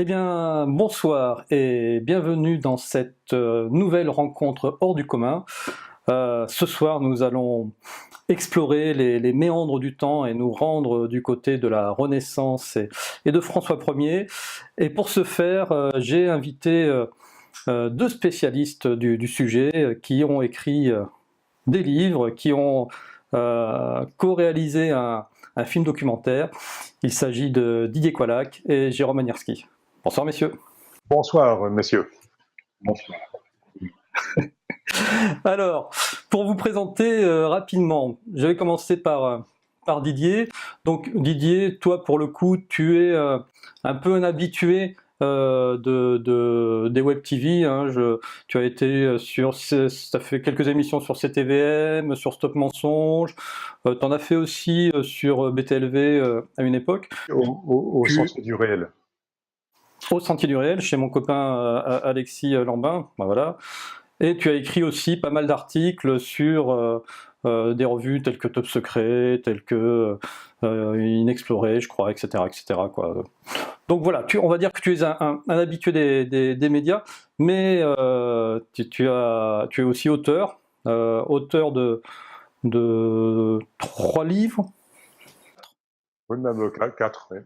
Eh bien, bonsoir et bienvenue dans cette nouvelle rencontre hors du commun. Ce soir, nous allons explorer les méandres du temps et nous rendre du côté de la Renaissance et de François Ier. Et pour ce faire, j'ai invité deux spécialistes du sujet qui ont écrit des livres, qui ont co-réalisé un film documentaire. Il s'agit de Didier Qualac et Jérôme Anierski. Bonsoir messieurs. Bonsoir messieurs. Bonsoir. Alors, pour vous présenter rapidement, je vais commencer par Didier. Donc Didier, toi pour le coup, tu es un peu un habitué des web TV. Hein. Tu as été ça fait quelques émissions sur CTVM, sur Stop Mensonge. Tu en as fait aussi sur BTLV à une époque. Au Sentier du Réel. Au Sentier du Réel, chez mon copain Alexis Lambin, ben voilà. Et tu as écrit aussi pas mal d'articles sur des revues telles que Top Secret, telles que Inexploré, je crois, etc. etc. quoi. Donc voilà, on va dire que tu es un habitué des médias, mais tu es aussi auteur, auteur de 3 livres. Oui, même 4, oui.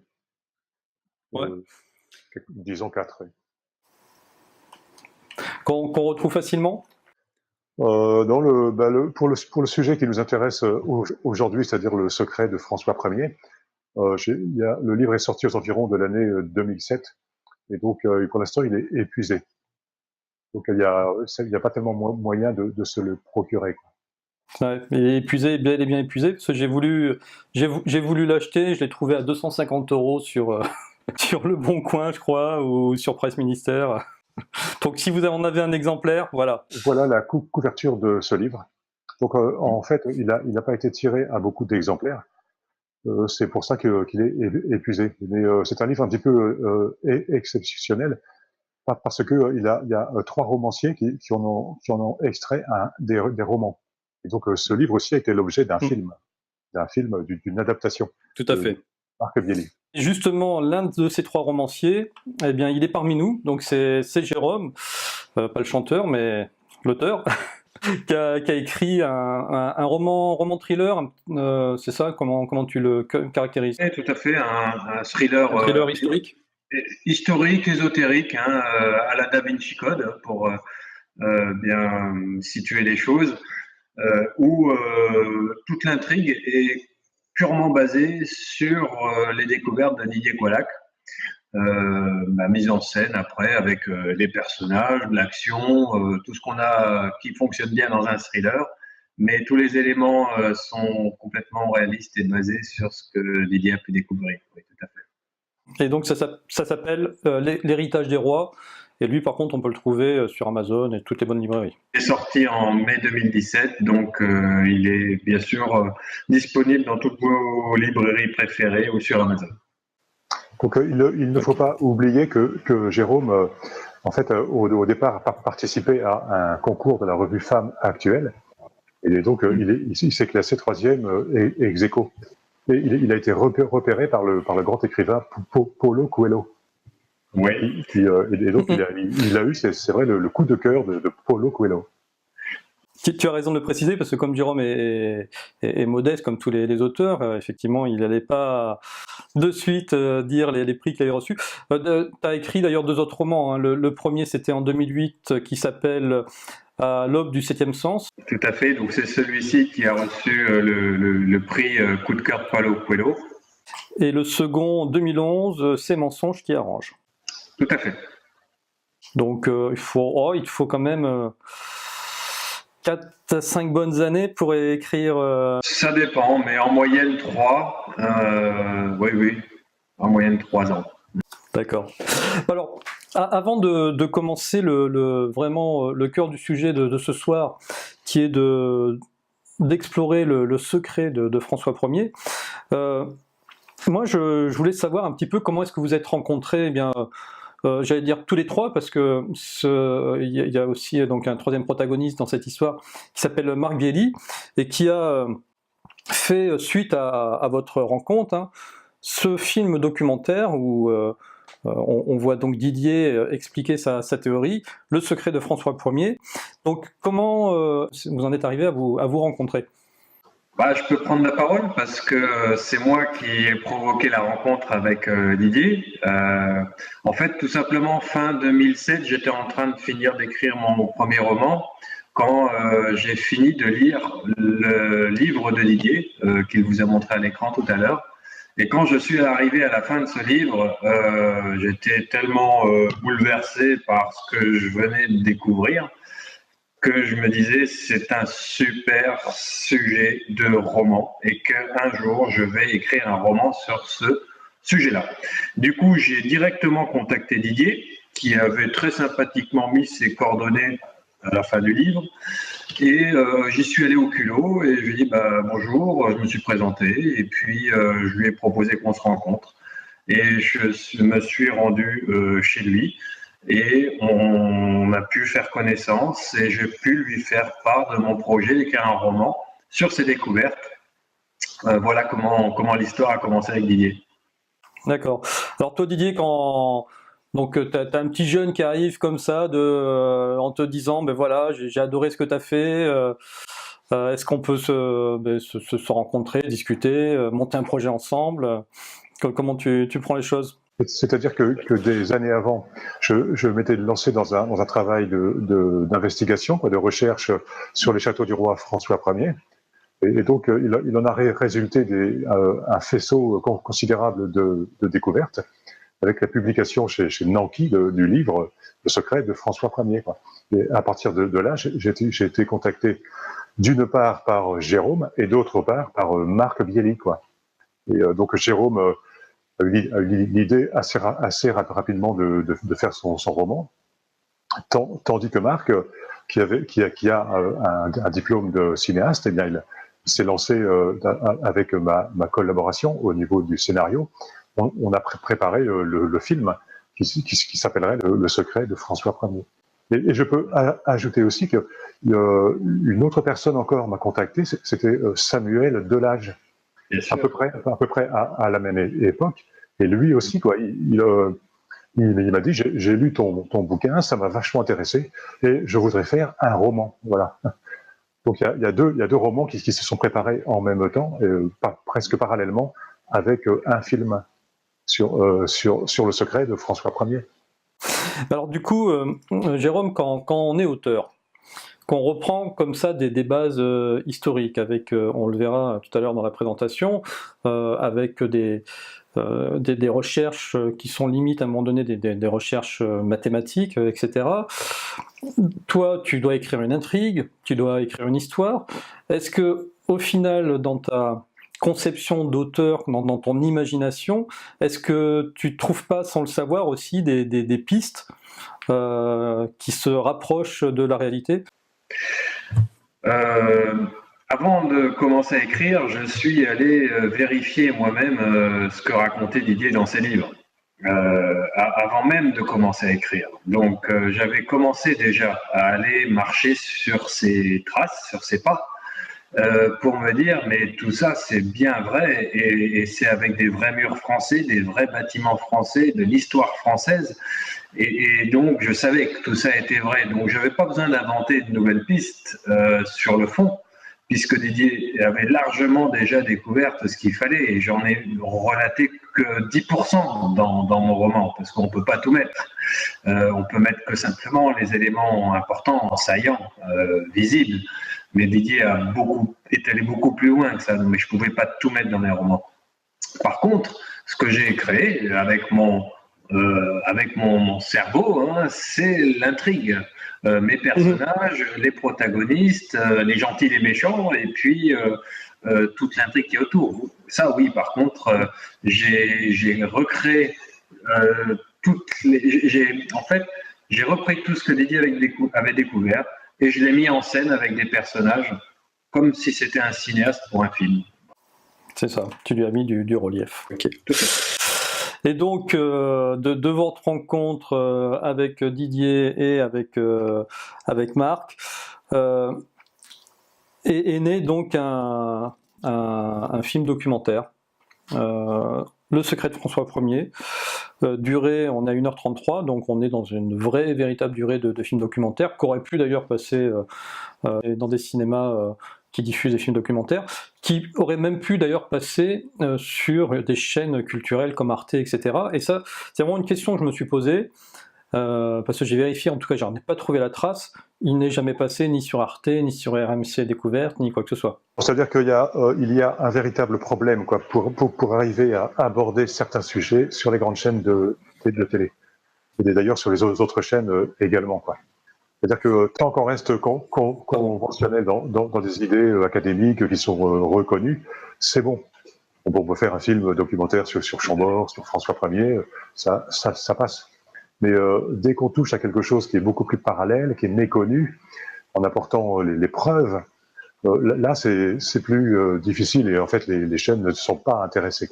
Ouais. Disons 4, oui. Qu'on retrouve facilement? Pour le sujet qui nous intéresse aujourd'hui, c'est-à-dire le secret de François Ier, le livre est sorti aux environs de l'année 2007, et donc pour l'instant il est épuisé. Donc il y a pas tellement moyen de se le procurer, quoi. Ouais, il est épuisé, il est bien épuisé, parce que j'ai voulu l'acheter, je l'ai trouvé à 250 € sur sur Le Bon Coin, je crois, ou sur Presse Ministère. Donc si vous en avez un exemplaire, voilà. Voilà la couverture de ce livre. Donc en fait, il a pas été tiré à beaucoup d'exemplaires. C'est pour ça qu'il est épuisé. Mais c'est un livre un petit peu exceptionnel, parce que il y a 3 romanciers qui en ont extrait des romans. Et donc ce livre aussi a été l'objet d'un film, d'une adaptation. Tout à fait. Marc Bielli. Justement, l'un de ces 3 romanciers, eh bien, il est parmi nous. Donc c'est Jérôme, pas le chanteur, mais l'auteur, qui a écrit un roman thriller. C'est ça? Comment tu le caractérises? Oui, tout à fait, un thriller. Un thriller historique. Historique, ésotérique, hein, à la Da Vinci Code, pour bien situer les choses, où toute l'intrigue est purement basée sur les découvertes de Didier Qualac, mise en scène après avec les personnages, l'action, tout ce qu'on a qui fonctionne bien dans un thriller, mais tous les éléments sont complètement réalistes et basés sur ce que Didier a pu découvrir. Oui, tout à fait. Et donc ça s'appelle L'héritage des rois. Et lui, par contre, on peut le trouver sur Amazon et toutes les bonnes librairies. Il est sorti en mai 2017, donc il est bien sûr disponible dans toutes vos librairies préférées ou sur Amazon. Donc il ne faut pas oublier que Jérôme, en fait, au départ, a participé à un concours de la revue Femmes Actuelle, et donc il s'est classé 3e ex aequo. Et il a été repéré par le grand écrivain Paulo Coelho. Oui. Et donc il a eu, c'est vrai, le coup de cœur de Paulo Coelho. Tu as raison de le préciser, parce que comme Jérôme est modeste, comme tous les auteurs, effectivement, il n'allait pas de suite dire les prix qu'il avait reçus. Tu as écrit d'ailleurs 2 autres romans. Hein. Le premier, c'était en 2008, qui s'appelle À l'aube du 7e sens. Tout à fait, donc c'est celui-ci qui a reçu le prix coup de cœur de Paulo Coelho. Et le second, en 2011, C'est Mensonge qui arrange. Tout à fait. Donc il te faut quand même 4 à 5 bonnes années pour écrire Ça dépend, mais en moyenne 3. Oui, en moyenne 3 ans. D'accord. Alors, avant de commencer vraiment le cœur du sujet de ce soir, qui est d'explorer le secret de François Ier, moi je voulais savoir un petit peu comment est-ce que vous êtes rencontrés. Eh bien, j'allais dire tous les trois, parce que il y a aussi donc un troisième protagoniste dans cette histoire qui s'appelle Marc Bielli et qui a fait suite à votre rencontre ce film documentaire où on voit donc Didier expliquer sa théorie, le secret de François Ier. Donc comment vous en êtes arrivé à vous rencontrer? Je peux prendre la parole parce que c'est moi qui ai provoqué la rencontre avec Didier. En fait, tout simplement, fin 2007, j'étais en train de finir d'écrire mon premier roman quand j'ai fini de lire le livre de Didier qu'il vous a montré à l'écran tout à l'heure. Et quand je suis arrivé à la fin de ce livre, j'étais tellement bouleversé par ce que je venais de découvrir que je me disais c'est un super sujet de roman et qu'un jour je vais écrire un roman sur ce sujet-là. Du coup, j'ai directement contacté Didier qui avait très sympathiquement mis ses coordonnées à la fin du livre et j'y suis allé au culot et je lui ai dit bonjour, je me suis présenté et puis je lui ai proposé qu'on se rencontre et je me suis rendu chez lui. Et on a pu faire connaissance et j'ai pu lui faire part de mon projet d'écrire un roman sur ses découvertes. Voilà comment l'histoire a commencé avec Didier. D'accord. Alors toi Didier, donc tu as un petit jeune qui arrive comme ça en te disant voilà, j'ai adoré ce que tu as fait, est-ce qu'on peut se rencontrer, discuter, monter un projet ensemble? Comment tu prends les choses? C'est-à-dire que des années avant, je m'étais lancé dans un travail d'investigation, de recherche sur les châteaux du roi François Ier. Et donc, il en a résulté un faisceau considérable de découvertes, avec la publication chez Nanki du livre Le secret de François Ier. Et à partir de là, j'ai été contacté d'une part par Jérôme et d'autre part par Marc Bielli. Et donc, Jérôme a eu l'idée assez rapidement de faire son roman, tandis que Marc, qui a un diplôme de cinéaste, eh bien, il s'est lancé avec ma collaboration au niveau du scénario. On a préparé le film qui s'appellerait Le secret de François Ier. Et je peux ajouter aussi que une autre personne encore m'a contacté, c'était Samuel Delage, à peu près à la même époque. Et lui aussi, il m'a dit, j'ai lu ton bouquin, ça m'a vachement intéressé, et je voudrais faire un roman. Voilà. Donc il y a deux romans qui se sont préparés en même temps, presque parallèlement, avec un film sur le secret de François Ier. Alors du coup, Jérôme, quand on est auteur, qu'on reprend comme ça des bases historiques, avec, on le verra tout à l'heure dans la présentation, avec des recherches qui sont limite à un moment donné des recherches mathématiques, etc. Toi, tu dois écrire une intrigue, tu dois écrire une histoire. Est-ce que, au final, dans ta conception d'auteur, dans ton imagination, est-ce que tu trouves pas, sans le savoir, aussi des pistes qui se rapprochent de la réalité? Avant de commencer à écrire, je suis allé vérifier moi-même ce que racontait Didier dans ses livres, avant même de commencer à écrire. Donc j'avais commencé déjà à aller marcher sur ses traces, sur ses pas, pour me dire mais tout ça c'est bien vrai et c'est avec des vrais murs français, des vrais bâtiments français, de l'histoire française. Et donc, je savais que tout ça était vrai. Donc, je n'avais pas besoin d'inventer de nouvelles pistes sur le fond, puisque Didier avait largement déjà découvert ce qu'il fallait. Et j'en ai relaté que 10% dans mon roman, parce qu'on ne peut pas tout mettre. On peut mettre que simplement les éléments importants, saillants, visibles. Mais Didier est allé beaucoup plus loin que ça. Mais je ne pouvais pas tout mettre dans mes romans. Par contre, ce que j'ai créé avec mon avec mon cerveau, hein, c'est l'intrigue. Mes personnages, les protagonistes, les gentils, les méchants, et puis toute l'intrigue qui est autour. Ça, oui, par contre, j'ai recréé en fait, j'ai repris tout ce que Didier avait découvert et je l'ai mis en scène avec des personnages comme si c'était un cinéaste pour un film. C'est ça, tu lui as mis du relief. Okay. Tout à fait. Et donc, de votre rencontre avec Didier et avec Marc, est né donc un film documentaire, Le secret de François Ier. Durée, on a 1h33, donc on est dans une vraie, véritable durée de film documentaire, qu'aurait pu d'ailleurs passer dans des cinémas qui diffusent des films documentaires, qui aurait même pu d'ailleurs passer sur des chaînes culturelles comme Arte, etc. Et ça, c'est vraiment une question que je me suis posée, parce que j'ai vérifié, en tout cas, j'en ai pas trouvé la trace. Il n'est jamais passé ni sur Arte, ni sur RMC Découverte, ni quoi que ce soit. C'est-à-dire qu'il y a un véritable problème quoi, pour arriver à aborder certains sujets sur les grandes chaînes de télé. Et d'ailleurs sur les autres chaînes également. Quoi. C'est-à-dire que tant qu'on reste conventionnel dans des idées académiques qui sont reconnues, c'est bon. On peut faire un film documentaire sur Chambord, sur François Ier, ça passe. Mais dès qu'on touche à quelque chose qui est beaucoup plus parallèle, qui est méconnu, en apportant les preuves, là c'est plus difficile et en fait les chaînes ne sont pas intéressées.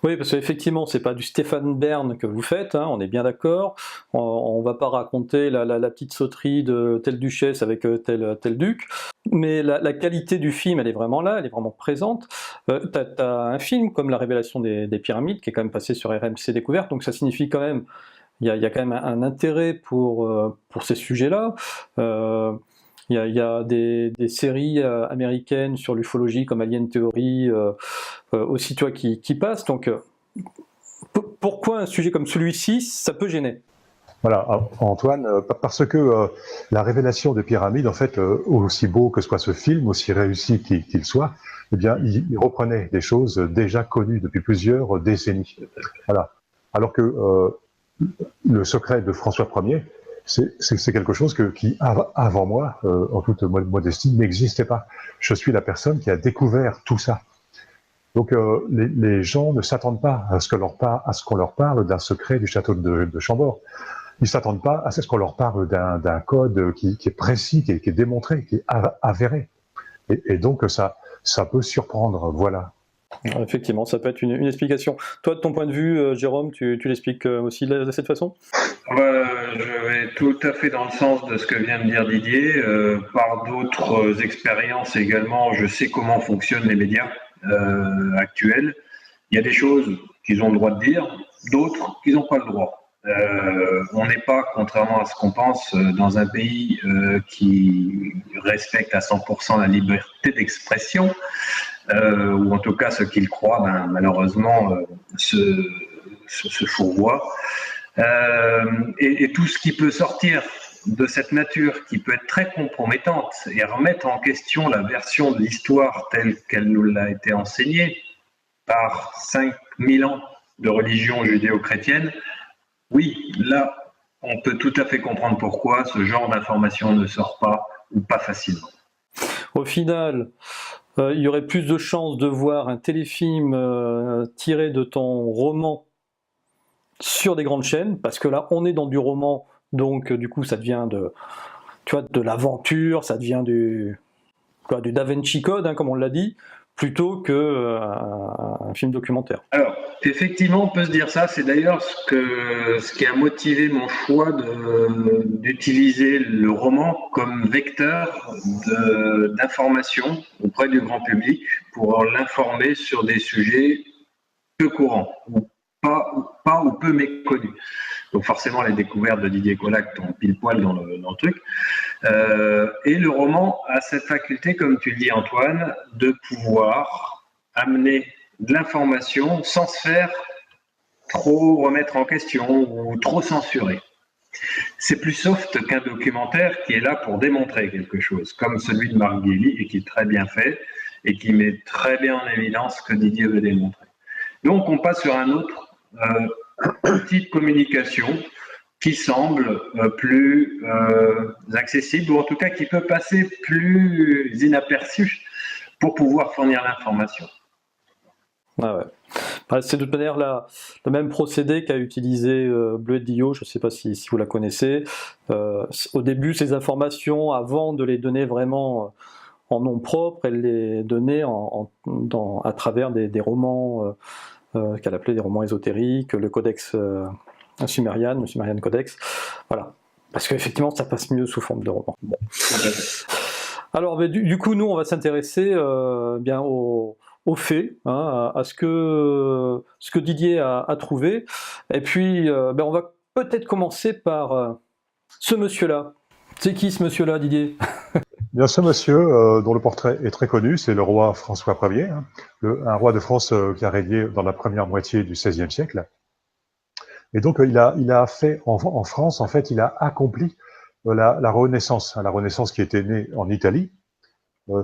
Oui, parce qu'effectivement, c'est pas du Stéphane Bern que vous faites, hein, on est bien d'accord. On va pas raconter la petite sauterie de telle duchesse avec tel duc, mais la qualité du film, elle est vraiment là, elle est vraiment présente. T'as un film comme La Révélation des pyramides, qui est quand même passé sur RMC Découverte, donc ça signifie quand même, il y a quand même un intérêt pour ces sujets-là. Il y a des séries américaines sur l'ufologie comme Alien Theory aussi, tu vois, qui passent. Donc, pourquoi un sujet comme celui-ci, ça peut gêner? Voilà, Antoine, parce que la révélation des pyramides, en fait, aussi beau que soit ce film, aussi réussi qu'il soit, eh bien, il reprenait des choses déjà connues depuis plusieurs décennies. Voilà. Alors que le secret de François Ier, c'est quelque chose qui, avant moi, en toute modestie, n'existait pas. Je suis la personne qui a découvert tout ça. Donc les gens ne s'attendent pas à ce qu'on leur parle d'un secret du château de Chambord. Ils ne s'attendent pas à ce qu'on leur parle d'un code qui est précis, qui est démontré, qui est avéré. Et donc ça peut surprendre, voilà. Effectivement, ça peut être une explication. Toi, de ton point de vue, Jérôme, tu l'expliques aussi de cette façon? Je vais tout à fait dans le sens de ce que vient de dire Didier. Par d'autres expériences également, je sais comment fonctionnent les médias actuels. Il y a des choses qu'ils ont le droit de dire, d'autres qu'ils n'ont pas le droit. On n'est pas, contrairement à ce qu'on pense, dans un pays qui respecte à 100% la liberté d'expression, ou en tout cas ce qu'ils croient, malheureusement, se fourvoient. Et tout ce qui peut sortir de cette nature, qui peut être très compromettante et remettre en question la version de l'histoire telle qu'elle nous a été enseignée par 5000 ans de religion judéo-chrétienne, oui, là, on peut tout à fait comprendre pourquoi ce genre d'information ne sort pas ou pas facilement. Au final, il y aurait plus de chances de voir un téléfilm tiré de ton roman sur des grandes chaînes, parce que là, on est dans du roman, donc du coup, ça devient de l'aventure, ça devient du Da Vinci Code, hein, comme on l'a dit, plutôt qu'un film documentaire. Alors, effectivement, on peut se dire ça. C'est d'ailleurs ce qui a motivé mon choix d'utiliser le roman comme vecteur d'information auprès du grand public pour l'informer sur des sujets peu courants ou pas ou peu méconnus. Donc forcément, les découvertes de Didier Colac tombent pile poil dans le truc. Et le roman a cette faculté, comme tu le dis Antoine, de pouvoir amener de l'information sans se faire trop remettre en question ou trop censurer. C'est plus soft qu'un documentaire qui est là pour démontrer quelque chose, comme celui de Marc Guély, et qui est très bien fait et qui met très bien en évidence ce que Didier veut démontrer. Donc on passe sur un autre outil de communication qui semble plus accessible, ou en tout cas qui peut passer plus inaperçu pour pouvoir fournir l'information. Ah ouais. C'est de toute manière le même procédé qu'a utilisé Bleuet-Dillot, je ne sais pas si vous la connaissez. Au début, ces informations, avant de les donner vraiment en nom propre, elle les donnait à travers des romans qu'elle appelait des romans ésotériques, le codex Sumérian, le Sumerian Codex. Voilà. Parce qu'effectivement, ça passe mieux sous forme de roman. Bon. Alors, du coup, nous, on va s'intéresser bien aux faits, hein, à ce que Didier a trouvé. Et puis, on va peut-être commencer par ce monsieur-là. C'est qui ce monsieur-là, Didier? Bien, ce monsieur, dont le portrait est très connu, c'est le roi François Ier, hein, un roi de France qui a régné dans la première moitié du XVIe siècle. Et donc, il a fait, en France, en fait, il a accompli la Renaissance, hein, la Renaissance qui était née en Italie.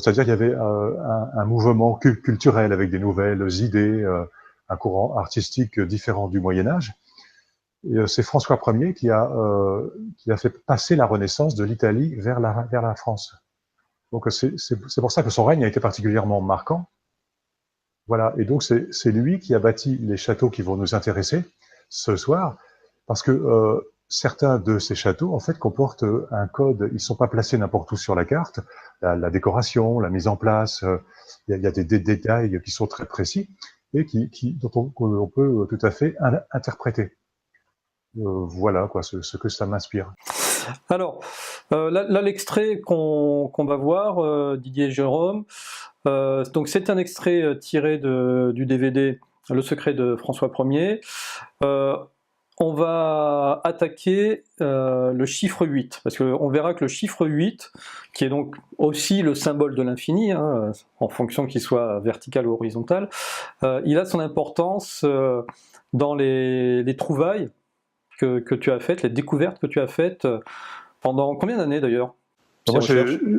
C'est-à-dire qu'il y avait un mouvement culturel avec des nouvelles idées, un courant artistique différent du Moyen-Âge. Et c'est François Ier qui a fait passer la Renaissance de l'Italie vers la France. Donc c'est pour ça que son règne a été particulièrement marquant. Voilà, et donc c'est lui qui a bâti les châteaux qui vont nous intéresser ce soir, parce que certains de ces châteaux, en fait, comportent un code. Ils sont pas placés n'importe où sur la carte. La décoration, la mise en place, il y a des détails qui sont très précis et dont on peut tout à fait interpréter. Voilà quoi, ce que ça m'inspire. Alors, là l'extrait qu'on va voir, Didier et Jérôme, donc c'est un extrait tiré du DVD Le secret de François Ier. On va attaquer le chiffre 8, parce qu'on verra que le chiffre 8, qui est donc aussi le symbole de l'infini, hein, en fonction qu'il soit vertical ou horizontal, il a son importance dans les trouvailles que tu as faites, les découvertes que tu as faites pendant combien d'années d'ailleurs? Moi,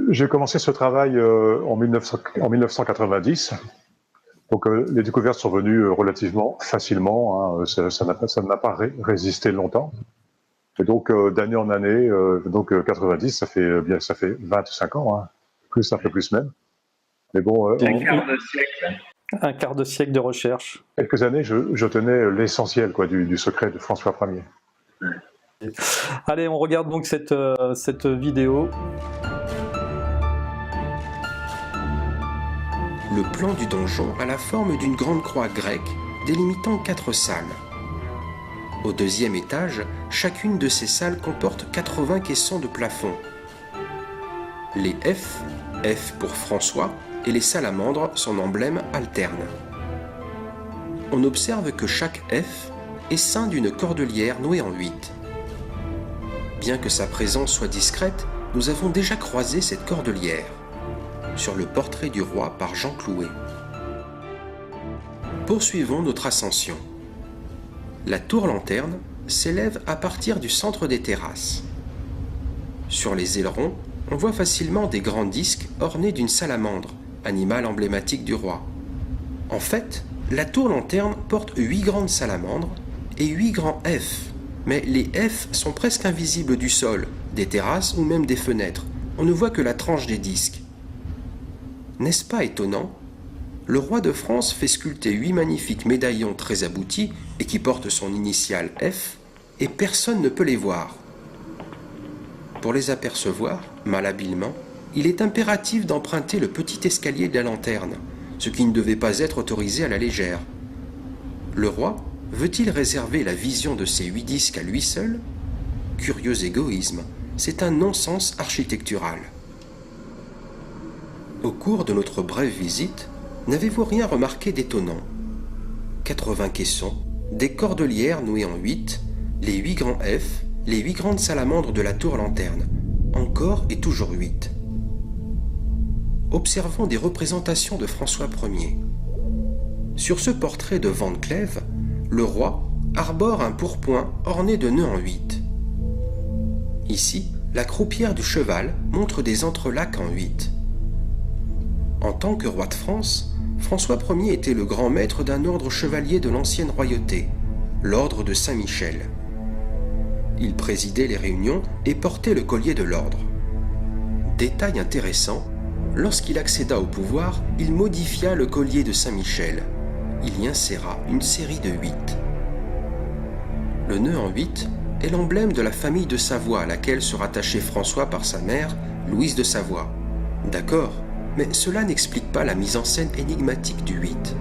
j'ai commencé ce travail en 1990. Donc les découvertes sont venues relativement facilement, hein, ça n'a pas résisté longtemps. Et donc d'année en année, donc 90, ça fait 25 ans, hein, un peu plus même. Mais bon, un quart de siècle. Un quart de siècle de recherche. Quelques années, je tenais l'essentiel du secret de François Ier. Allez, on regarde donc cette vidéo. Le plan du donjon a la forme d'une grande croix grecque délimitant 4 salles. Au deuxième étage, chacune de ces salles comporte 80 caissons de plafond. Les F pour François, et les salamandres, son emblème, alternent. On observe que chaque F est ceint d'une cordelière nouée en 8. Bien que sa présence soit discrète, nous avons déjà croisé cette cordelière sur le portrait du roi par Jean Clouet. Poursuivons notre ascension. La tour-lanterne s'élève à partir du centre des terrasses. Sur les ailerons, on voit facilement des grands disques ornés d'une salamandre, animal emblématique du roi. En fait, la tour-lanterne porte 8 grandes salamandres et 8 grands F, mais les F sont presque invisibles du sol, des terrasses ou même des fenêtres. On ne voit que la tranche des disques. N'est-ce pas étonnant? Le roi de France fait sculpter 8 magnifiques médaillons très aboutis et qui portent son initiale F, et personne ne peut les voir. Pour les apercevoir, malhabilement, il est impératif d'emprunter le petit escalier de la lanterne, ce qui ne devait pas être autorisé à la légère. Le roi veut-il réserver la vision de ces 8 disques à lui seul? Curieux égoïsme, c'est un non-sens architectural. Au cours de notre brève visite, n'avez-vous rien remarqué d'étonnant? 80 caissons, des cordelières nouées en 8, les 8 grands F, les 8 grandes salamandres de la tour-lanterne, encore et toujours 8. Observons des représentations de François Ier. Sur ce portrait de Van Clèves, le roi arbore un pourpoint orné de nœuds en 8. Ici, la croupière du cheval montre des entrelacs en 8. En tant que roi de France, François Ier était le grand maître d'un ordre chevalier de l'ancienne royauté, l'ordre de Saint-Michel. Il présidait les réunions et portait le collier de l'ordre. Détail intéressant, lorsqu'il accéda au pouvoir, il modifia le collier de Saint-Michel. Il y inséra une série de 8. Le nœud en 8 est l'emblème de la famille de Savoie à laquelle se rattachait François par sa mère, Louise de Savoie. D'accord, mais cela n'explique pas la mise en scène énigmatique du 8.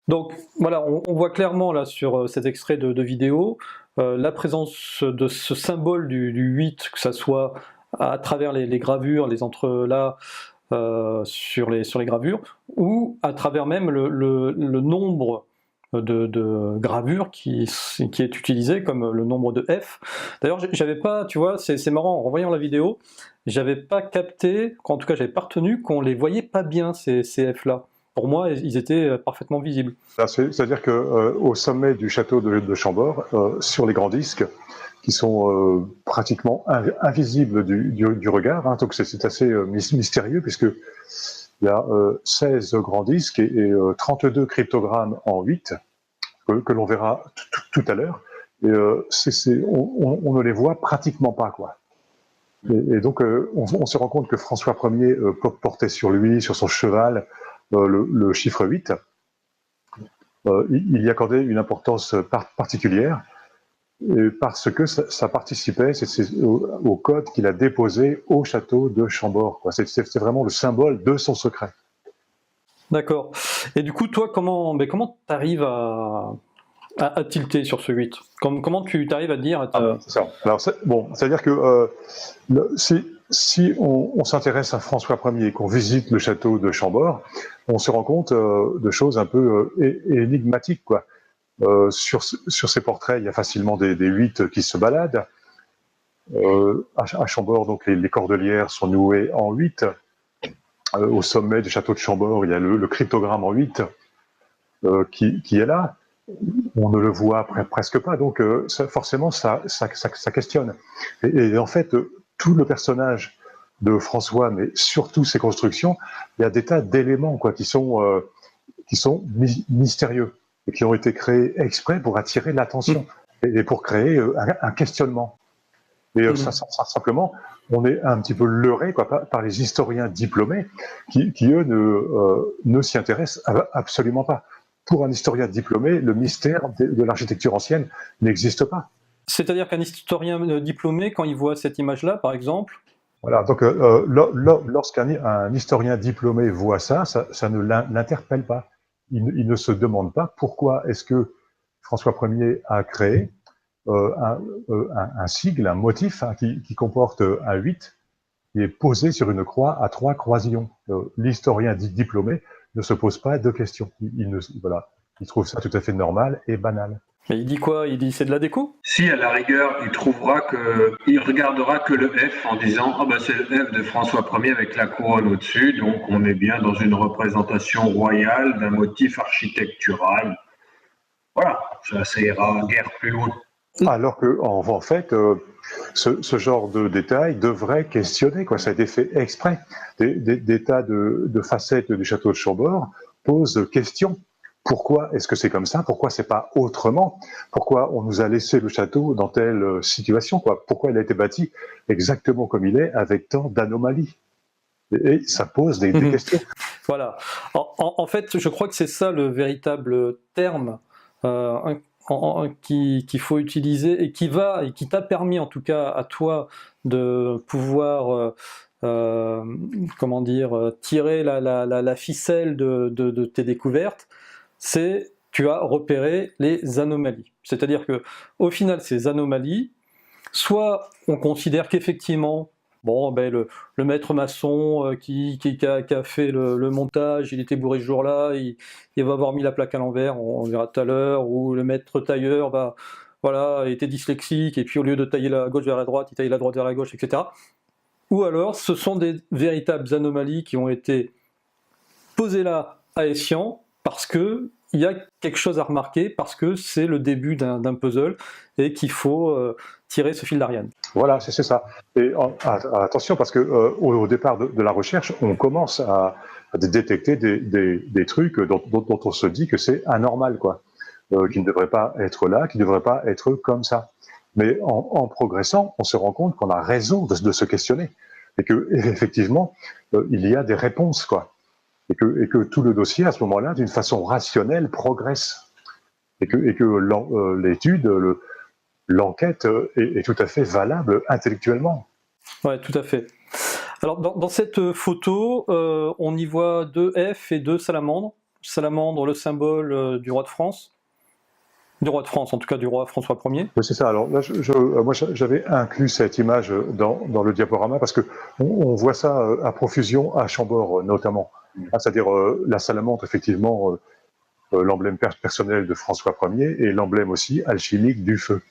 Donc voilà, on voit clairement là sur cet extrait de vidéo la présence de ce symbole du 8, que ça soit à travers les gravures, les entrelacs sur les gravures, ou à travers même le nombre de gravures qui est utilisé comme le nombre de F. D'ailleurs, j'avais pas, tu vois, c'est marrant, en revoyant la vidéo, j'avais pas capté, en tout cas j'avais pas retenu qu'on les voyait pas bien ces F-là. Pour moi, ils étaient parfaitement visibles. C'est-à-dire qu'au sommet du château de Chambord, sur les grands disques, qui sont pratiquement invisibles du regard, hein, donc c'est assez mystérieux, puisqu'il y a 16 grands disques et 32 cryptogrammes en 8, que l'on verra tout à l'heure, et on ne les voit pratiquement pas, quoi. Et donc, on se rend compte que François Ier portait sur lui, sur son cheval, le chiffre 8, il y accordait une importance particulière parce que ça participait au code qu'il a déposé au château de Chambord. C'est vraiment le symbole de son secret. D'accord. Et du coup, toi, comment tu arrives à tilter sur ce 8 ? Comment tu arrives à dire... C'est ça. Alors, c'est-à-dire que si on s'intéresse à François Ier et qu'on visite le château de Chambord, on se rend compte de choses un peu énigmatiques, quoi. Sur ces portraits, il y a facilement des 8 qui se baladent. À Chambord, donc les cordelières sont nouées en 8. Au sommet du château de Chambord, il y a le cryptogramme en 8 qui est là. On ne le voit presque pas, donc forcément ça questionne. Et en fait, tout le personnage de François, mais surtout ses constructions, il y a des tas d'éléments qui sont mystérieux et qui ont été créés exprès pour attirer l'attention et pour créer un questionnement. Et simplement, on est un petit peu leurré par les historiens diplômés qui eux, ne s'y intéressent absolument pas. Pour un historien diplômé, le mystère de l'architecture ancienne n'existe pas. C'est-à-dire qu'un historien diplômé, quand il voit cette image-là, par exemple... Voilà, donc lorsqu'un historien diplômé voit ça ne l'interpelle pas. Il ne se demande pas pourquoi est-ce que François Ier a créé un sigle, un motif qui comporte un 8, qui est posé sur une croix à 3 croisillons. L'historien diplômé ne se pose pas de questions. Il trouve ça tout à fait normal et banal. Mais il dit quoi ? Il dit c'est de la déco ? Si, à la rigueur, il regardera que le F en disant c'est le F de François Ier avec la couronne au-dessus, donc on est bien dans une représentation royale d'un motif architectural. Voilà, ça ira guère plus loin. Alors que, en fait, ce genre de détails devrait questionner, quoi. Ça a été fait exprès. Des tas de facettes du château de Chambord posent question. Pourquoi est-ce que c'est comme ça ? Pourquoi c'est pas autrement ? Pourquoi on nous a laissé le château dans telle situation, quoi ? Pourquoi il a été bâti exactement comme il est, avec tant d'anomalies ? Et ça pose des questions. Voilà. En fait, je crois que c'est ça le véritable terme qu'il faut utiliser et qui t'a permis, en tout cas à toi, de pouvoir tirer la ficelle de tes découvertes. C'est tu as repéré les anomalies. C'est-à-dire que au final, ces anomalies, soit on considère qu'effectivement, le maître maçon qui a fait le montage, il était bourré ce jour-là, il va avoir mis la plaque à l'envers, on verra tout à l'heure, ou le maître tailleur était dyslexique, et puis au lieu de tailler la gauche vers la droite, il taille la droite vers la gauche, etc. Ou alors, ce sont des véritables anomalies qui ont été posées là à escient, parce que il y a quelque chose à remarquer parce que c'est le début d'un puzzle et qu'il faut tirer ce fil d'Ariane. Voilà, c'est ça. Et attention, parce que au départ de la recherche, on commence à détecter des trucs dont on se dit que c'est anormal, quoi, qui ne devrait pas être là, qui ne devrait pas être comme ça. Mais en progressant, on se rend compte qu'on a raison de se questionner et que effectivement, il y a des réponses, quoi, et que tout le dossier à ce moment-là, d'une façon rationnelle, progresse, et que l'étude, l'enquête est tout à fait valable intellectuellement. Ouais, tout à fait. Alors dans cette photo, on y voit 2 F et 2 salamandres. Salamandre, le symbole du roi de France. Du roi de France, en tout cas du roi François Ier. Oui, c'est ça. Alors là, moi, j'avais inclus cette image dans le diaporama parce que on voit ça à profusion à Chambord notamment. C'est-à-dire la salamandre, effectivement, l'emblème personnel de François Ier et l'emblème aussi alchimique du feu.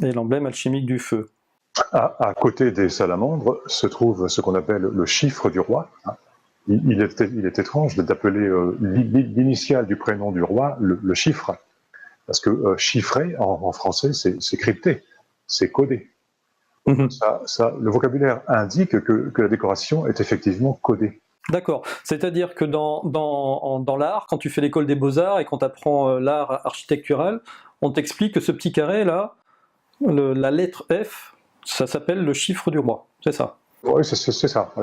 Et l'emblème alchimique du feu. À côté des salamandres se trouve ce qu'on appelle le chiffre du roi. Il est étrange d'appeler l'initiale du prénom du roi le chiffre. Parce que chiffrer en français, c'est crypté, c'est codé. Mmh. Le vocabulaire indique que la décoration est effectivement codée. D'accord. C'est-à-dire que dans l'art, quand tu fais l'école des beaux-arts et quand tu apprends l'art architectural, on t'explique que ce petit carré-là, la lettre F, ça s'appelle le chiffre du roi. C'est ça. Oui, c'est ça.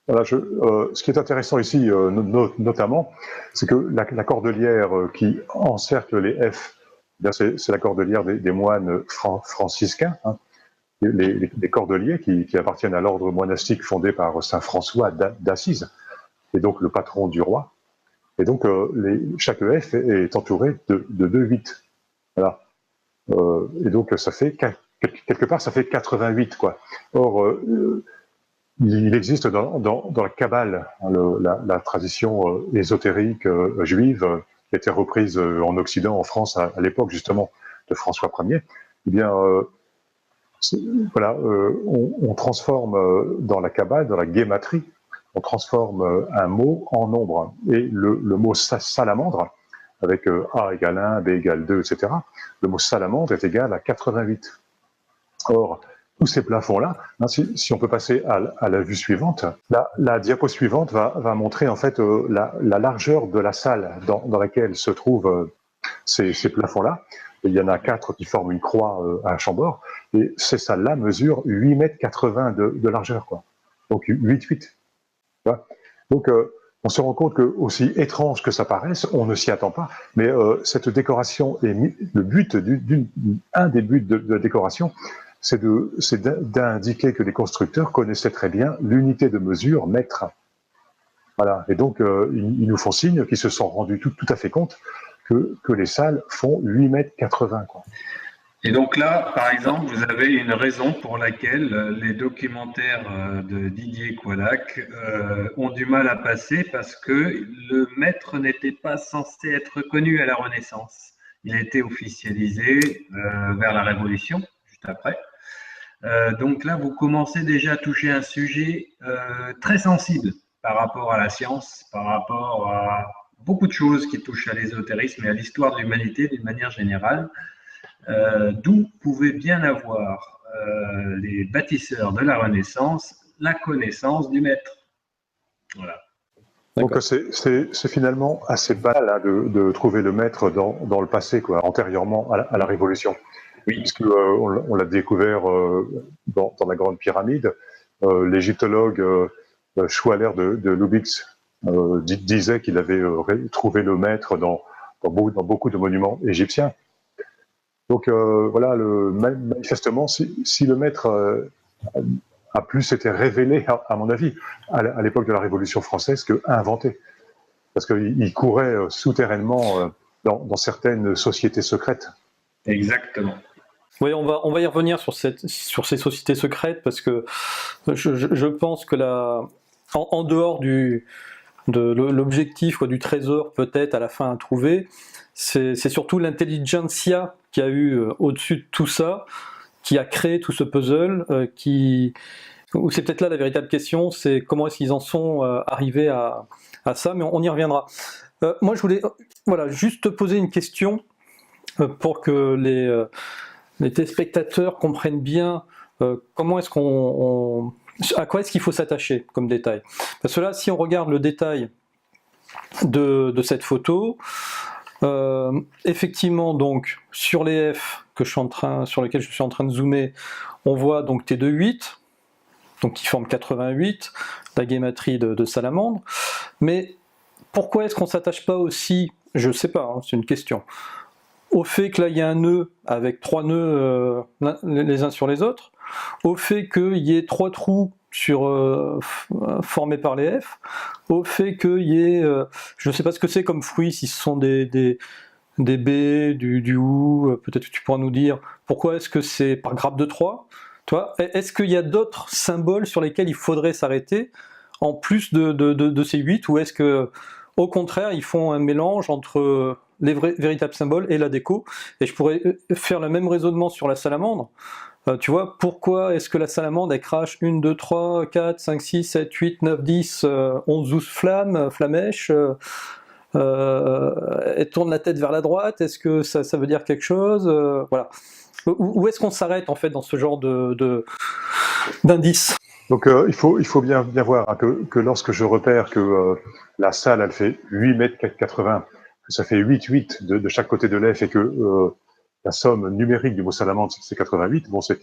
Voilà, ce qui est intéressant ici, notamment, c'est que la cordelière qui encercle les F, c'est la cordelière des moines franciscains, hein, les cordeliers qui appartiennent à l'ordre monastique fondé par saint François d'Assise, et donc le patron du roi. Et donc chaque F est entouré de 2 8. Voilà. Et donc ça fait quelque part ça fait 88, quoi. Or il existe dans la Kabbale, la tradition ésotérique juive qui a été reprise en Occident, en France, à l'époque justement de François Ier. Eh bien, on transforme dans la Kabbale, dans la gématrie, on transforme un mot en nombre. Et le mot salamandre, avec A égale 1, B égale 2, etc., le mot salamandre est égal à 88. Or, tous ces plafonds-là, hein, si on peut passer à la vue suivante, la diapo suivante va montrer en fait la largeur de la salle dans laquelle se trouvent ces plafonds-là. Il y en a 4 qui forment une croix à Chambord, et ces salles-là mesurent 8,80 m de largeur, quoi. Donc 8,8. Donc on se rend compte que, aussi étrange que ça paraisse, on ne s'y attend pas, mais cette décoration est le but un des buts de la décoration, c'est d'indiquer que les constructeurs connaissaient très bien l'unité de mesure mètre. Voilà. Et donc, ils nous font signe qu'ils se sont rendus tout à fait compte que les salles font 8,80 m, quoi. Et donc là, par exemple, vous avez une raison pour laquelle les documentaires de Didier Coillac ont du mal à passer, parce que le mètre n'était pas censé être connu à la Renaissance. Il a été officialisé vers la Révolution, juste après. Donc là, vous commencez déjà à toucher un sujet très sensible par rapport à la science, par rapport à beaucoup de choses qui touchent à l'ésotérisme et à l'histoire de l'humanité d'une manière générale, d'où pouvaient bien avoir les bâtisseurs de la Renaissance la connaissance du maître. Voilà. Donc c'est finalement assez banal de trouver le maître dans le passé, quoi, antérieurement à la Révolution. Oui. Puisque on l'a découvert dans la Grande Pyramide. L'égyptologue Schwaller de Lubitz disait qu'il avait trouvé le maître dans beaucoup de monuments égyptiens. Donc voilà, manifestement, si le maître a plus été révélé, à mon avis, à l'époque de la Révolution française que inventé. Parce qu'il courait souterrainement dans certaines sociétés secrètes. Exactement. Oui, on va y revenir sur ces sociétés secrètes, parce que je pense que en dehors de l'objectif, du trésor peut-être à la fin à trouver, c'est surtout l'intelligentsia qui a eu au-dessus de tout ça, qui a créé tout ce puzzle, ou c'est peut-être là la véritable question, c'est comment est-ce qu'ils en sont arrivés à ça, mais on y reviendra. Moi, je voulais juste te poser une question pour que les téléspectateurs comprennent bien comment est-ce à quoi est-ce qu'il faut s'attacher comme détail. Parce que là, si on regarde le détail de cette photo, effectivement, donc sur les F sur lesquels je suis en train de zoomer, on voit donc T2-8, donc qui forme 88, la guématrie de Salamandre. Mais pourquoi est-ce qu'on ne s'attache pas aussi, je ne sais pas, hein, c'est une question, au fait que là il y a un nœud avec 3 nœuds les uns sur les autres, au fait qu'il y ait 3 trous formés par les F, au fait qu'il y ait, je ne sais pas ce que c'est comme fruits, si ce sont des baies, du hou, peut-être que tu pourras nous dire pourquoi est-ce que c'est par grappe de 3. Toi, est-ce qu'il y a d'autres symboles sur lesquels il faudrait s'arrêter en plus de ces 8, ou est-ce que au contraire ils font un mélange entre les véritables symboles et la déco? Et je pourrais faire le même raisonnement sur la salamandre. Tu vois, pourquoi est-ce que la salamandre elle crache 1, 2, 3, 4, 5, 6, 7, 8, 9, 10, 11, 12 flamèches, elle tourne la tête vers la droite, est-ce que ça veut dire quelque chose? Voilà. Où est-ce qu'on s'arrête en fait dans ce genre d'indices? Donc il faut bien voir hein, que lorsque je repère que la salle elle fait 8 mètres 80, que ça fait 8 de chaque côté de l'F et que la somme numérique du mot salamandre c'est 88, bon c'est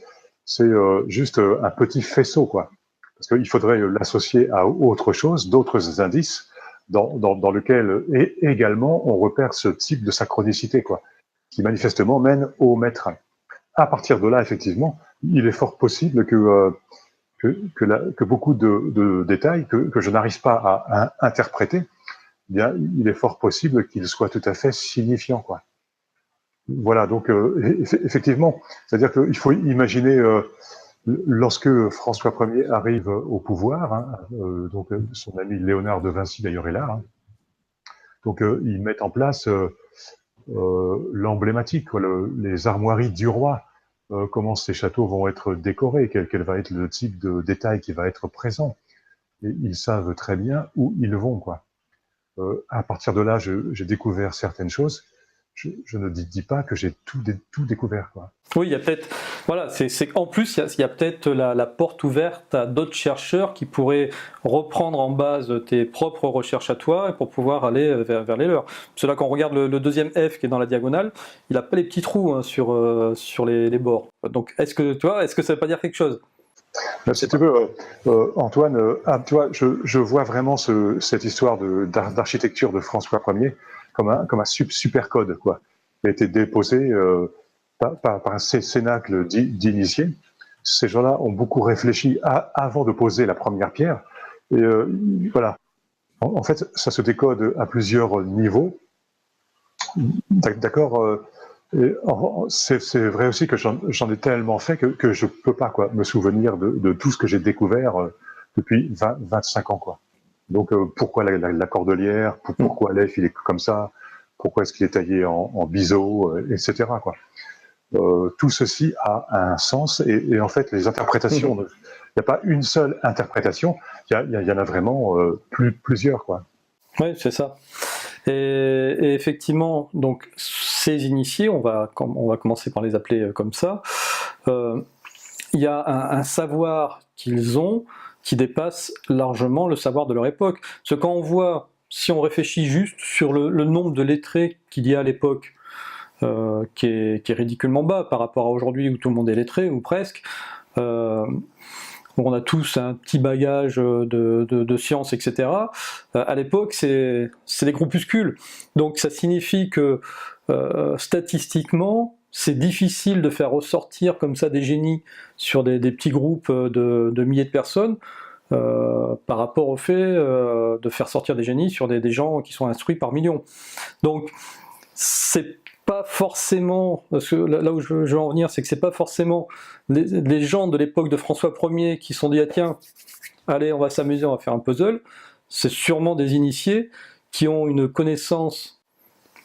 juste un petit faisceau quoi. Parce qu'il faudrait l'associer à autre chose, d'autres indices dans lequel également on repère ce type de synchronicité quoi, qui manifestement mène au maître. À partir de là, effectivement, il est fort possible que beaucoup de détails que je n'arrive pas à interpréter, eh bien, il est fort possible qu'ils soient tout à fait signifiants, quoi. Voilà, donc effectivement, c'est-à-dire qu'il faut imaginer lorsque François Ier arrive au pouvoir, hein, donc son ami Léonard de Vinci d'ailleurs est là, hein, donc ils mettent en place l'emblématique, quoi, les armoiries du roi. Comment ces châteaux vont être décorés, quel va être le type de détail qui va être présent. Et ils savent très bien où ils vont, quoi. À partir de là, j'ai découvert certaines choses. Je ne dis pas que j'ai tout découvert, quoi. Oui, il y a peut-être, voilà, en plus il y a peut-être la porte ouverte à d'autres chercheurs qui pourraient reprendre en base tes propres recherches à toi pour pouvoir aller vers les leurs. Parce que là, quand on regarde le deuxième F qui est dans la diagonale, il n'a pas les petits trous hein, sur les bords. Donc, est-ce que ça veut pas dire quelque chose? Si tu veux, Antoine, tu vois, je vois vraiment cette histoire d'architecture de François Ier comme un super code, quoi, qui a été déposé par un cénacle d'initiés. Ces gens-là ont beaucoup réfléchi avant de poser la première pierre. Et voilà. En fait, ça se décode à plusieurs niveaux. D'accord. C'est vrai aussi que j'en ai tellement fait que je peux pas quoi me souvenir de tout ce que j'ai découvert depuis 25 ans, quoi. Donc pourquoi la cordelière, pourquoi l'F il est comme ça, pourquoi est-ce qu'il est taillé en biseau, etc. quoi. Tout ceci a un sens et en fait les interprétations, il n'y a pas une seule interprétation, il y en a vraiment plusieurs, quoi. Oui, c'est ça. Et effectivement, donc ces initiés, on va commencer par les appeler comme ça, il y a un savoir qu'ils ont qui dépasse largement le savoir de leur époque. Parce que quand on voit, si on réfléchit juste sur le nombre de lettrés qu'il y a à l'époque, qui est ridiculement bas par rapport à aujourd'hui où tout le monde est lettré, ou presque, on a tous un petit bagage de sciences, etc. À l'époque, c'est des groupuscules. Donc ça signifie que statistiquement, c'est difficile de faire ressortir comme ça des génies sur des petits groupes de milliers de personnes par rapport au fait de faire sortir des génies sur des gens qui sont instruits par millions. Donc c'est pas forcément, parce que là où je veux en venir, c'est que c'est pas forcément les gens de l'époque de François Ier qui se sont dit ah tiens, allez on va s'amuser, on va faire un puzzle. C'est sûrement des initiés qui ont une connaissance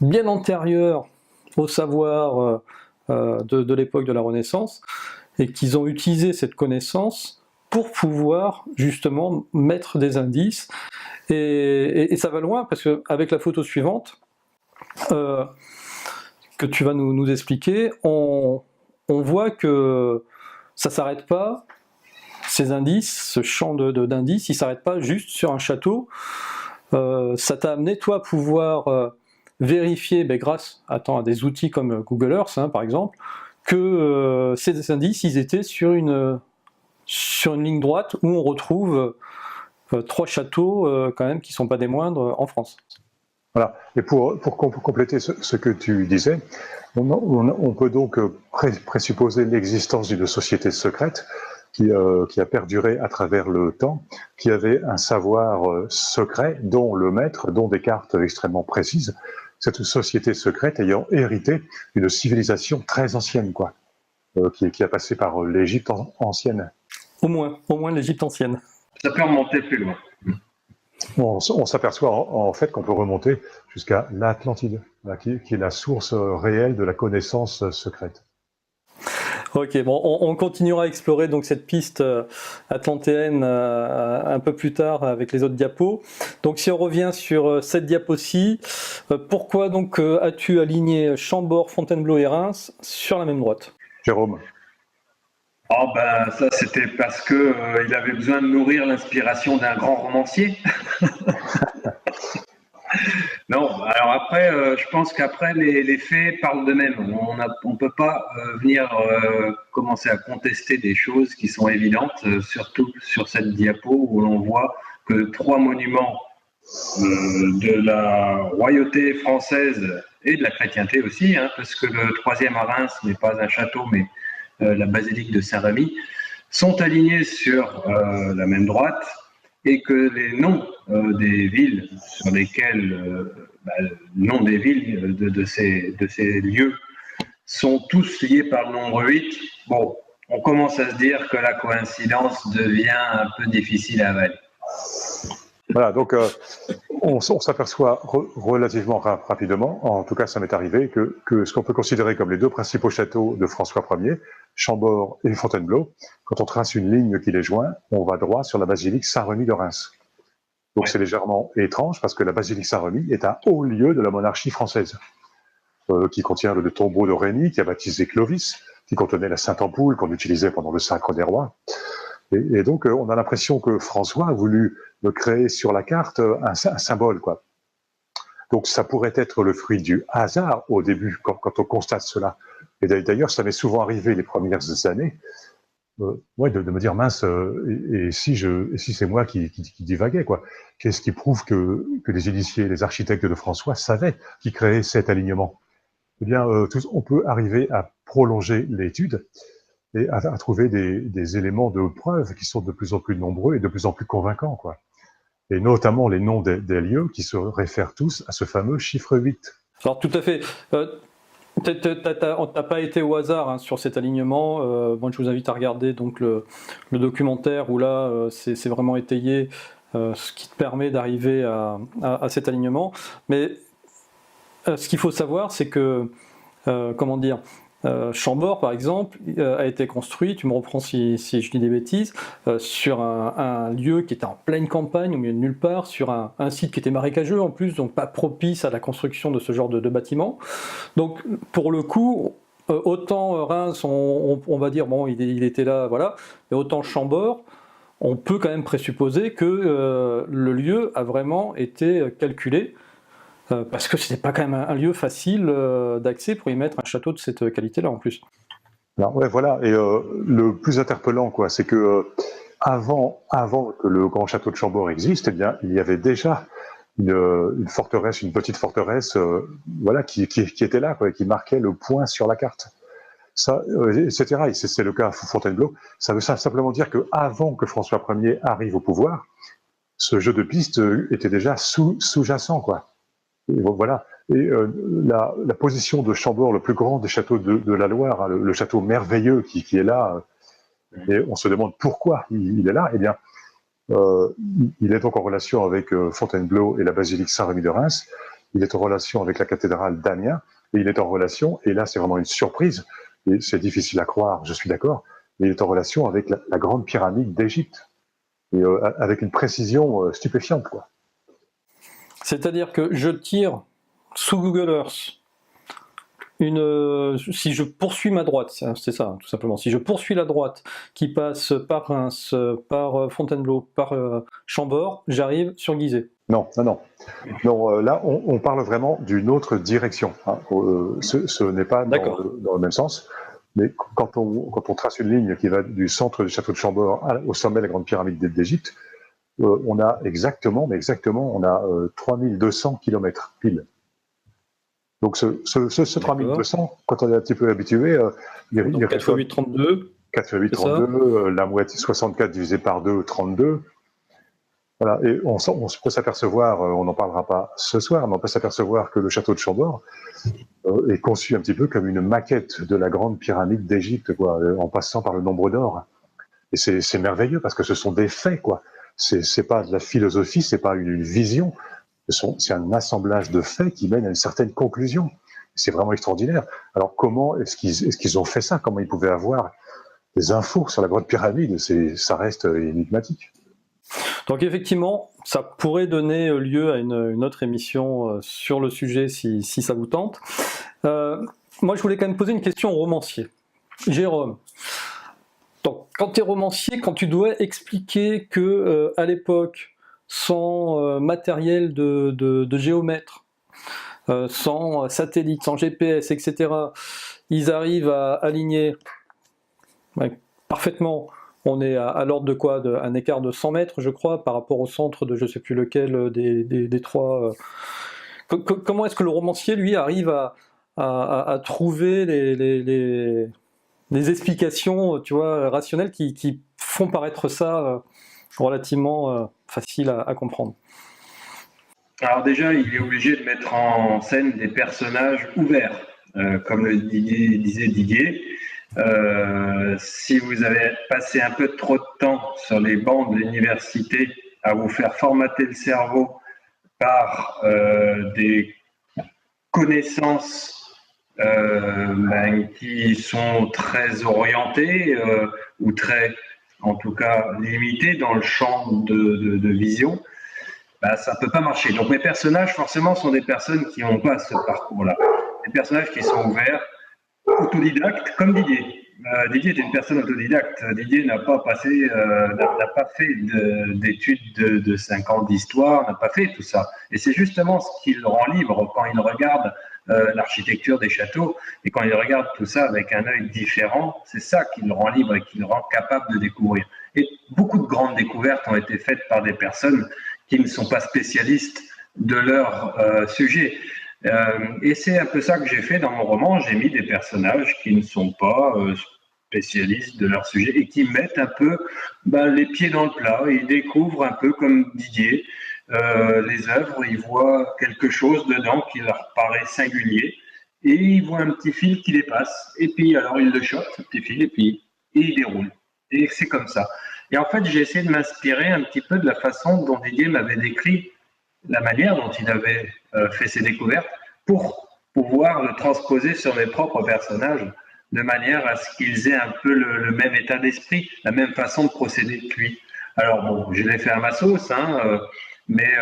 bien antérieure au savoir de l'époque de la Renaissance et qu'ils ont utilisé cette connaissance pour pouvoir justement mettre des indices Et ça va loin parce qu'avec la photo suivante, que tu vas nous expliquer, on voit que ça ne s'arrête pas, ces indices, ce champ d'indices, il ne s'arrête pas juste sur un château. Ça t'a amené, toi, à pouvoir vérifier, grâce à des outils comme Google Earth, par exemple, que ces indices, ils étaient sur une ligne droite où on retrouve 3 châteaux quand même qui ne sont pas des moindres en France. Voilà. Et pour compléter ce que tu disais, on peut donc présupposer l'existence d'une société secrète qui a perduré à travers le temps, qui avait un savoir secret, dont le maître, dont des cartes extrêmement précises, cette société secrète ayant hérité d'une civilisation très ancienne, quoi, qui a passé par l'Égypte ancienne. Au moins l'Égypte ancienne. Ça peut remonter plus loin. On s'aperçoit en fait qu'on peut remonter jusqu'à l'Atlantide, qui est la source réelle de la connaissance secrète. Ok, bon, on continuera à explorer donc cette piste atlantéenne un peu plus tard avec les autres diapos. Donc si on revient sur cette diapo-ci, pourquoi donc as-tu aligné Chambord, Fontainebleau et Reims sur la même droite? Jérôme? Oh ben ça c'était parce que il avait besoin de nourrir l'inspiration d'un grand romancier. Non, alors après, je pense qu'après les faits parlent d'eux-mêmes. On peut pas venir commencer à contester des choses qui sont évidentes, surtout sur cette diapo où l'on voit que 3 monuments de la royauté française et de la chrétienté aussi, parce que le 3e à Reims n'est pas un château, mais la basilique de Saint-Rémy, sont alignés sur la même droite, et que les noms des villes sur lesquelles, le nom des villes de ces lieux sont tous liés par le nombre 8. Bon, on commence à se dire que la coïncidence devient un peu difficile à avaler. Voilà, donc on s'aperçoit relativement rapidement, en tout cas ça m'est arrivé, que ce qu'on peut considérer comme les 2 principaux châteaux de François Ier, Chambord et Fontainebleau, quand on trace une ligne qui les joint, on va droit sur la basilique Saint-Remy de Reims. Donc c'est légèrement étrange parce que la basilique Saint-Remy est un haut lieu de la monarchie française, qui contient le tombeau de Rémy, qui a baptisé Clovis, qui contenait la Sainte Ampoule qu'on utilisait pendant le Sacre des Rois. Et donc on a l'impression que François a voulu créer sur la carte un symbole, quoi. Donc ça pourrait être le fruit du hasard au début, quand on constate cela. Et d'ailleurs, ça m'est souvent arrivé les premières années, de me dire, mince, et si c'est moi qui divaguais, quoi. Qu'est-ce qui prouve que les initiés, les architectes de François savaient qui créait cet alignement? Eh bien, on peut arriver à prolonger l'étude et à trouver des éléments de preuve qui sont de plus en plus nombreux et de plus en plus convaincants, quoi. Et notamment les noms des lieux qui se réfèrent tous à ce fameux chiffre 8. Alors tout à fait. T'as pas été au hasard sur cet alignement. Moi, je vous invite à regarder donc le documentaire où là, c'est vraiment étayé, ce qui te permet d'arriver à cet alignement. Mais ce qu'il faut savoir, c'est que, Chambord, par exemple, a été construit, tu me reprends si je dis des bêtises, sur un lieu qui était en pleine campagne, au milieu de nulle part, sur un site qui était marécageux en plus, donc pas propice à la construction de ce genre de bâtiment. Donc pour le coup, autant Reims, on va dire, bon, il était là, voilà, mais autant Chambord, on peut quand même présupposer que le lieu a vraiment été calculé, parce que ce n'est pas quand même un lieu facile d'accès pour y mettre un château de cette qualité-là en plus. Alors, ouais, voilà. Et le plus interpellant, quoi, c'est que avant que le grand château de Chambord existe, eh bien, il y avait déjà une forteresse, une petite forteresse, voilà, qui était là, quoi, qui marquait le point sur la carte. Ça, etc. Et c'est le cas à Fontainebleau. Ça veut simplement dire que avant que François Ier arrive au pouvoir, ce jeu de pistes était déjà sous-jacent, quoi. Et voilà. Et la position de Chambord, le plus grand des châteaux de la Loire, le château merveilleux qui est là, et on se demande pourquoi il est là. Eh bien, il est donc en relation avec Fontainebleau et la basilique Saint-Rémy de Reims. Il est en relation avec la cathédrale d'Amiens. Et il est en relation, et là c'est vraiment une surprise, et c'est difficile à croire, je suis d'accord, mais il est en relation avec la grande pyramide d'Égypte. Et avec une précision stupéfiante, quoi. C'est-à-dire que je tire sous Google Earth si je poursuis ma droite, c'est ça tout simplement, si je poursuis la droite qui passe par Reims, par Fontainebleau, par Chambord, j'arrive sur Gizeh. Non, là on parle vraiment d'une autre direction. Hein. Ce n'est pas dans le même sens, mais quand on trace une ligne qui va du centre du château de Chambord au sommet de la grande pyramide d'Égypte, on a exactement 3200 km pile. Donc ce 3200, quand on est un petit peu habitué, il 4 x 8, 32. 4 x 8, 32, la moitié, 64 divisé par 2, 32. Voilà, et on peut s'apercevoir, on n'en parlera pas ce soir, mais on peut s'apercevoir que le château de Chambord est conçu un petit peu comme une maquette de la grande pyramide d'Égypte, quoi, en passant par le nombre d'or. Et c'est merveilleux parce que ce sont des faits, quoi. C'est pas de la philosophie, c'est pas une vision. C'est un assemblage de faits qui mène à une certaine conclusion. C'est vraiment extraordinaire. Alors comment est-ce qu'ils ont fait ça? Comment ils pouvaient avoir des infos sur la grande pyramide? Ça reste énigmatique. Donc effectivement, ça pourrait donner lieu à une autre émission sur le sujet si ça vous tente. Moi je voulais quand même poser une question au romancier. Jérôme, donc, quand tu es romancier, quand tu dois expliquer que à l'époque, sans matériel de géomètre, sans satellite, sans GPS, etc., ils arrivent à aligner parfaitement. On est à l'ordre de quoi? Un écart de 100 mètres, je crois, par rapport au centre de je ne sais plus lequel des trois. Comment est-ce que le romancier, lui, arrive à trouver les explications, tu vois, rationnelles qui font paraître ça relativement facile à comprendre? Alors déjà, il est obligé de mettre en scène des personnages ouverts, comme le disait Didier. Si vous avez passé un peu trop de temps sur les bancs de l'université à vous faire formater le cerveau par des connaissances qui sont très orientées ou très, en tout cas, limitées dans le champ de vision, ça ne peut pas marcher. Donc mes personnages, forcément, sont des personnes qui n'ont pas ce parcours-là. Des personnages qui sont ouverts, autodidactes, comme Didier. Didier est une personne autodidacte. Didier n'a pas fait d'études de 5 ans d'histoire, n'a pas fait tout ça. Et c'est justement ce qui le rend libre quand il regarde l'architecture des châteaux et quand il regarde tout ça avec un œil différent. C'est ça qui le rend libre et qui le rend capable de découvrir. Et beaucoup de grandes découvertes ont été faites par des personnes qui ne sont pas spécialistes de leur sujet. Et c'est un peu ça que j'ai fait dans mon roman. J'ai mis des personnages qui ne sont pas spécialistes de leur sujet et qui mettent un peu les pieds dans le plat. Ils découvrent un peu comme Didier les œuvres. Ils voient quelque chose dedans qui leur paraît singulier et ils voient un petit fil qui les passe. Et puis alors ils le chopent, ce petit fil, et puis ils déroulent. Et c'est comme ça. Et en fait, j'ai essayé de m'inspirer un petit peu de la façon dont Didier m'avait décrit la manière dont il avait fait ses découvertes pour pouvoir le transposer sur mes propres personnages de manière à ce qu'ils aient un peu le même état d'esprit, la même façon de procéder que lui. Alors bon, je l'ai fait à ma sauce, mais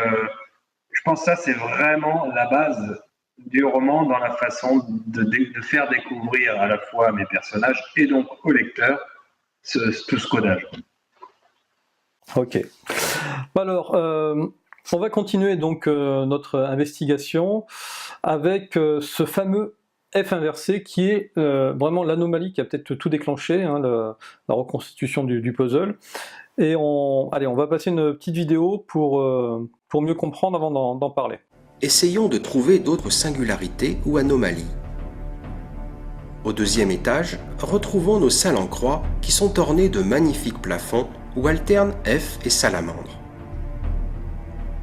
je pense que ça c'est vraiment la base du roman dans la façon de faire découvrir à la fois à mes personnages et donc au lecteur tout ce codage. Ok. Alors, on va continuer donc notre investigation avec ce fameux F inversé qui est vraiment l'anomalie qui a peut-être tout déclenché, la reconstitution du puzzle. Et on va passer une petite vidéo pour mieux comprendre avant d'en parler. Essayons de trouver d'autres singularités ou anomalies. Au deuxième étage, retrouvons nos salles en croix qui sont ornées de magnifiques plafonds où alternent F et salamandre.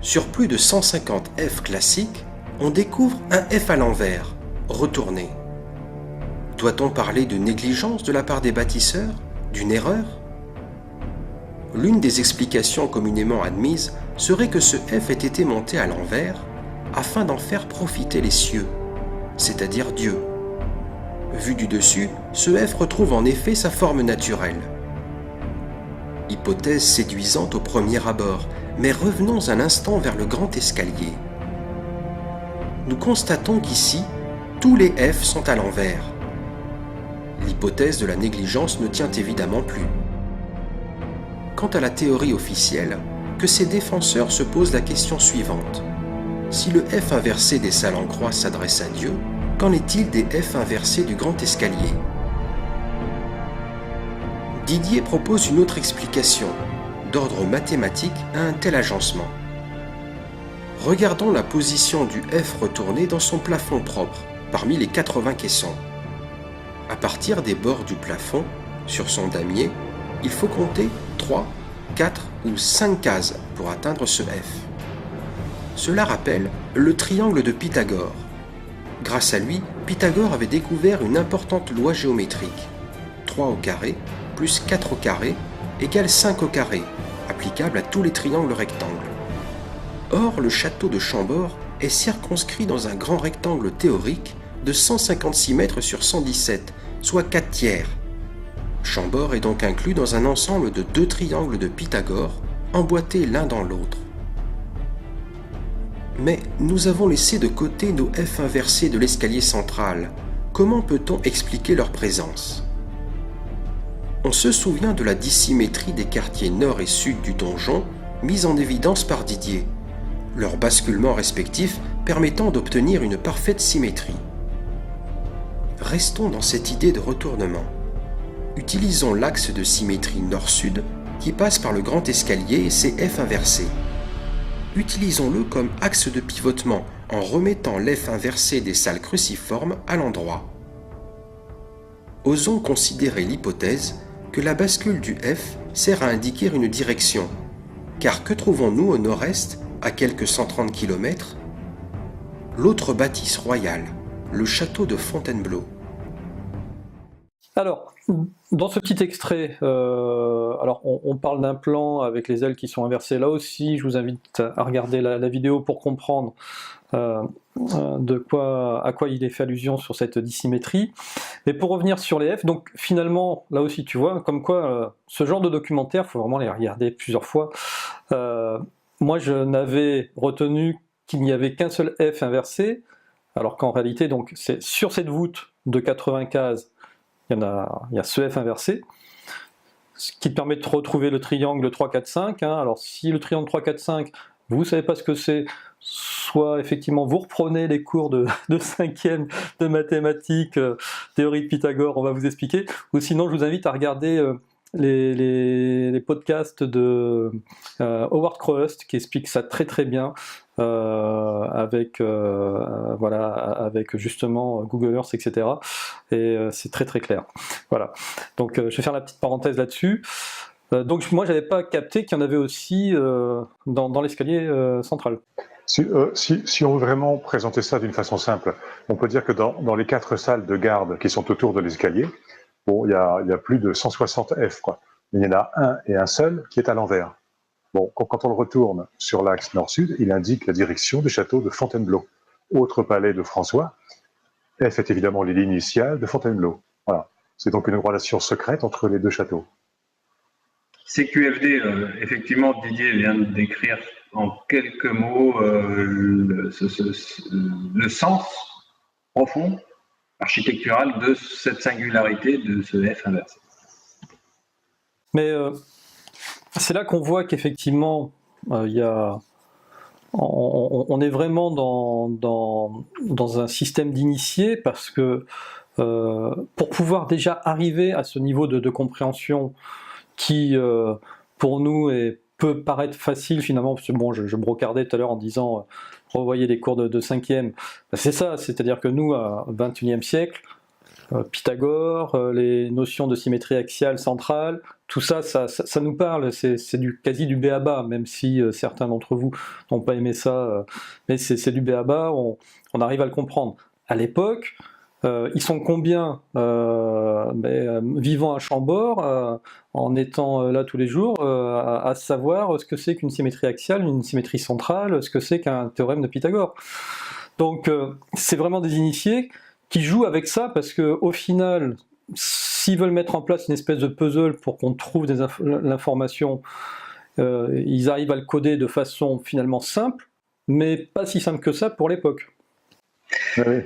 Sur plus de 150 F classiques, on découvre un F à l'envers, retourné. Doit-on parler de négligence de la part des bâtisseurs, d'une erreur? L'une des explications communément admises serait que ce F ait été monté à l'envers afin d'en faire profiter les cieux, c'est-à-dire Dieu. Vu du dessus, ce F retrouve en effet sa forme naturelle. Hypothèse séduisante au premier abord, mais revenons un instant vers le grand escalier. nous constatons qu'ici, tous les F sont à l'envers. L'hypothèse de la négligence ne tient évidemment plus. Quant à la théorie officielle, que ses défenseurs se posent la question suivante. Si le F inversé des salles en croix s'adresse à Dieu, qu'en est-il des F inversés du grand escalier? Didier propose une autre explication, d'ordre mathématique, à un tel agencement. Regardons la position du F retourné dans son plafond propre, parmi les 80 caissons. À partir des bords du plafond, sur son damier, il faut compter 3, 4 ou 5 cases pour atteindre ce F. Cela rappelle le triangle de Pythagore. Grâce à lui, Pythagore avait découvert une importante loi géométrique. 3 au carré plus 4 au carré égale 5 au carré, applicable à tous les triangles rectangles. Or, le château de Chambord est circonscrit dans un grand rectangle théorique de 156 mètres sur 117, soit 4 tiers. Chambord est donc inclus dans un ensemble de 2 triangles de Pythagore, emboîtés l'un dans l'autre. Mais nous avons laissé de côté nos F inversés de l'escalier central. Comment peut-on expliquer leur présence? On se souvient de la dissymétrie des quartiers nord et sud du donjon, mise en évidence par Didier, leurs basculements respectifs permettant d'obtenir une parfaite symétrie. Restons dans cette idée de retournement. Utilisons l'axe de symétrie nord-sud qui passe par le grand escalier et ses F inversés. Utilisons-le comme axe de pivotement en remettant l'F inversé des salles cruciformes à l'endroit. Osons considérer l'hypothèse que la bascule du F sert à indiquer une direction, car que trouvons-nous au nord-est, à quelques 130 km? L'autre bâtisse royale, le château de Fontainebleau. Alors, dans ce petit extrait, alors on parle d'un plan avec les ailes qui sont inversées. Là aussi, je vous invite à regarder la vidéo pour comprendre à quoi il est fait allusion sur cette dissymétrie. Mais pour revenir sur les F, donc finalement, là aussi tu vois, comme quoi ce genre de documentaire, il faut vraiment les regarder plusieurs fois. Moi je n'avais retenu qu'il n'y avait qu'un seul F inversé, alors qu'en réalité, donc c'est sur cette voûte de 80 cases, il y a ce F inversé, ce qui permet de retrouver le triangle 3, 4, 5. Alors si le triangle 3, 4, 5, vous ne savez pas ce que c'est, soit effectivement vous reprenez les cours de 5e de mathématiques, théorie de Pythagore, on va vous expliquer, ou sinon je vous invite à regarder les podcasts de Howard Crust qui explique ça très très bien avec justement Google Earth, etc. Et c'est très très clair. Voilà. Donc je vais faire la petite parenthèse là-dessus. Donc moi j'avais pas capté qu'il y en avait aussi dans l'escalier central. Si on veut vraiment présenter ça d'une façon simple, on peut dire que dans les 4 salles de garde qui sont autour de l'escalier, bon, il y a plus de 160 F, quoi. Mais il y en a un et un seul qui est à l'envers. Bon, quand on le retourne sur l'axe nord-sud, il indique la direction du château de Fontainebleau. Autre palais de François, F est évidemment l'île initiale de Fontainebleau. Voilà. C'est donc une relation secrète entre les deux châteaux. CQFD, effectivement, Didier vient de décrire en quelques mots le sens profond, architectural de cette singularité de ce F inversé. Mais c'est là qu'on voit qu'effectivement, on est vraiment dans un système d'initiés, parce que pour pouvoir déjà arriver à ce niveau de compréhension qui, pour nous, peut paraître facile finalement, parce que bon, je brocardais tout à l'heure en disant revoyez les cours de 5e, c'est ça, c'est-à-dire que nous, au XXIe siècle, Pythagore, les notions de symétrie axiale centrale, tout ça, ça nous parle, c'est quasi du b.a.-ba, même si certains d'entre vous n'ont pas aimé ça, mais c'est du b.a.-ba, on arrive à le comprendre. À l'époque, ils sont combien vivant à Chambord, en étant là tous les jours, à savoir ce que c'est qu'une symétrie axiale, une symétrie centrale, ce que c'est qu'un théorème de Pythagore. Donc c'est vraiment des initiés qui jouent avec ça, parce qu'au final, s'ils veulent mettre en place une espèce de puzzle pour qu'on trouve l'information, ils arrivent à le coder de façon finalement simple, mais pas si simple que ça pour l'époque. Oui.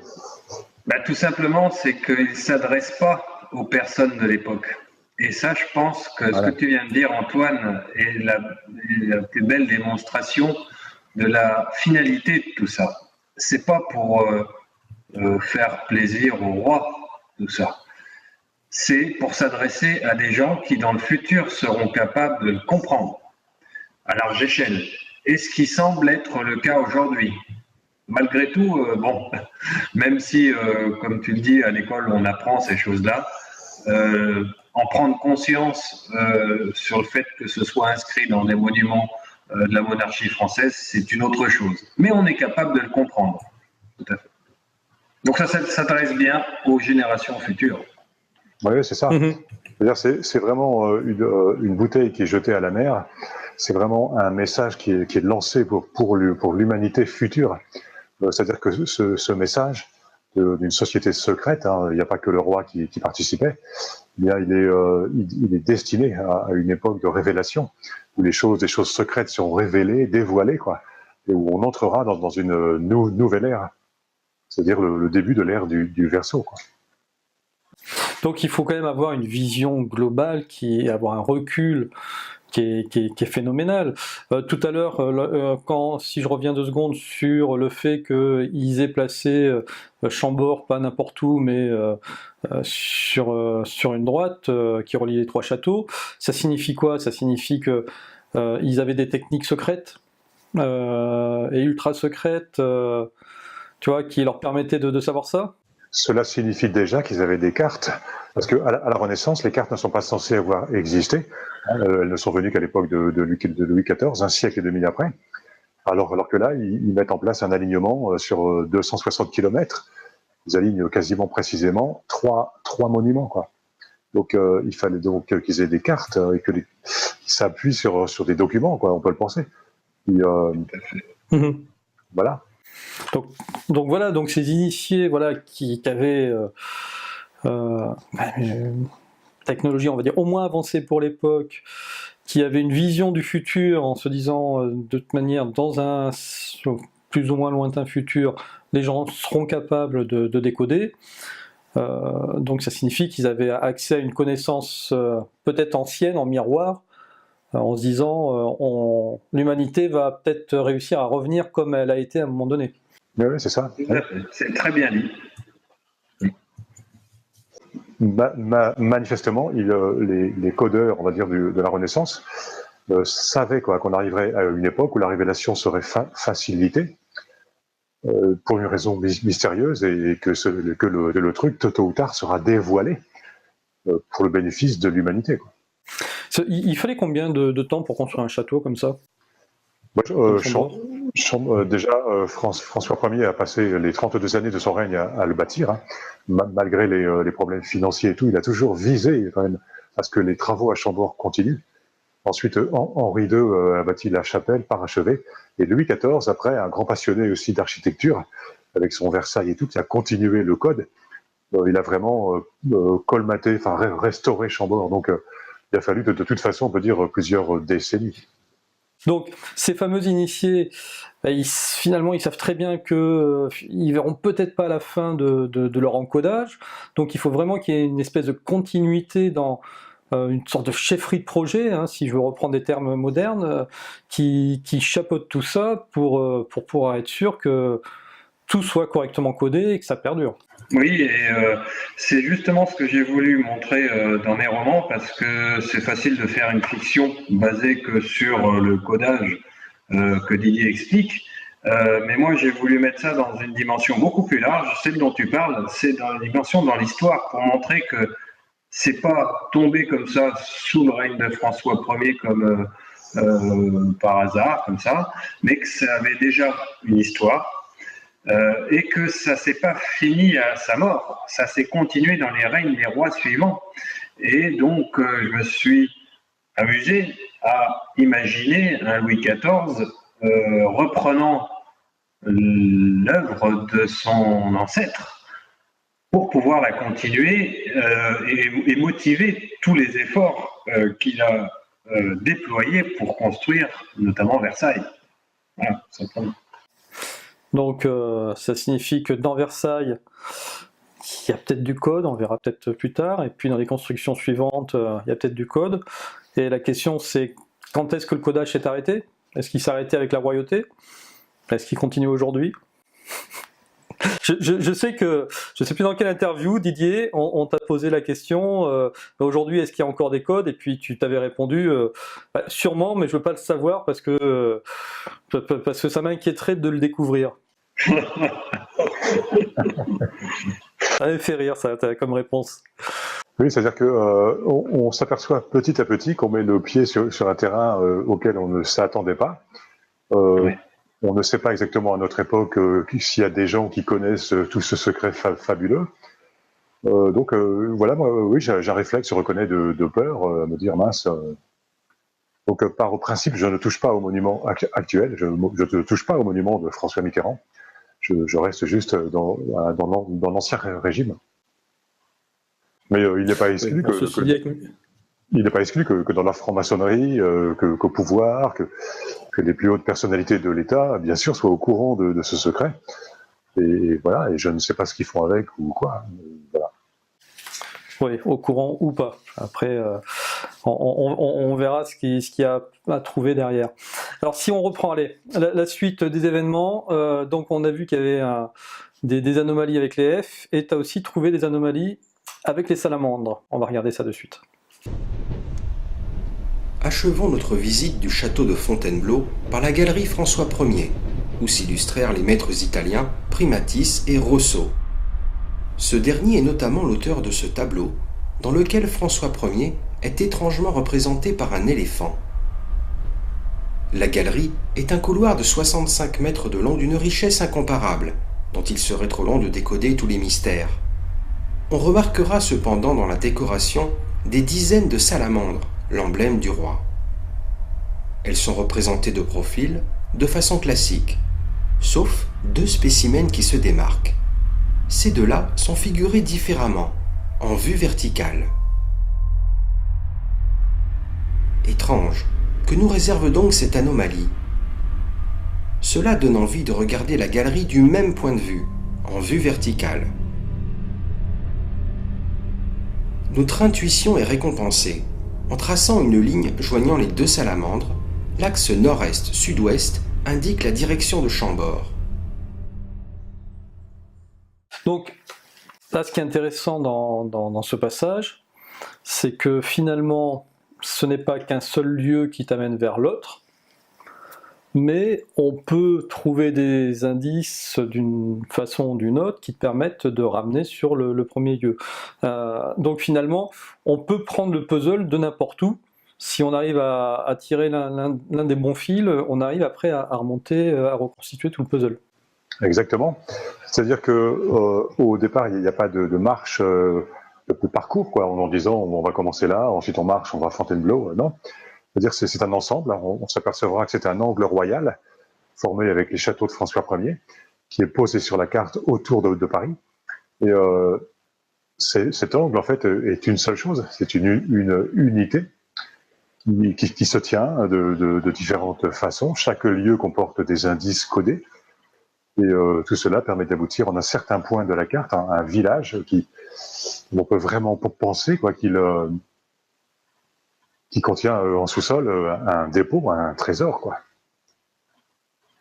Tout simplement, c'est qu'il ne s'adresse pas aux personnes de l'époque. Et ça, je pense que ce que tu viens de dire, Antoine, est la plus belle démonstration de la finalité de tout ça. C'est pas pour faire plaisir au roi, tout ça. C'est pour s'adresser à des gens qui, dans le futur, seront capables de le comprendre à large échelle. Et ce qui semble être le cas aujourd'hui. Malgré tout, même si, comme tu le dis, à l'école, on apprend ces choses-là, en prendre conscience sur le fait que ce soit inscrit dans des monuments de la monarchie française, c'est une autre chose. Mais on est capable de le comprendre. Tout à fait. Donc ça s'adresse bien aux générations futures. Oui, c'est ça. C'est-à-dire, c'est vraiment une bouteille qui est jetée à la mer. C'est vraiment un message qui est lancé pour l'humanité future. C'est-à-dire que ce message d'une société secrète, il n'y a pas que le roi qui participait, bien il est destiné à une époque de révélation où des choses secrètes sont révélées, dévoilées, quoi, et où on entrera dans une nouvelle ère, c'est-à-dire le début de l'ère du Verseau, quoi. Donc il faut quand même avoir une vision globale, avoir un recul qui est phénoménal. Tout à l'heure, si je reviens 2 secondes sur le fait qu'ils aient placé Chambord, pas n'importe où, mais sur une droite qui relie les 3 châteaux, ça signifie quoi? Ça signifie que ils avaient des techniques secrètes et ultra secrètes, tu vois, qui leur permettaient de savoir ça? Cela signifie déjà qu'ils avaient des cartes, parce qu'à la Renaissance, les cartes ne sont pas censées avoir existé. Elles ne sont venues qu'à l'époque de Louis XIV, un siècle et demi après. Alors que là, ils mettent en place un alignement sur 260 km. Ils alignent quasiment précisément trois monuments, quoi. Donc il fallait donc qu'ils aient des cartes et qu'ils s'appuient sur des documents, quoi. On peut le penser. Et, voilà. Donc voilà, donc ces initiés, voilà, qui avaient une technologie, on va dire, au moins avancée pour l'époque, qui avaient une vision du futur en se disant de toute manière, dans un plus ou moins lointain futur, les gens seront capables de décoder. Donc ça signifie qu'ils avaient accès à une connaissance peut-être ancienne, en miroir, en se disant l'humanité va peut-être réussir à revenir comme elle a été à un moment donné. Oui, c'est ça. C'est très bien dit. Manifestement, les codeurs, on va dire, de la Renaissance savaient qu'on arriverait à une époque où la révélation serait facilitée pour une raison mystérieuse et que le truc, tôt ou tard, sera dévoilé pour le bénéfice de l'humanité, quoi. Il fallait combien de temps pour construire un château comme ça? Déjà, François Ier a passé les 32 années de son règne à le bâtir, hein. Malgré les problèmes financiers et tout, il a toujours visé quand même à ce que les travaux à Chambord continuent. Ensuite, Henri II a bâti la chapelle parachevée, et Louis XIV, après, un grand passionné aussi d'architecture, avec son Versailles et tout, qui a continué le code. Il a vraiment colmaté, restauré Chambord. Donc, il a fallu de toute façon, on peut dire, plusieurs décennies. Donc, ces fameux initiés, finalement, ils savent très bien qu'ils verront peut-être pas la fin de leur encodage. Donc, il faut vraiment qu'il y ait une espèce de continuité dans une sorte de chefferie de projet, hein, si je veux reprendre des termes modernes, qui chapeaute tout ça pour pouvoir être sûr que tout soit correctement codé et que ça perdure. Oui, et c'est justement ce que j'ai voulu montrer dans mes romans, parce que c'est facile de faire une fiction basée que sur le codage que Didier explique, mais moi j'ai voulu mettre ça dans une dimension beaucoup plus large. Celle dont tu parles, c'est dans la dimension dans l'histoire, pour montrer que c'est pas tombé comme ça sous le règne de François Ier comme par hasard, comme ça, mais que ça avait déjà une histoire. Et que ça s'est pas fini à sa mort, ça s'est continué dans les règnes des rois suivants. Et donc, je me suis amusé à imaginer un Louis XIV reprenant l'œuvre de son ancêtre pour pouvoir la continuer et motiver tous les efforts qu'il a déployés pour construire notamment Versailles. Voilà, simplement. Donc ça signifie que dans Versailles, il y a peut-être du code, on verra peut-être plus tard, et puis dans les constructions suivantes, il y a peut-être du code. Et la question c'est, quand est-ce que le codage s'est arrêté? Est-ce qu'il s'est arrêté avec la royauté? Est-ce qu'il continue aujourd'hui? Je sais que, je ne sais plus dans quelle interview, Didier, on t'a posé la question, aujourd'hui est-ce qu'il y a encore des codes? Et puis tu t'avais répondu, sûrement, mais je ne veux pas le savoir parce que ça m'inquiéterait de le découvrir. Ça m'avait fait rire ça, comme réponse. Oui, c'est-à-dire que on s'aperçoit petit à petit qu'on met le pied sur un terrain auquel on ne s'attendait pas. Oui. On ne sait pas exactement à notre époque s'il y a des gens qui connaissent tout ce secret fabuleux. Donc voilà, moi, oui, j'ai un réflexe, je reconnais de peur, me dire mince. Donc par principe, je ne touche pas au monument actuel, je ne touche pas au monument de François Mitterrand. Je reste juste dans l'ancien régime. Mais il n'est pas exclu il n'est pas exclu que dans la franc-maçonnerie, qu'au pouvoir, que les plus hautes personnalités de l'État, bien sûr, soient au courant de ce secret. Et voilà, et je ne sais pas ce qu'ils font avec ou quoi. Voilà. Oui, au courant ou pas. Après, on verra ce qu'il y a à trouver derrière. Alors si on reprend la suite des événements, donc on a vu qu'il y avait des anomalies avec les F, et tu as aussi trouvé des anomalies avec les salamandres. On va regarder ça de suite. Achevons notre visite du château de Fontainebleau par la galerie François Ier, où s'illustrèrent les maîtres italiens Primatis et Rosso. Ce dernier est notamment l'auteur de ce tableau, dans lequel François Ier est étrangement représenté par un éléphant. La galerie est un couloir de 65 mètres de long d'une richesse incomparable, dont il serait trop long de décoder tous les mystères. On remarquera cependant dans la décoration des dizaines de salamandres, l'emblème du roi. Elles sont représentées de profil, de façon classique, sauf deux spécimens qui se démarquent. Ces deux-là sont figurés différemment, en vue verticale. Étrange, que nous réserve donc cette anomalie? Cela donne envie de regarder la galerie du même point de vue, en vue verticale. Notre intuition est récompensée. En traçant une ligne joignant les deux salamandres, l'axe nord-est-sud-ouest indique la direction de Chambord. Donc, là, ce qui est intéressant dans ce passage, c'est que finalement, ce n'est pas qu'un seul lieu qui t'amène vers l'autre, mais on peut trouver des indices d'une façon ou d'une autre qui te permettent de ramener sur le premier lieu. Donc finalement, on peut prendre le puzzle de n'importe où. Si on arrive à tirer l'un des bons fils, on arrive après à remonter, à reconstituer tout le puzzle. Exactement. C'est-à-dire que au départ, il n'y a pas de marche, de parcours, quoi, en disant on va commencer là, ensuite on marche, on va à Fontainebleau. Non. C'est-à-dire que c'est un ensemble. On s'apercevra que c'est un angle royal formé avec les châteaux de François Ier, qui est posé sur la carte autour de Paris. Et cet angle, en fait, est une seule chose. C'est une unité qui se tient de différentes façons. Chaque lieu comporte des indices codés. Et tout cela permet d'aboutir en un certain point de la carte, un village où on peut vraiment penser qui contient en sous-sol un dépôt, un trésor, quoi.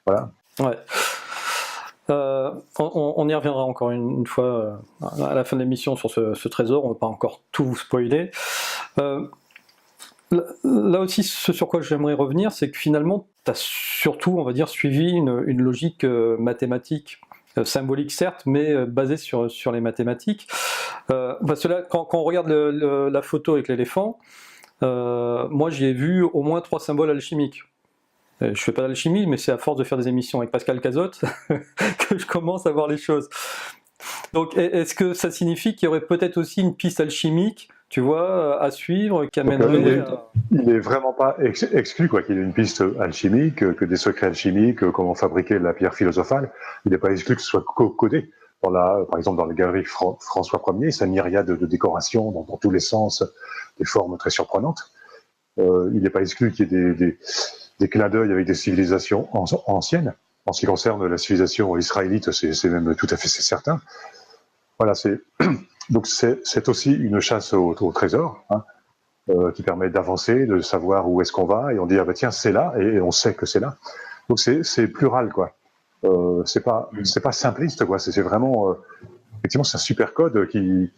Voilà. Ouais. On y reviendra encore une fois à la fin de l'émission sur ce trésor, on ne va pas encore tout vous spoiler. Là aussi, ce sur quoi j'aimerais revenir, c'est que finalement, tu as surtout, on va dire, suivi une logique mathématique, symbolique certes, mais basée sur les mathématiques. Parce que là, quand on regarde la photo avec l'éléphant, moi j'y ai vu au moins 3 symboles alchimiques. Je fais pas d'alchimie, mais c'est à force de faire des émissions avec Pascal Cazotte que je commence à voir les choses. Donc est-ce que ça signifie qu'il y aurait peut-être aussi une piste alchimique, tu vois, à suivre, qui amènerait... Il n'est vraiment pas exclu qu'il y ait une piste alchimique, que des secrets alchimiques, comment fabriquer la pierre philosophale. Il n'est pas exclu que ce soit codé. Par exemple, dans la galerie François Ier, sa myriade de décorations dans tous les sens, des formes très surprenantes. Il n'est pas exclu qu'il y ait des clins d'œil avec des civilisations anciennes, En ce qui concerne la civilisation israélite, c'est même tout à fait certain. Voilà, donc c'est aussi une chasse au trésor, hein, qui permet d'avancer, de savoir où est-ce qu'on va, et on dit ah ben tiens c'est là, et on sait que c'est là. Donc c'est plural quoi. C'est pas simpliste quoi. C'est vraiment effectivement c'est un super code qui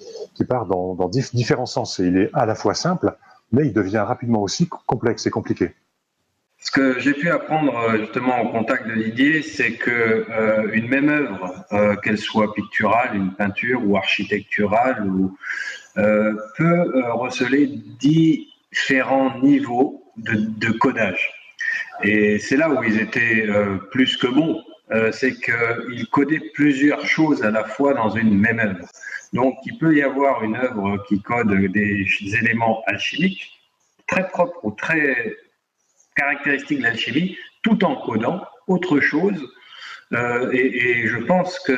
part dans différents sens. Et il est à la fois simple, mais il devient rapidement aussi complexe et compliqué. Ce que j'ai pu apprendre justement au contact de Didier, c'est que une même œuvre, qu'elle soit picturale, une peinture ou architecturale, peut receler différents niveaux de codage. Et c'est là où ils étaient plus que bons, c'est qu'ils codaient plusieurs choses à la fois dans une même œuvre. Donc il peut y avoir une œuvre qui code des éléments alchimiques très propres ou très caractéristiques de l'alchimie, tout en codant autre chose. Et je pense que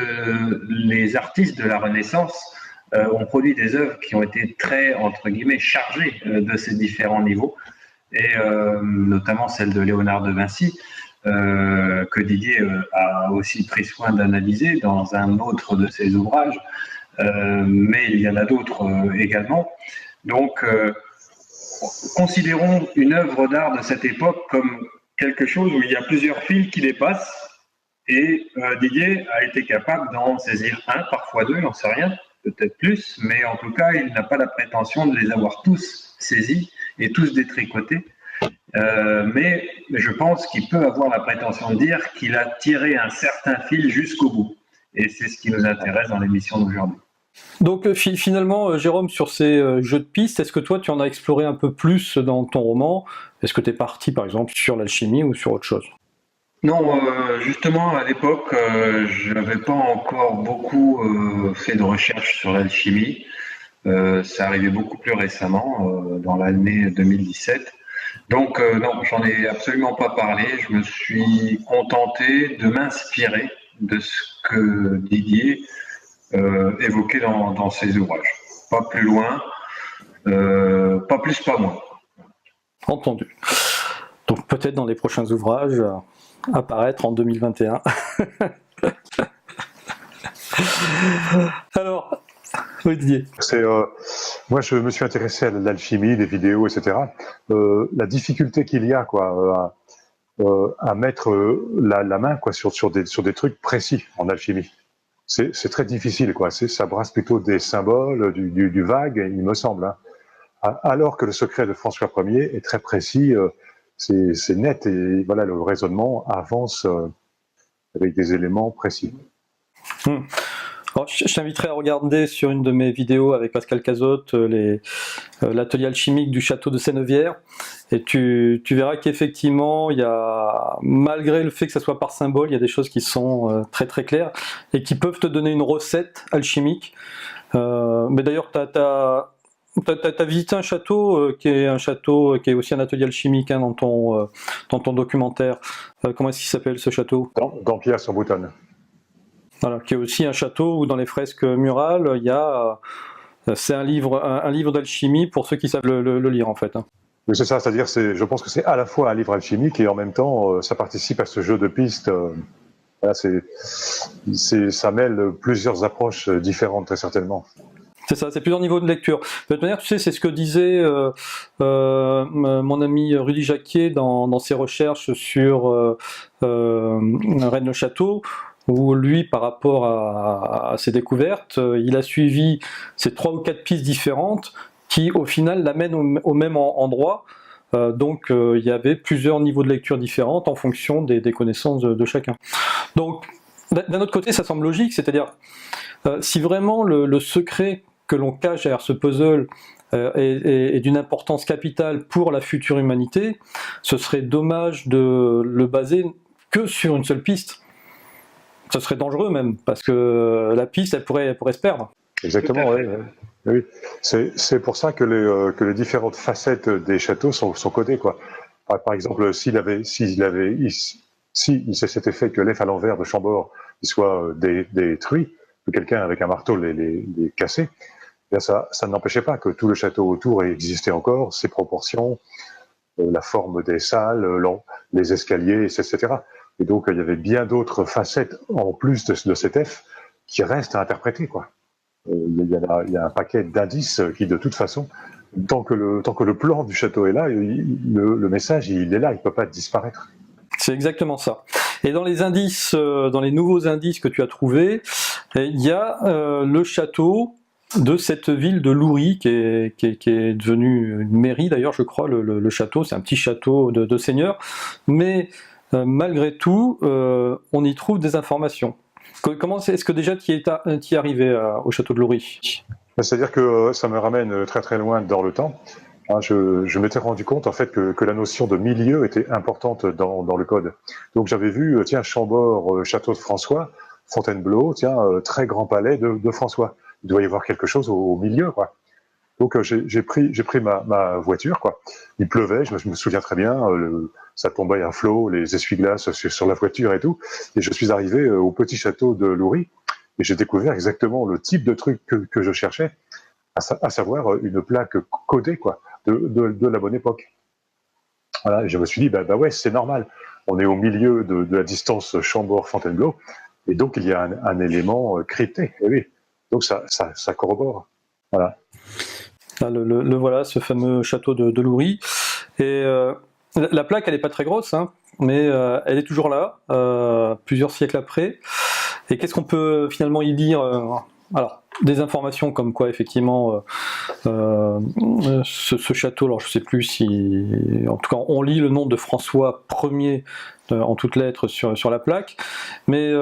les artistes de la Renaissance ont produit des œuvres qui ont été très, entre guillemets, chargées de ces différents niveaux, et notamment celle de Léonard de Vinci, que Didier a aussi pris soin d'analyser dans un autre de ses ouvrages, mais il y en a d'autres également. Donc, considérons une œuvre d'art de cette époque comme quelque chose où il y a plusieurs fils qui dépassent, et Didier a été capable d'en saisir un, parfois deux, j'en sais rien, peut-être plus, mais en tout cas, il n'a pas la prétention de les avoir tous saisis et tous détricotés. Mais je pense qu'il peut avoir la prétention de dire qu'il a tiré un certain fil jusqu'au bout. Et c'est ce qui nous intéresse dans l'émission d'aujourd'hui. Donc finalement, Jérôme, sur ces jeux de pistes, est-ce que toi tu en as exploré un peu plus dans ton roman? Est-ce que tu es parti par exemple sur l'alchimie ou sur autre chose? Non, justement à l'époque, je n'avais pas encore beaucoup fait de recherche sur l'alchimie. Ça arrivait beaucoup plus récemment, dans l'année 2017. Donc non, j'en ai absolument pas parlé. Je me suis contenté de m'inspirer de ce que Didier évoqué dans ses ouvrages. Pas plus loin, pas plus, pas moins. Entendu. Donc peut-être dans les prochains ouvrages à paraître en 2021. Alors, oui Didier. Moi je me suis intéressé à l'alchimie, des vidéos, etc. La difficulté qu'il y a quoi, à mettre la main quoi, sur des trucs précis en alchimie. C'est très difficile, quoi. Ça brasse plutôt des symboles, du vague, il me semble. Hein. Alors que le secret de François Ier est très précis, c'est net, et voilà, le raisonnement avance avec des éléments précis. Alors, je t'inviterai à regarder sur une de mes vidéos avec Pascal Cazotte l'atelier alchimique du château de Sénevière, et tu verras qu'effectivement, il y a, malgré le fait que ça soit par symbole, il y a des choses qui sont très très claires et qui peuvent te donner une recette alchimique. Mais d'ailleurs, t'as visité un château qui est aussi un atelier alchimique hein, dans ton documentaire. Comment est-ce qu'il s'appelle ce château? Dans Pierre-sur-Boutonne. Voilà, qui est aussi un château où dans les fresques murales, il y a c'est un livre d'alchimie pour ceux qui savent le lire en fait. Hein. Oui, c'est ça, c'est-à-dire je pense que c'est à la fois un livre alchimique et en même temps ça participe à ce jeu de pistes. Voilà, ça mêle plusieurs approches différentes très certainement. C'est ça, c'est plusieurs niveaux de lecture. De toute manière, tu sais, c'est ce que disait mon ami Rudy Jacquier dans ses recherches sur Rennes-le-Château, où lui, par rapport à ses découvertes, il a suivi ces 3 ou 4 pistes différentes qui, au final, l'amènent au même endroit. Donc, il y avait plusieurs niveaux de lecture différentes en fonction des connaissances de chacun. Donc, d'un autre côté, ça semble logique, c'est-à-dire, si vraiment le secret que l'on cache derrière ce puzzle est d'une importance capitale pour la future humanité, ce serait dommage de le baser que sur une seule piste. Ce serait dangereux même, parce que la piste, elle pourrait se perdre. Exactement, oui. C'est pour ça que les différentes facettes des châteaux sont codées, quoi. Par exemple, s'il s'était fait que l'F à l'envers de Chambord il soit détruit, que quelqu'un avec un marteau les cassait, ça n'empêchait pas que tout le château autour ait existé encore, ses proportions, la forme des salles, les escaliers, etc. Et donc, il y avait bien d'autres facettes en plus de cet F qui restent à interpréter, quoi. Il y a un paquet d'indices qui, de toute façon, tant que le plan du château est là, le message, il est là, il ne peut pas disparaître. C'est exactement ça. Et dans les indices, dans les nouveaux indices que tu as trouvés, il y a le château de cette ville de Loury qui est devenue une mairie d'ailleurs, je crois, le château, c'est un petit château de seigneur, mais malgré tout, on y trouve des informations. Comment est-ce que déjà tu y es arrivé au château de Loury? C'est-à-dire que ça me ramène très très loin dans le temps. Je m'étais rendu compte en fait que la notion de milieu était importante dans le code. Donc j'avais vu, tiens, Chambord, château de François, Fontainebleau, tiens, très grand palais de François. Il doit y avoir quelque chose au milieu, quoi. Donc j'ai pris ma voiture, quoi. Il pleuvait, je me souviens très bien, ça tombait à flot, les essuie-glaces sur la voiture et tout. Et je suis arrivé au petit château de Loury et j'ai découvert exactement le type de truc que je cherchais, à savoir une plaque codée, quoi, de la bonne époque. Voilà, et je me suis dit, bah ouais, c'est normal. On est au milieu de la distance Chambord-Fontainebleau, et donc il y a un élément crypté. Et oui, donc ça corrobore. Voilà. Ah, le voilà, ce fameux château de Loury. Et la plaque, elle n'est pas très grosse, hein, mais elle est toujours là, plusieurs siècles après. Et qu'est-ce qu'on peut finalement y dire alors, des informations comme quoi, effectivement, ce château, alors je ne sais plus si... En tout cas, on lit le nom de François Ier en toutes lettres sur la plaque, mais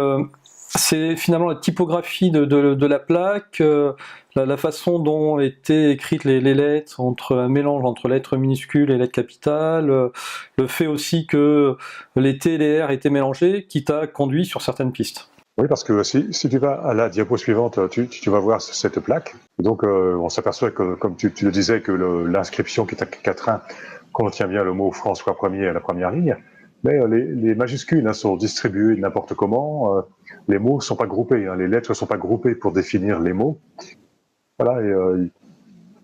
c'est finalement la typographie de la plaque, la façon dont étaient écrites les lettres, un mélange entre lettres minuscules et lettres capitales, le fait aussi que les T et les R étaient mélangés, qui t'a conduit sur certaines pistes. Oui, parce que si tu vas à la diapo suivante, tu vas voir cette plaque. Donc, on s'aperçoit que, comme tu le disais, que l'inscription qui est à quatrain contient bien le mot François Ier à la première ligne, mais les majuscules sont distribuées n'importe comment. Les mots ne sont pas groupés, les lettres ne sont pas groupées pour définir les mots. Voilà, et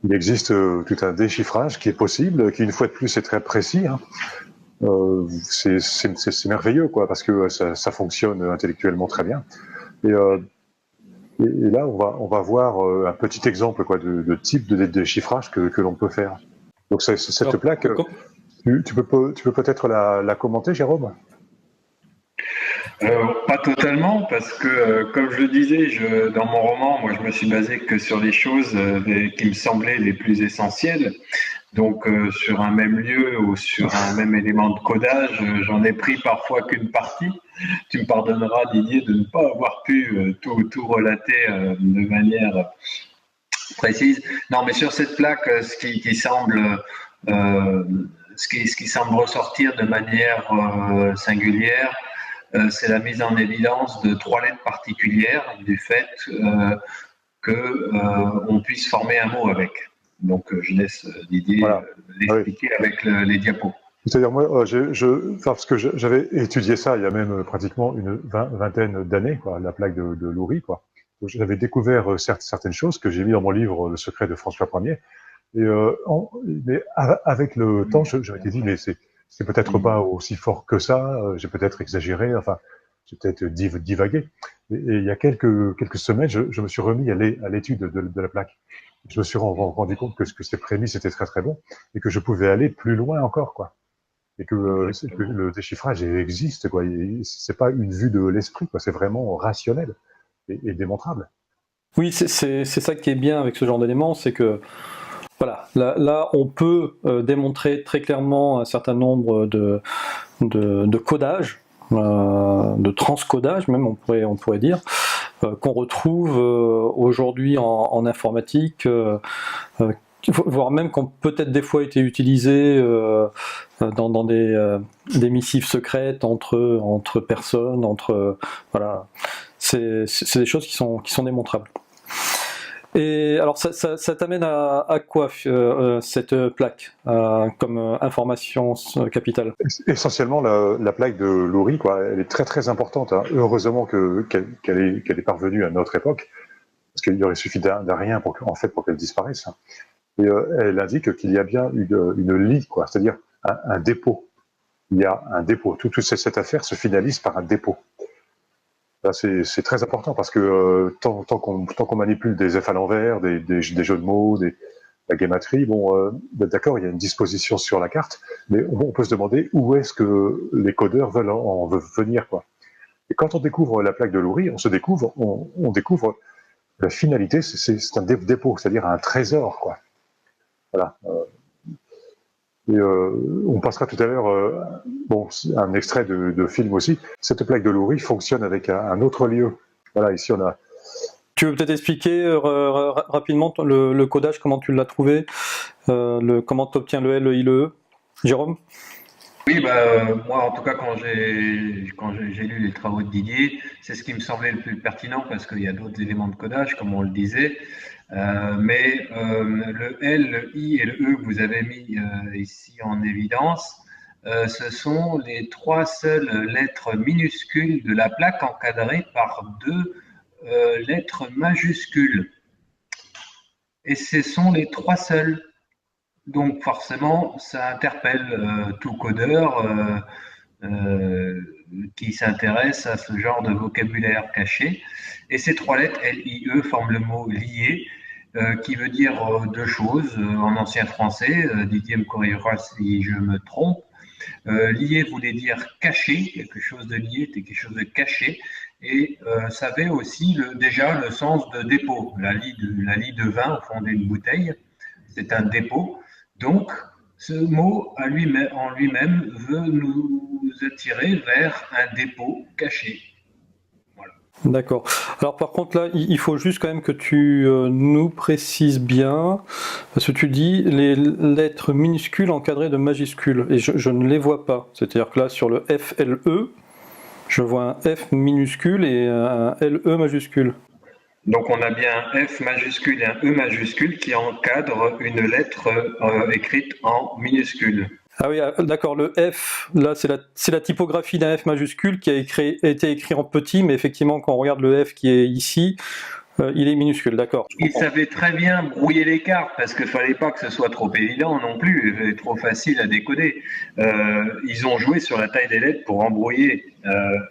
il existe tout un déchiffrage qui est possible, qui une fois de plus est très précis. C'est merveilleux, quoi, parce que ça fonctionne intellectuellement très bien. Et là, on va voir un petit exemple, quoi, de type de déchiffrage que l'on peut faire. Donc cette plaque, tu peux peut-être la commenter, Jérôme? Pas totalement, parce que, comme je le disais, dans mon roman, moi, je me suis basé que sur les choses qui me semblaient les plus essentielles. Donc, sur un même lieu ou sur un même élément de codage, j'en ai pris parfois qu'une partie. Tu me pardonneras, Didier, de ne pas avoir pu tout relater de manière précise. Non, mais sur cette plaque, ce qui semble ressortir de manière singulière, c'est la mise en évidence de 3 lettres particulières du fait qu'on puisse former un mot avec. Donc, je laisse Didier l'expliquer avec les diapos. C'est-à-dire, moi, parce que j'avais étudié ça il y a même pratiquement une vingtaine d'années, quoi, la plaque de Loury, quoi. J'avais découvert certaines choses que j'ai mis dans mon livre Le secret de François Ier. Mais avec le temps, j'avais été dit, mais c'est peut-être pas aussi fort que ça, j'ai peut-être exagéré, enfin, j'ai peut-être divagué. Et il y a quelques semaines, je me suis remis à l'étude de la plaque. Je me suis rendu compte que ces prémices étaient très très bons et que je pouvais aller plus loin encore, quoi. Et que le déchiffrage existe, quoi. C'est pas une vue de l'esprit, quoi. C'est vraiment rationnel et démontrable. Oui, c'est ça qui est bien avec ce genre d'éléments, c'est que voilà, là on peut démontrer très clairement un certain nombre de codages, de transcodage même, on pourrait dire, qu'on retrouve aujourd'hui en informatique, voire même qui ont peut-être des fois été utilisés dans des missives secrètes entre personnes, voilà, c'est des choses qui sont démontrables. Et alors ça t'amène à quoi cette plaque comme information capitale? Essentiellement la plaque de Loury, quoi, elle est très très importante. Heureusement qu'elle est parvenue à notre époque, parce qu'il aurait suffi d'un rien pour qu'elle disparaisse. Et elle indique qu'il y a bien une lie, quoi, c'est-à-dire un dépôt. il y a un dépôt. Toute cette affaire se finalise par un dépôt. Là, c'est très important parce que tant qu'on manipule des F à l'envers, des jeux de mots, la guématrie, d'accord, il y a une disposition sur la carte, mais on peut se demander où est-ce que les codeurs veulent en venir, quoi. Et quand on découvre la plaque de Lourey, on découvre la finalité, c'est un dépôt, c'est-à-dire un trésor, quoi. Voilà. Et on passera tout à l'heure, un extrait de film aussi. Cette plaque de Lourey fonctionne avec un autre lieu. Voilà, ici on a. Tu veux peut-être expliquer rapidement le codage, comment tu l'as trouvé, comment tu obtiens le L, le I, le E, Jérôme? Oui, moi en tout cas quand j'ai lu les travaux de Didier, c'est ce qui me semblait le plus pertinent parce qu'il y a d'autres éléments de codage, comme on le disait. Mais le L, le I et le E que vous avez mis ici en évidence, ce sont les 3 seules lettres minuscules de la plaque encadrées par 2 lettres majuscules. Et ce sont les 3 seules. Donc forcément, ça interpelle tout codeur qui s'intéresse à ce genre de vocabulaire caché. Et ces 3 lettres, L-I-E, forment le mot lié, qui veut dire 2 choses en ancien français. Didier me corrigera si je me trompe. Lié voulait dire caché, quelque chose de lié était quelque chose de caché, et ça avait aussi déjà le sens de dépôt. La lie de vin au fond d'une bouteille, c'est un dépôt. Donc, ce mot en lui-même veut nous attirer vers un dépôt caché. Voilà. D'accord. Alors par contre là, il faut juste quand même que tu nous précises bien, parce que tu dis les lettres minuscules encadrées de majuscules, et je ne les vois pas. C'est-à-dire que là, sur le FLE, je vois un F minuscule et un LE majuscule. Donc on a bien un F majuscule et un E majuscule qui encadrent une lettre écrite en minuscule. Ah oui, d'accord, le F, là c'est la typographie d'un F majuscule qui a été écrit en petit, mais effectivement quand on regarde le F qui est ici, il est minuscule, d'accord. Ils savaient très bien brouiller les cartes parce qu'il ne fallait pas que ce soit trop évident non plus, trop facile à décoder. Ils ont joué sur la taille des lettres pour embrouiller,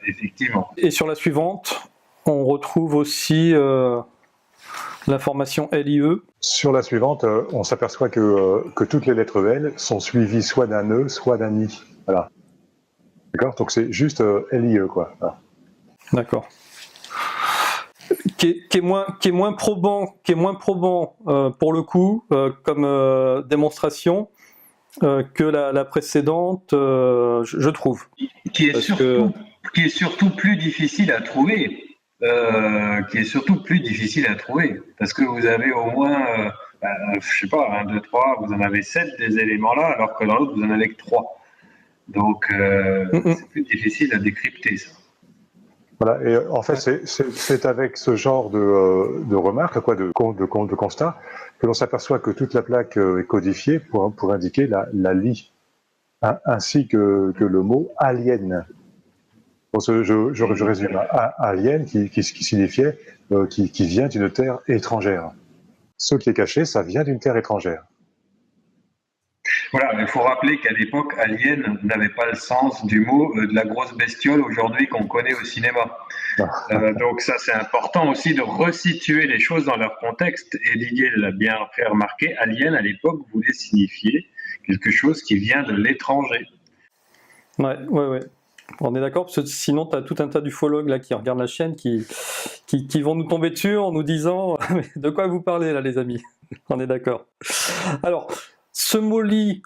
effectivement. Et sur la suivante, on retrouve aussi l'information LIE. Sur la suivante, on s'aperçoit que toutes les lettres L sont suivies soit d'un E, soit d'un I. Voilà. D'accord. Donc c'est juste LIE, quoi. Voilà. D'accord. Qui est moins probant pour le coup comme démonstration que la précédente, je trouve. Qui est surtout plus difficile à trouver. Parce que vous avez au moins, je sais pas, 1, 2, 3, vous en avez 7 des éléments-là, alors que dans l'autre, vous en avez que 3. Donc, c'est plus difficile à décrypter, ça. Voilà, et en fait, c'est avec ce genre de remarques, quoi, de constats, que l'on s'aperçoit que toute la plaque est codifiée pour indiquer la lie, ainsi que le mot alien. Donc, je résume. Alien qui signifiait qui vient d'une terre étrangère. Ce qui est caché, ça vient d'une terre étrangère. Voilà, il faut rappeler qu'à l'époque, alien n'avait pas le sens du mot de la grosse bestiole aujourd'hui qu'on connaît au cinéma. Donc ça, c'est important aussi de resituer les choses dans leur contexte. Et Didier l'a bien fait remarquer, alien à l'époque voulait signifier quelque chose qui vient de l'étranger. Ouais. On est d'accord, parce que sinon tu as tout un tas d'ufologues là qui regardent la chaîne qui vont nous tomber dessus en nous disant de quoi vous parlez là les amis. On est d'accord. Alors, ce mot lit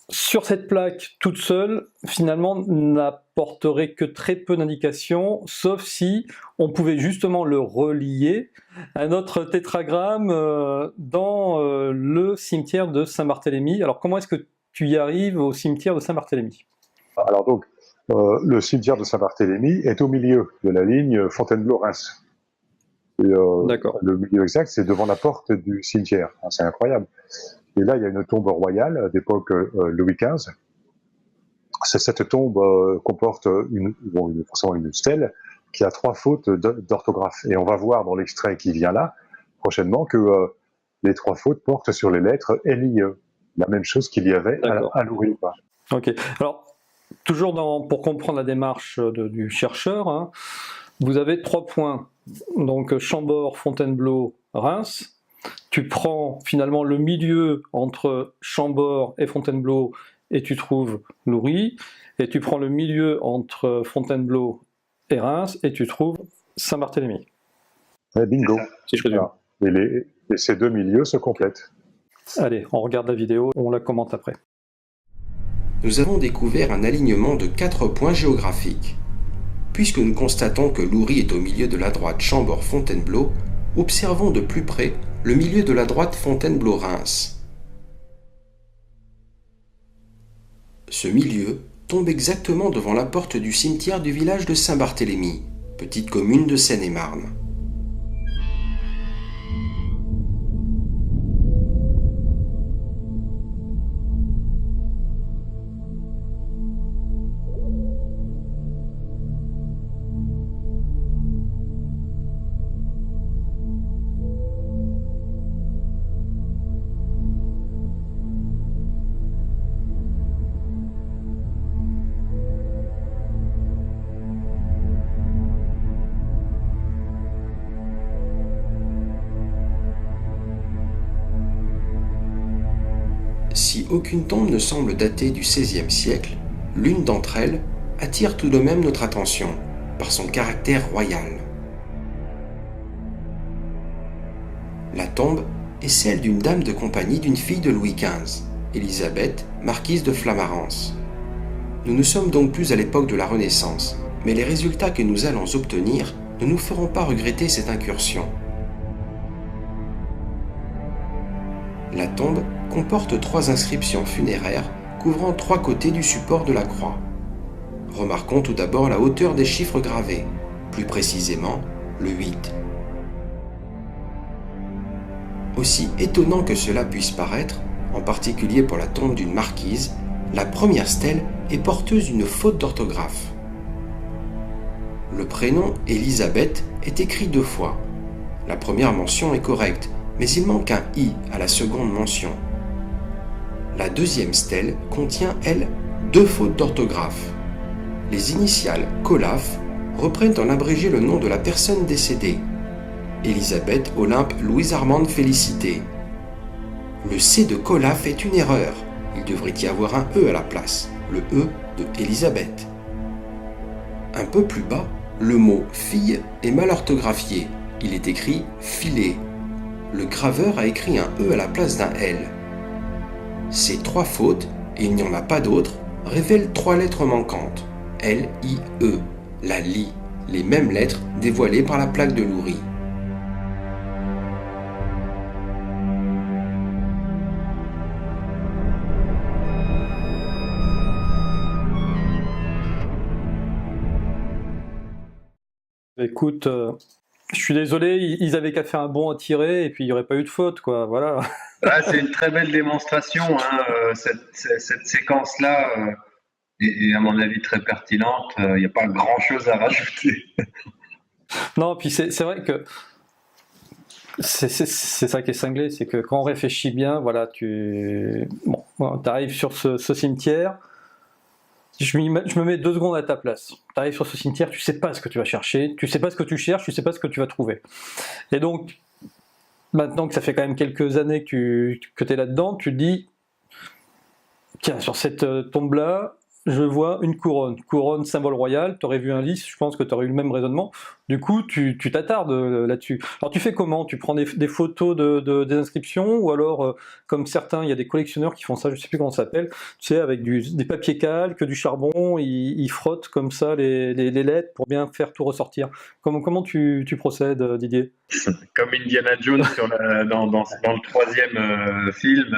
sur cette plaque toute seule, finalement, n'apporterait que très peu d'indications, sauf si on pouvait justement le relier à notre tétragramme dans le cimetière de Saint-Barthélemy. Alors, comment est-ce que tu y arrives au cimetière de Saint-Barthélemy? Alors donc, le cimetière de Saint-Barthélemy est au milieu de la ligne Fontainebleau-Reims. Le milieu exact, c'est devant la porte du cimetière. C'est incroyable. Et là, il y a une tombe royale d'époque Louis XV. Cette tombe comporte forcément une stèle qui a 3 fautes d'orthographe. Et on va voir dans l'extrait qui vient là, prochainement, que les 3 fautes portent sur les lettres LIE. La même chose qu'il y avait à Lourey. Ok. Alors, toujours pour comprendre la démarche du chercheur, hein, vous avez 3 points, donc Chambord, Fontainebleau, Reims. Tu prends finalement le milieu entre Chambord et Fontainebleau et tu trouves Loury, et tu prends le milieu entre Fontainebleau et Reims et tu trouves Saint-Barthélemy. Bingo. Si je résume. Voilà. Et ces deux milieux se complètent. Allez, on regarde la vidéo, on la commente après. Nous avons découvert un alignement de 4 points géographiques. Puisque nous constatons que Loury est au milieu de la droite Chambord-Fontainebleau, observons de plus près le milieu de la droite Fontainebleau-Reims. Ce milieu tombe exactement devant la porte du cimetière du village de Saint-Barthélemy, petite commune de Seine-et-Marne. Si aucune tombe ne semble dater du XVIe siècle, l'une d'entre elles attire tout de même notre attention par son caractère royal. La tombe est celle d'une dame de compagnie d'une fille de Louis XV, Élisabeth, marquise de Flamarens. Nous ne sommes donc plus à l'époque de la Renaissance, mais les résultats que nous allons obtenir ne nous feront pas regretter cette incursion. La tombe comporte 3 inscriptions funéraires couvrant 3 côtés du support de la croix. Remarquons tout d'abord la hauteur des chiffres gravés, plus précisément le 8. Aussi étonnant que cela puisse paraître, en particulier pour la tombe d'une marquise, la première stèle est porteuse d'une faute d'orthographe. Le prénom Élisabeth est écrit 2 fois. La première mention est correcte, mais il manque un « i » à la seconde mention. La deuxième stèle contient, elle, 2 fautes d'orthographe. Les initiales Colaf reprennent en abrégé le nom de la personne décédée, Élisabeth Olympe Louise Armande Félicité. Le C de Colaf est une erreur, il devrait y avoir un E à la place, le E de Élisabeth. Un peu plus bas, le mot fille est mal orthographié, il est écrit filet. Le graveur a écrit un E à la place d'un L. Ces 3 fautes, et il n'y en a pas d'autres, révèlent 3 lettres manquantes. L, I, E, la li, les mêmes lettres dévoilées par la plaque de Loury. Écoute, je suis désolé, ils avaient qu'à faire un bon à tirer et puis il n'y aurait pas eu de faute, quoi. Voilà. Ah, c'est une très belle démonstration, hein, cette séquence-là est à mon avis très pertinente. Il n'y a pas grand-chose à rajouter. Non, puis c'est vrai que c'est ça qui est cinglé, c'est que quand on réfléchit bien, voilà, tu arrives sur ce cimetière. Je me mets 2 secondes à ta place. Tu arrives sur ce cimetière, tu sais pas ce que tu vas chercher, tu sais pas ce que tu cherches, tu sais pas ce que tu vas trouver. Et donc, maintenant que ça fait quand même quelques années que tu es là-dedans, tu te dis, tiens, sur cette tombe-là, je vois une couronne symbole royal, tu aurais vu un lys, je pense que tu aurais eu le même raisonnement, du coup tu t'attardes là-dessus. Alors tu fais comment? Tu prends des photos des inscriptions, ou alors comme certains, il y a des collectionneurs qui font ça, je sais plus comment ça s'appelle, tu sais, avec des papiers calques, du charbon, ils frottent comme ça les lettres pour bien faire tout ressortir. Comment tu procèdes, Didier? Comme Indiana Jones dans le 3e film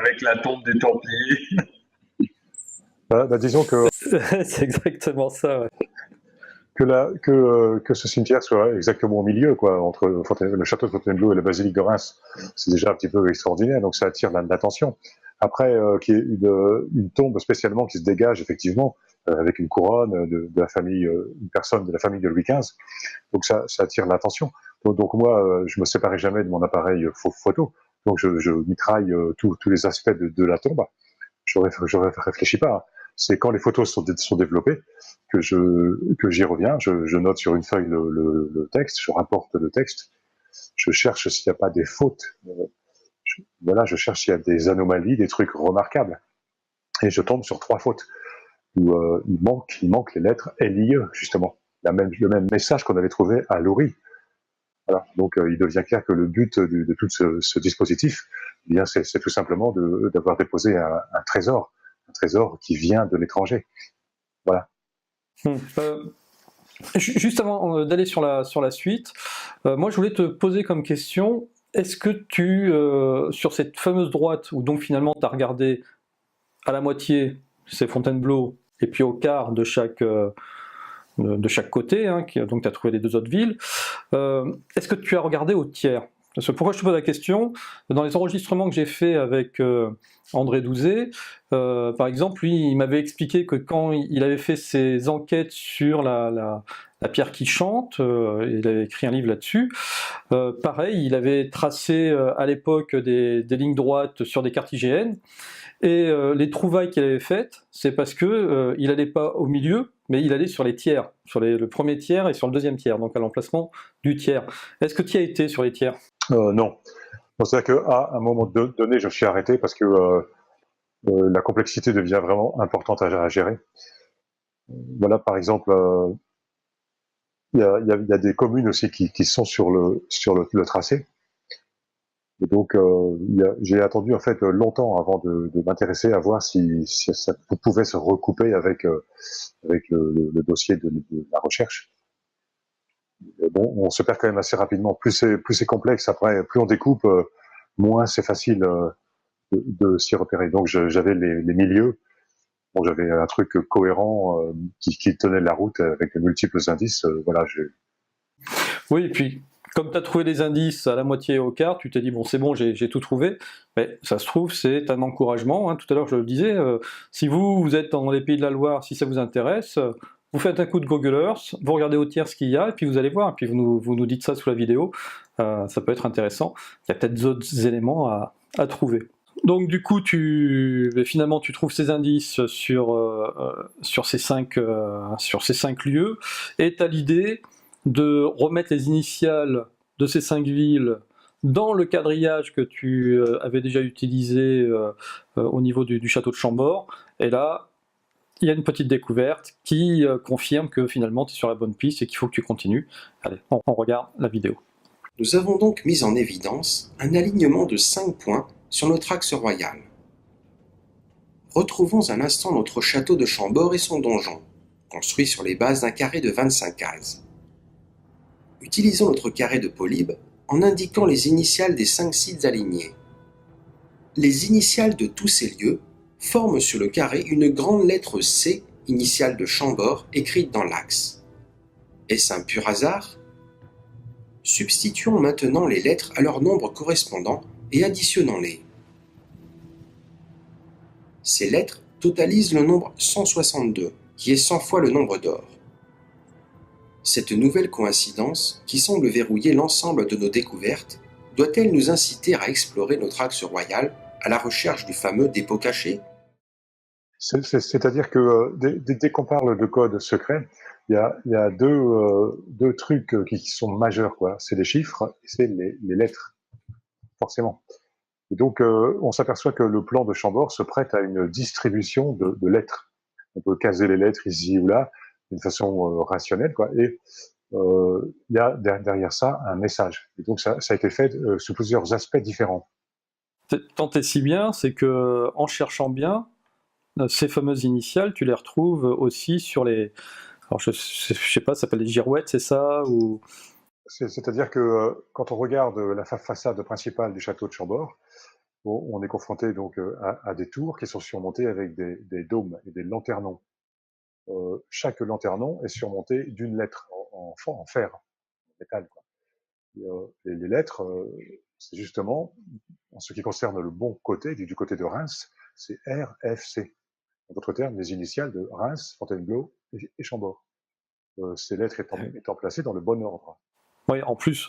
avec la tombe des Templiers. Disons que C'est exactement ça. Ouais. que ce cimetière soit exactement au milieu, quoi, entre le château de Fontainebleau et la basilique de Reims, c'est déjà un petit peu extraordinaire, donc ça attire l'attention. Après, qu'il y ait une tombe spécialement qui se dégage, effectivement, avec une couronne de la famille, une personne de la famille de Louis XV, donc ça attire l'attention. Donc moi, je me séparais jamais de mon appareil photo, donc je mitraille tous les aspects de la tombe. Je réfléchis pas. C'est quand les photos sont développées que j'y reviens, je note sur une feuille le texte, je rapporte le texte, je cherche s'il n'y a pas des fautes, je cherche s'il y a des anomalies, des trucs remarquables. Et je tombe sur 3 fautes où il manque les lettres LIE, justement. Le même message qu'on avait trouvé à l'ORI. Voilà. Donc il devient clair que le but de tout ce dispositif, eh bien, c'est tout simplement d'avoir déposé un trésor qui vient de l'étranger. Voilà. Juste avant d'aller sur la suite, moi je voulais te poser comme question, est-ce que tu, sur cette fameuse droite, où donc finalement tu as regardé à la moitié, c'est Fontainebleau, et puis au quart de chaque côté, hein, donc tu as trouvé les 2 autres villes, est-ce que tu as regardé au tiers? Parce que pourquoi je te pose la question, dans les enregistrements que j'ai fait avec André Douzet, par exemple, lui, il m'avait expliqué que quand il avait fait ses enquêtes sur la pierre qui chante, il avait écrit un livre là-dessus, pareil, il avait tracé à l'époque des lignes droites sur des cartes IGN, et les trouvailles qu'il avait faites, c'est parce que il allait pas au milieu, mais il allait sur les tiers, sur le premier tiers et sur le deuxième tiers, donc à l'emplacement du tiers. Est-ce que tu y as été sur les tiers? Non. C'est-à-dire qu'à un moment donné, je suis arrêté parce que la complexité devient vraiment importante à gérer. Voilà, par exemple, il y a des communes aussi qui sont sur le tracé. Et donc, j'ai attendu en fait longtemps avant de m'intéresser à voir si ça pouvait se recouper avec le dossier de la recherche. Et bon, on se perd quand même assez rapidement. Plus c'est complexe, après, plus on découpe, moins c'est facile de s'y repérer. Donc, j'avais les milieux. Bon, j'avais un truc cohérent qui tenait la route avec de multiples indices. Voilà. Oui, et puis, comme tu as trouvé les indices à la moitié et au quart, tu t'es dit, bon, c'est bon, j'ai tout trouvé. Mais ça se trouve, c'est un encouragement. Hein. Tout à l'heure, je le disais, si vous êtes dans les Pays de la Loire, si ça vous intéresse, vous faites un coup de Google Earth, vous regardez au tiers ce qu'il y a, et puis vous allez voir, et puis vous nous dites ça sous la vidéo. Ça peut être intéressant. Il y a peut-être d'autres éléments à trouver. Donc du coup, finalement, tu trouves ces indices sur ces 5 lieux, et tu as l'idée de remettre les initiales de ces 5 villes dans le quadrillage que tu avais déjà utilisé au niveau du château de Chambord, et là, il y a une petite découverte qui confirme que finalement tu es sur la bonne piste et qu'il faut que tu continues. Allez, on regarde la vidéo. Nous avons donc mis en évidence un alignement de 5 points sur notre axe royal. Retrouvons un instant notre château de Chambord et son donjon, construit sur les bases d'un carré de 25 cases. Utilisons notre carré de Polybe en indiquant les initiales des 5 sites alignés. Les initiales de tous ces lieux forment sur le carré une grande lettre C, initiale de Chambord, écrite dans l'axe. Est-ce un pur hasard? Substituons maintenant les lettres à leur nombre correspondant et additionnons-les. Ces lettres totalisent le nombre 162, qui est 100 fois le nombre d'or. Cette nouvelle coïncidence, qui semble verrouiller l'ensemble de nos découvertes, doit-elle nous inciter à explorer notre axe royal à la recherche du fameux dépôt caché? C'est-à-dire que dès qu'on parle de code secret, il y a deux trucs qui sont majeurs, quoi. C'est les chiffres et c'est les lettres, forcément. Et donc, on s'aperçoit que le plan de Chambord se prête à une distribution de lettres. On peut caser les lettres ici ou là d'une façon rationnelle, quoi. Et il y a derrière ça un message. Et donc, ça a été fait sous plusieurs aspects différents. Tant et si bien, c'est que en cherchant bien, ces fameuses initiales, tu les retrouves aussi sur les... Alors je sais pas, ça s'appelle les girouettes, c'est ça ou... C'est-à-dire que quand on regarde la façade principale du château de Chambord, on est confronté donc à des tours qui sont surmontées avec des dômes et des lanternons. Chaque lanternon est surmonté d'une lettre en fer, en métal, quoi. Et les lettres, c'est justement, en ce qui concerne le bon côté, du côté de Reims, c'est RFC. En d'autres termes, les initiales de Reims, Fontainebleau et Chambord. Ces lettres étant placées dans le bon ordre. Oui, en plus.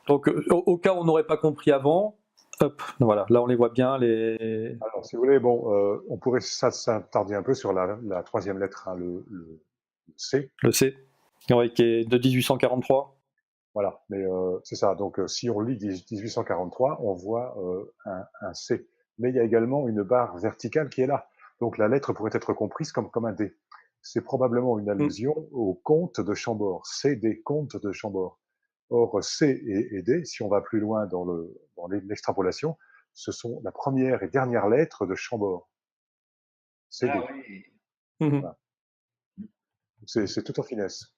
Donc, au cas où on n'aurait pas compris avant, Hop, voilà, là on les voit bien, les... Alors, si vous voulez, bon, on pourrait s'attarder un peu sur la troisième lettre, hein, le C. Le C, ouais, qui est de 1843. Voilà, mais c'est ça. Donc, si on lit 1843, on voit un C. Mais il y a également une barre verticale qui est là. Donc, la lettre pourrait être comprise comme un D. C'est probablement une allusion au comte de Chambord. C des comtes de Chambord. Or, C et D, si on va plus loin dans l'extrapolation, ce sont la première et dernière lettre de Chambord. C, D. Oui. Voilà. C'est tout en finesse.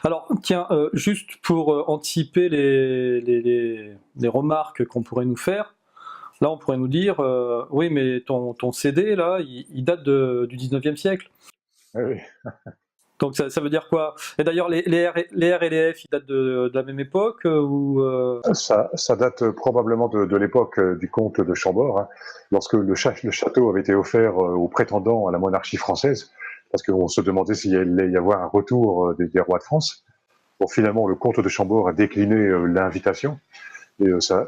Alors, tiens, juste pour anticiper les remarques qu'on pourrait nous faire, là, on pourrait nous dire, oui, mais ton CD, là, il date du 19e siècle. Oui. Donc, ça veut dire quoi? Et d'ailleurs, les R et les F, ils datent de la même époque ou Ça date probablement de l'époque du comte de Chambord, hein, lorsque le château avait été offert aux prétendants à la monarchie française, parce qu'on se demandait s'il allait y avoir un retour des rois de France. Bon, finalement, le comte de Chambord a décliné l'invitation, et ça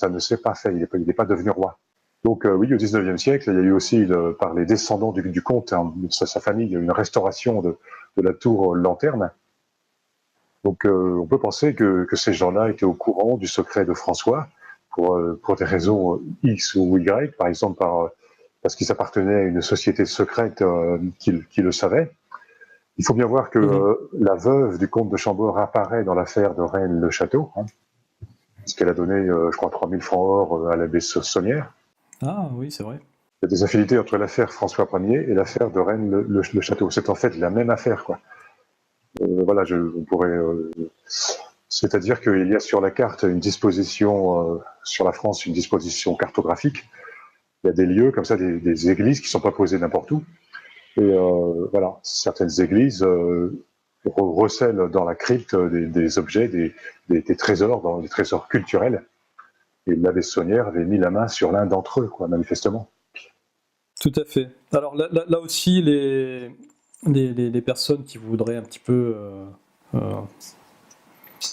ne s'est pas fait, il n'est pas devenu roi. Donc oui, au XIXe siècle, il y a eu aussi, par les descendants du comte, hein, sa famille, une restauration de la tour lanterne. Donc on peut penser que ces gens-là étaient au courant du secret de François pour des raisons X ou Y, par exemple parce qu'ils appartenaient à une société secrète qui le savait. Il faut bien voir que la veuve du comte de Chambord apparaît dans l'affaire de Rennes-le-Château, hein, parce qu'elle a donné, je crois, 3000 francs or à l'abbé Saunière. Ah oui, c'est vrai. Il y a des affinités entre l'affaire François Ier et l'affaire de Rennes-le-Château. C'est en fait la même affaire, quoi. Voilà, on pourrait... c'est-à-dire qu'il y a sur la carte une disposition, sur la France, une disposition cartographique. Il y a des lieux comme ça, des églises qui ne sont pas posées n'importe où. Et voilà, certaines églises recèlent dans la crypte des objets, des trésors, des trésors culturels. Et l'abbé Saunière avait mis la main sur l'un d'entre eux, quoi, manifestement. Tout à fait. Alors là aussi, les personnes qui voudraient un petit peu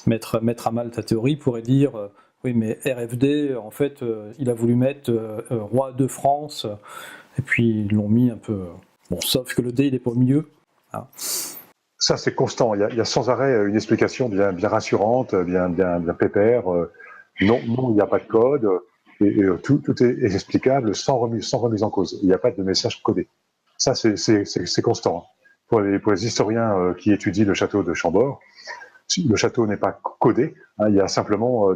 mettre à mal ta théorie pourraient dire oui, mais RFD, en fait, il a voulu mettre roi de France, et puis ils l'ont mis un peu... Bon, sauf que le D, il n'est pas au milieu. Ah. Ça, c'est constant. Il y a sans arrêt une explication bien rassurante, bien pépère. Non, il n'y a pas de code. Et tout est explicable sans remise en cause. Il n'y a pas de message codé. Ça, c'est constant. Pour les historiens qui étudient le château de Chambord, le château n'est pas codé. Hein, il y a simplement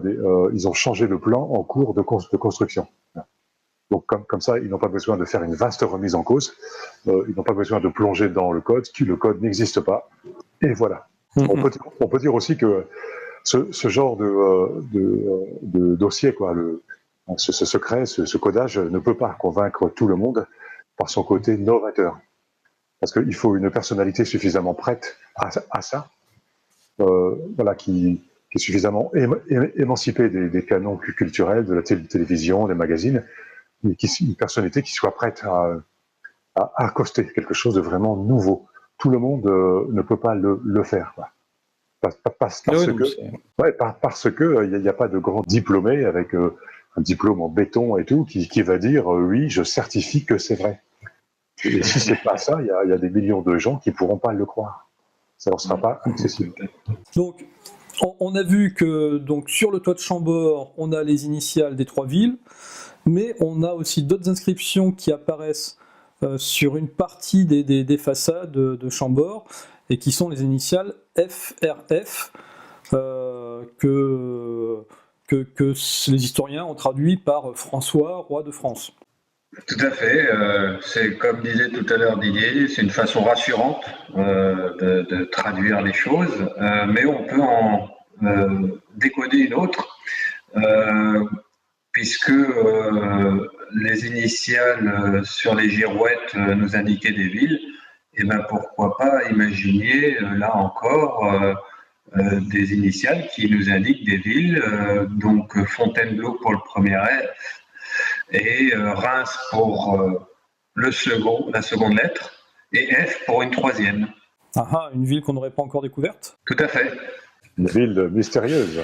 ils ont changé le plan en cours de construction. Donc comme ça, ils n'ont pas besoin de faire une vaste remise en cause. Ils n'ont pas besoin de plonger dans le code. Le code n'existe pas. Et voilà. On peut dire aussi que ce genre de dossier, quoi, ce secret, ce codage ne peut pas convaincre tout le monde par son côté novateur. Parce qu'il faut une personnalité suffisamment prête à ça, voilà, qui est suffisamment émancipée des canons culturels, de la télévision, des magazines, mais une personnalité qui soit prête à accoster quelque chose de vraiment nouveau. Tout le monde ne peut pas le faire, quoi. Parce que il n'y a pas de grand diplômé avec un diplôme en béton et tout qui va dire oui, je certifie que c'est vrai. Et si c'est pas ça, il y a des millions de gens qui pourront pas le croire. Ça leur sera pas accessible. Donc on a vu que donc sur le toit de Chambord, on a les initiales des 3 villes, mais on a aussi d'autres inscriptions qui apparaissent sur une partie des façades de Chambord, et qui sont les initiales FRF, que les historiens ont traduit par François, roi de France. Tout à fait. C'est comme disait tout à l'heure Didier, c'est une façon rassurante de traduire les choses, mais on peut en décoder une autre, puisque les initiales sur les girouettes nous indiquaient des villes. Et ben pourquoi pas imaginer là encore des initiales qui nous indiquent des villes, donc Fontainebleau pour le premier F et Reims pour la seconde lettre, et F pour une troisième. Ah, une ville qu'on n'aurait pas encore découverte? Tout à fait. Une ville mystérieuse.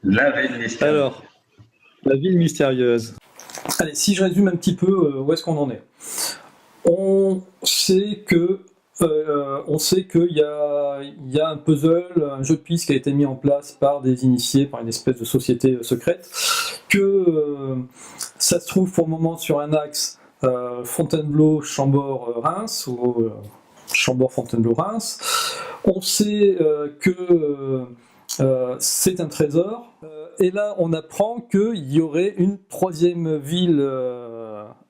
La ville mystérieuse. Alors, La ville mystérieuse. Allez, si je résume un petit peu où est-ce qu'on en est. On sait qu'il y a un puzzle, un jeu de pistes qui a été mis en place par des initiés, par une espèce de société secrète, que ça se trouve pour le moment sur un axe Fontainebleau, Chambord, Reims, ou Chambord, Fontainebleau, Reims. On sait que c'est un trésor, et là on apprend qu'il y aurait une troisième ville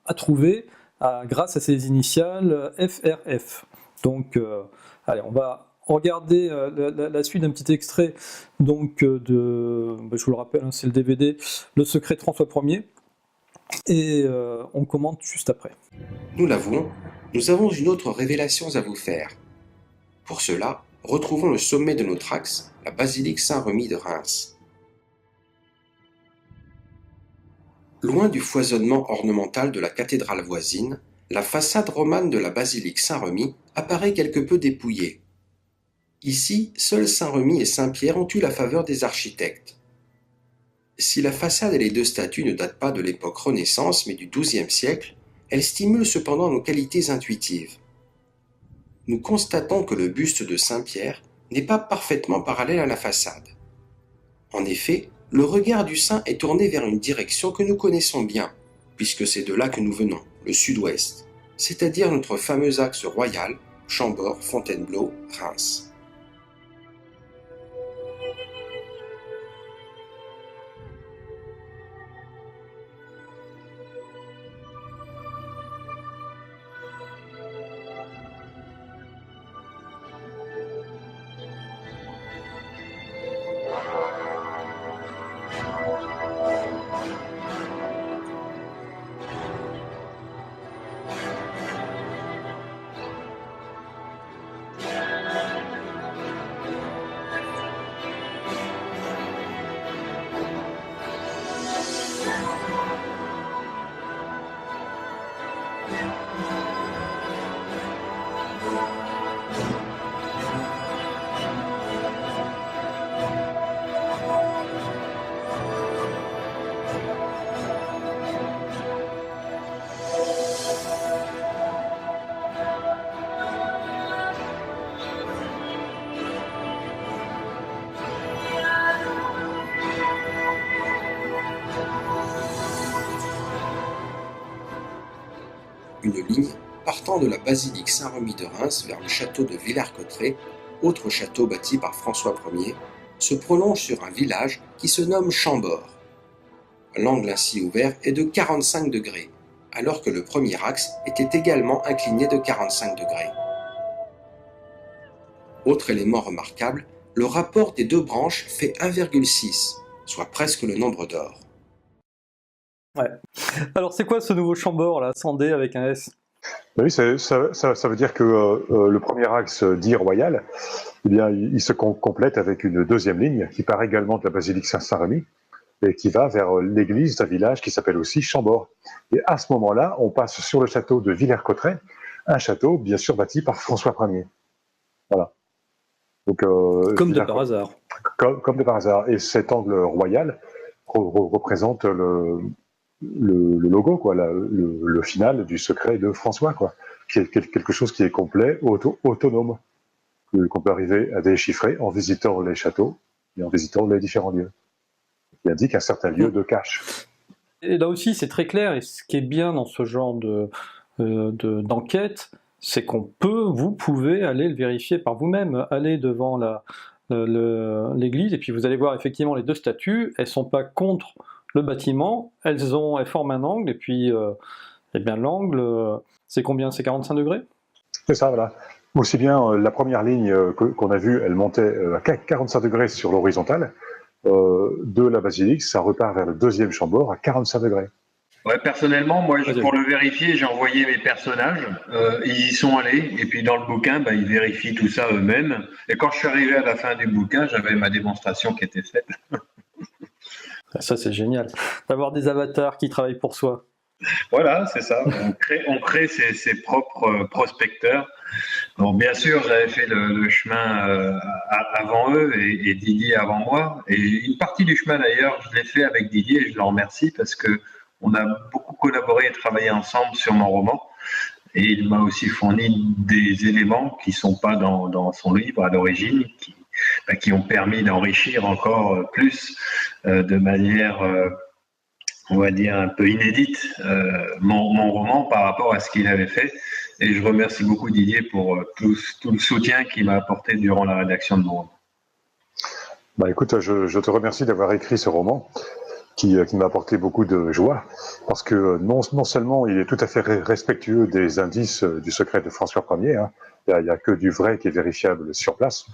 à trouver grâce à ces initiales FRF. Donc, allez, on va regarder la suite d'un petit extrait donc, je vous le rappelle, hein, c'est le DVD Le secret de François Ier, et on commente juste après. Nous l'avouons, nous avons une autre révélation à vous faire. Pour cela, retrouvons le sommet de notre axe, la basilique Saint-Remi de Reims. Loin du foisonnement ornemental de la cathédrale voisine, la façade romane de la basilique Saint-Remi apparaît quelque peu dépouillée. Ici, seuls Saint-Remi et Saint-Pierre ont eu la faveur des architectes. Si la façade et les deux statues ne datent pas de l'époque Renaissance mais du XIIe siècle, elles stimulent cependant nos qualités intuitives. Nous constatons que le buste de Saint-Pierre n'est pas parfaitement parallèle à la façade. En effet, le regard du saint est tourné vers une direction que nous connaissons bien, puisque c'est de là que nous venons, le sud-ouest, c'est-à-dire notre fameux axe royal, Chambord, Fontainebleau, Reims. Une ligne partant de la basilique Saint-Remi de Reims vers le château de Villers-Cotterêts, autre château bâti par François Ier, se prolonge sur un village qui se nomme Chambord. L'angle ainsi ouvert est de 45 degrés, alors que le premier axe était également incliné de 45 degrés. Autre élément remarquable, le rapport des deux branches fait 1,6, soit presque le nombre d'or. Ouais. Alors c'est quoi ce nouveau Chambord là, sans D avec un S? Oui, ça veut dire que le premier axe dit royal, eh bien, il se complète avec une deuxième ligne qui part également de la basilique Saint-Remi et qui va vers l'église d'un village qui s'appelle aussi Chambord. Et à ce moment-là, on passe sur le château de Villers-Cotterêts, un château bien sûr bâti par François Ier. Voilà. Donc, comme de par hasard. Comme de par hasard. Et cet angle royal représente le logo, quoi, le final du secret de François, quoi, qui est quelque chose qui est complet, autonome, qu'on peut arriver à déchiffrer en visitant les châteaux et en visitant les différents lieux. Il indique un certain lieu de cache. Et là aussi, c'est très clair, et ce qui est bien dans ce genre d'enquête, c'est vous pouvez aller le vérifier par vous-même, aller devant l'église, et puis vous allez voir effectivement les deux statues, elles ne sont pas contre le bâtiment, elles forment un angle, et puis eh bien l'angle, c'est combien? C'est 45 degrés? C'est ça, voilà. Aussi bien la première ligne qu'on a vue, elle montait à 45 degrés sur l'horizontale, de la basilique, ça repart vers le deuxième Chambord à 45 degrés. Ouais, personnellement, moi, pour le vérifier, j'ai envoyé mes personnages, ils y sont allés, et puis dans le bouquin, ils vérifient tout ça eux-mêmes. Et quand je suis arrivé à la fin du bouquin, j'avais ma démonstration qui était faite. Ça, c'est génial, d'avoir des avatars qui travaillent pour soi. Voilà, c'est ça. On crée ses propres prospecteurs. Bon, bien sûr, j'avais fait le chemin avant eux et Didier avant moi. Et une partie du chemin d'ailleurs, je l'ai fait avec Didier et je le remercie parce que on a beaucoup collaboré et travaillé ensemble sur mon roman. Et il m'a aussi fourni des éléments qui sont pas dans son livre à l'origine, qui ont permis d'enrichir encore plus de manière on va dire, un peu inédite, mon roman par rapport à ce qu'il avait fait. Et je remercie beaucoup Didier pour tout le soutien qu'il m'a apporté durant la rédaction de mon roman. Bah écoute, je te remercie d'avoir écrit ce roman qui m'a apporté beaucoup de joie, parce que non seulement il est tout à fait respectueux des indices du secret de François Ier, hein, il n'y a que du vrai qui est vérifiable sur place,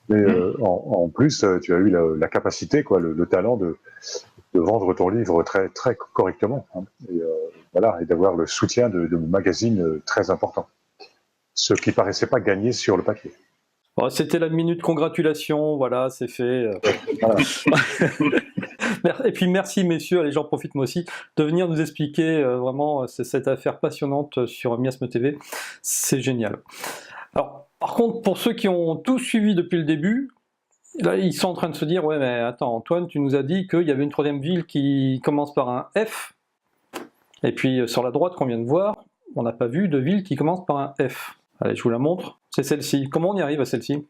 mais en plus, tu as eu la capacité, quoi, le talent de vendre ton livre très, très correctement, hein, et, voilà, et d'avoir le soutien de magazines très importants, ce qui paraissait pas gagné sur le papier. Bon, c'était la minute congratulation, voilà, c'est fait. Voilà. Et puis merci messieurs, allez j'en profite moi aussi, de venir nous expliquer vraiment cette affaire passionnante sur Miasme TV, c'est génial. Alors par contre, pour ceux qui ont tout suivi depuis le début, là ils sont en train de se dire, ouais mais attends Antoine, tu nous as dit qu'il y avait une troisième ville qui commence par un F, et puis sur la droite qu'on vient de voir, on n'a pas vu de ville qui commence par un F. Allez, je vous la montre, c'est celle-ci. Comment on y arrive à celle-ci?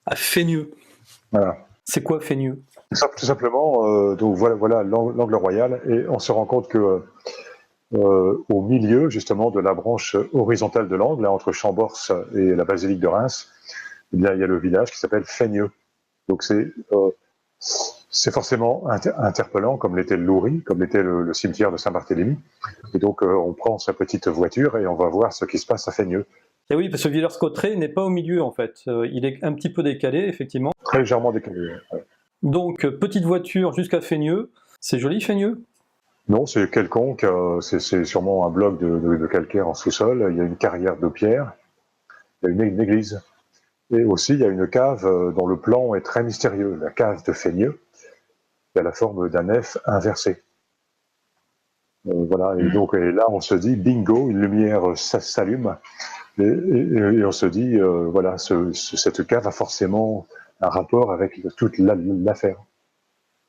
À Fénieux. Voilà. C'est quoi Fénieux? Tout simplement, donc voilà l'angle royal, et on se rend compte que au milieu justement de la branche horizontale de l'angle, entre Chambors et la basilique de Reims, eh bien, il y a le village qui s'appelle Fénieux. Donc c'est forcément interpellant, comme l'était le Loury, comme l'était le cimetière de Saint-Barthélemy. Et donc on prend sa petite voiture et on va voir ce qui se passe à Fénieux. Et oui, parce que Villers-Cotterêts n'est pas au milieu en fait, il est un petit peu décalé effectivement. Très légèrement décalé. Ouais. Donc petite voiture jusqu'à Fénieux, c'est joli Fénieux? Non, c'est quelconque, c'est sûrement un bloc de calcaire en sous-sol, il y a une carrière de pierre, il y a une église. Et aussi, il y a une cave dont le plan est très mystérieux, la cave de Fénieux, qui a la forme d'un F inversé. Voilà, et donc et là, on se dit, bingo, une lumière s'allume, et on se dit, voilà, cette cave a forcément un rapport avec toute l'affaire.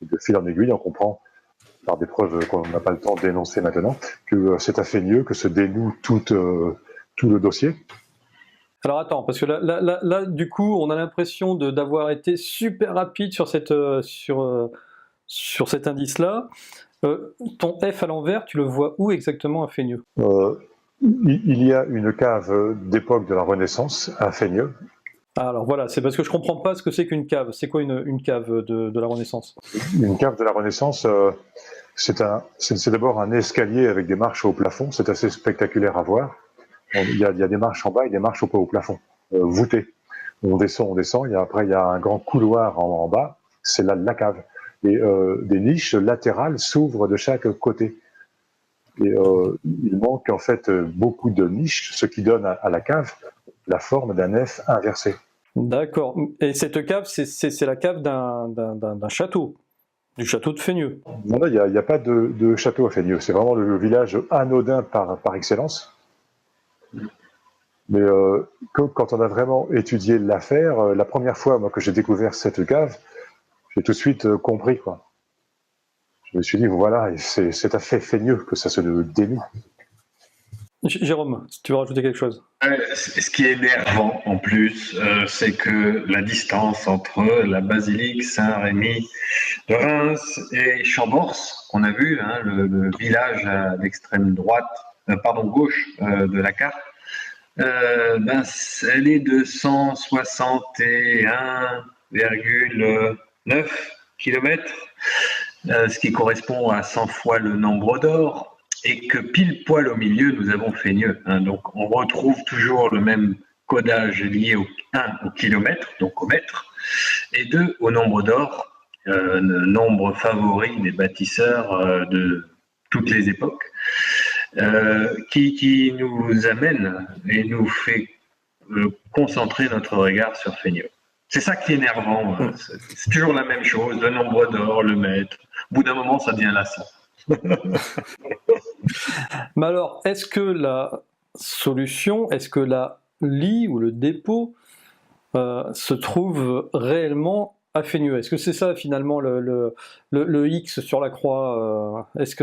De fil en aiguille, on comprend, par des preuves qu'on n'a pas le temps d'énoncer maintenant, que c'est à Fénieux que se dénoue tout le dossier. Alors attends, parce que là du coup, on a l'impression d'avoir été super rapide sur cet indice-là. Ton F à l'envers, tu le vois où exactement à Fénieux? Il y a une cave d'époque de la Renaissance à Fénieux. Ah, alors voilà, c'est parce que je comprends pas ce que c'est qu'une cave. C'est quoi une cave de la Renaissance? Une cave de la Renaissance, c'est d'abord un escalier avec des marches au plafond. C'est assez spectaculaire à voir. Il y a des marches en bas et des marches au plafond, voûtées. On descend, et après il y a un grand couloir en bas, c'est la cave. Et des niches latérales s'ouvrent de chaque côté. Et il manque en fait beaucoup de niches, ce qui donne à la cave la forme d'un F inversé. D'accord. Et cette cave, c'est la cave d'un château, du château de Fénieux. Non, il n'y a pas de château à Fénieux. C'est vraiment le village anodin par excellence. Mais quand on a vraiment étudié l'affaire, la première fois moi, que j'ai découvert cette cave, j'ai tout de suite compris, quoi. Je me suis dit, voilà, c'est à fait Fénieux que ça se dénoue. Jérôme, tu veux rajouter quelque chose? Ce qui est énervant en plus, c'est que la distance entre la basilique Saint-Rémy de Reims et Chambors, qu'on a vu, hein, le village à l'extrême gauche de la carte, elle est de 161,9 km, ce qui correspond à 100 fois le nombre d'or, et que pile poil au milieu, nous avons Fénieux. Hein, donc on retrouve toujours le même codage lié au kilomètre, donc au mètre, et 2 au nombre d'or, le nombre favori des bâtisseurs de toutes les époques. Qui nous amène et nous fait concentrer notre regard sur Fénieux. C'est ça qui est énervant. C'est toujours la même chose, le nombre d'or, le mètre. Au bout d'un moment, ça devient lassant. Mais alors, est-ce que la solution, est-ce que la lie ou le dépôt se trouve réellement à Fénieux? Est-ce que c'est ça finalement le X sur la croix? Est-ce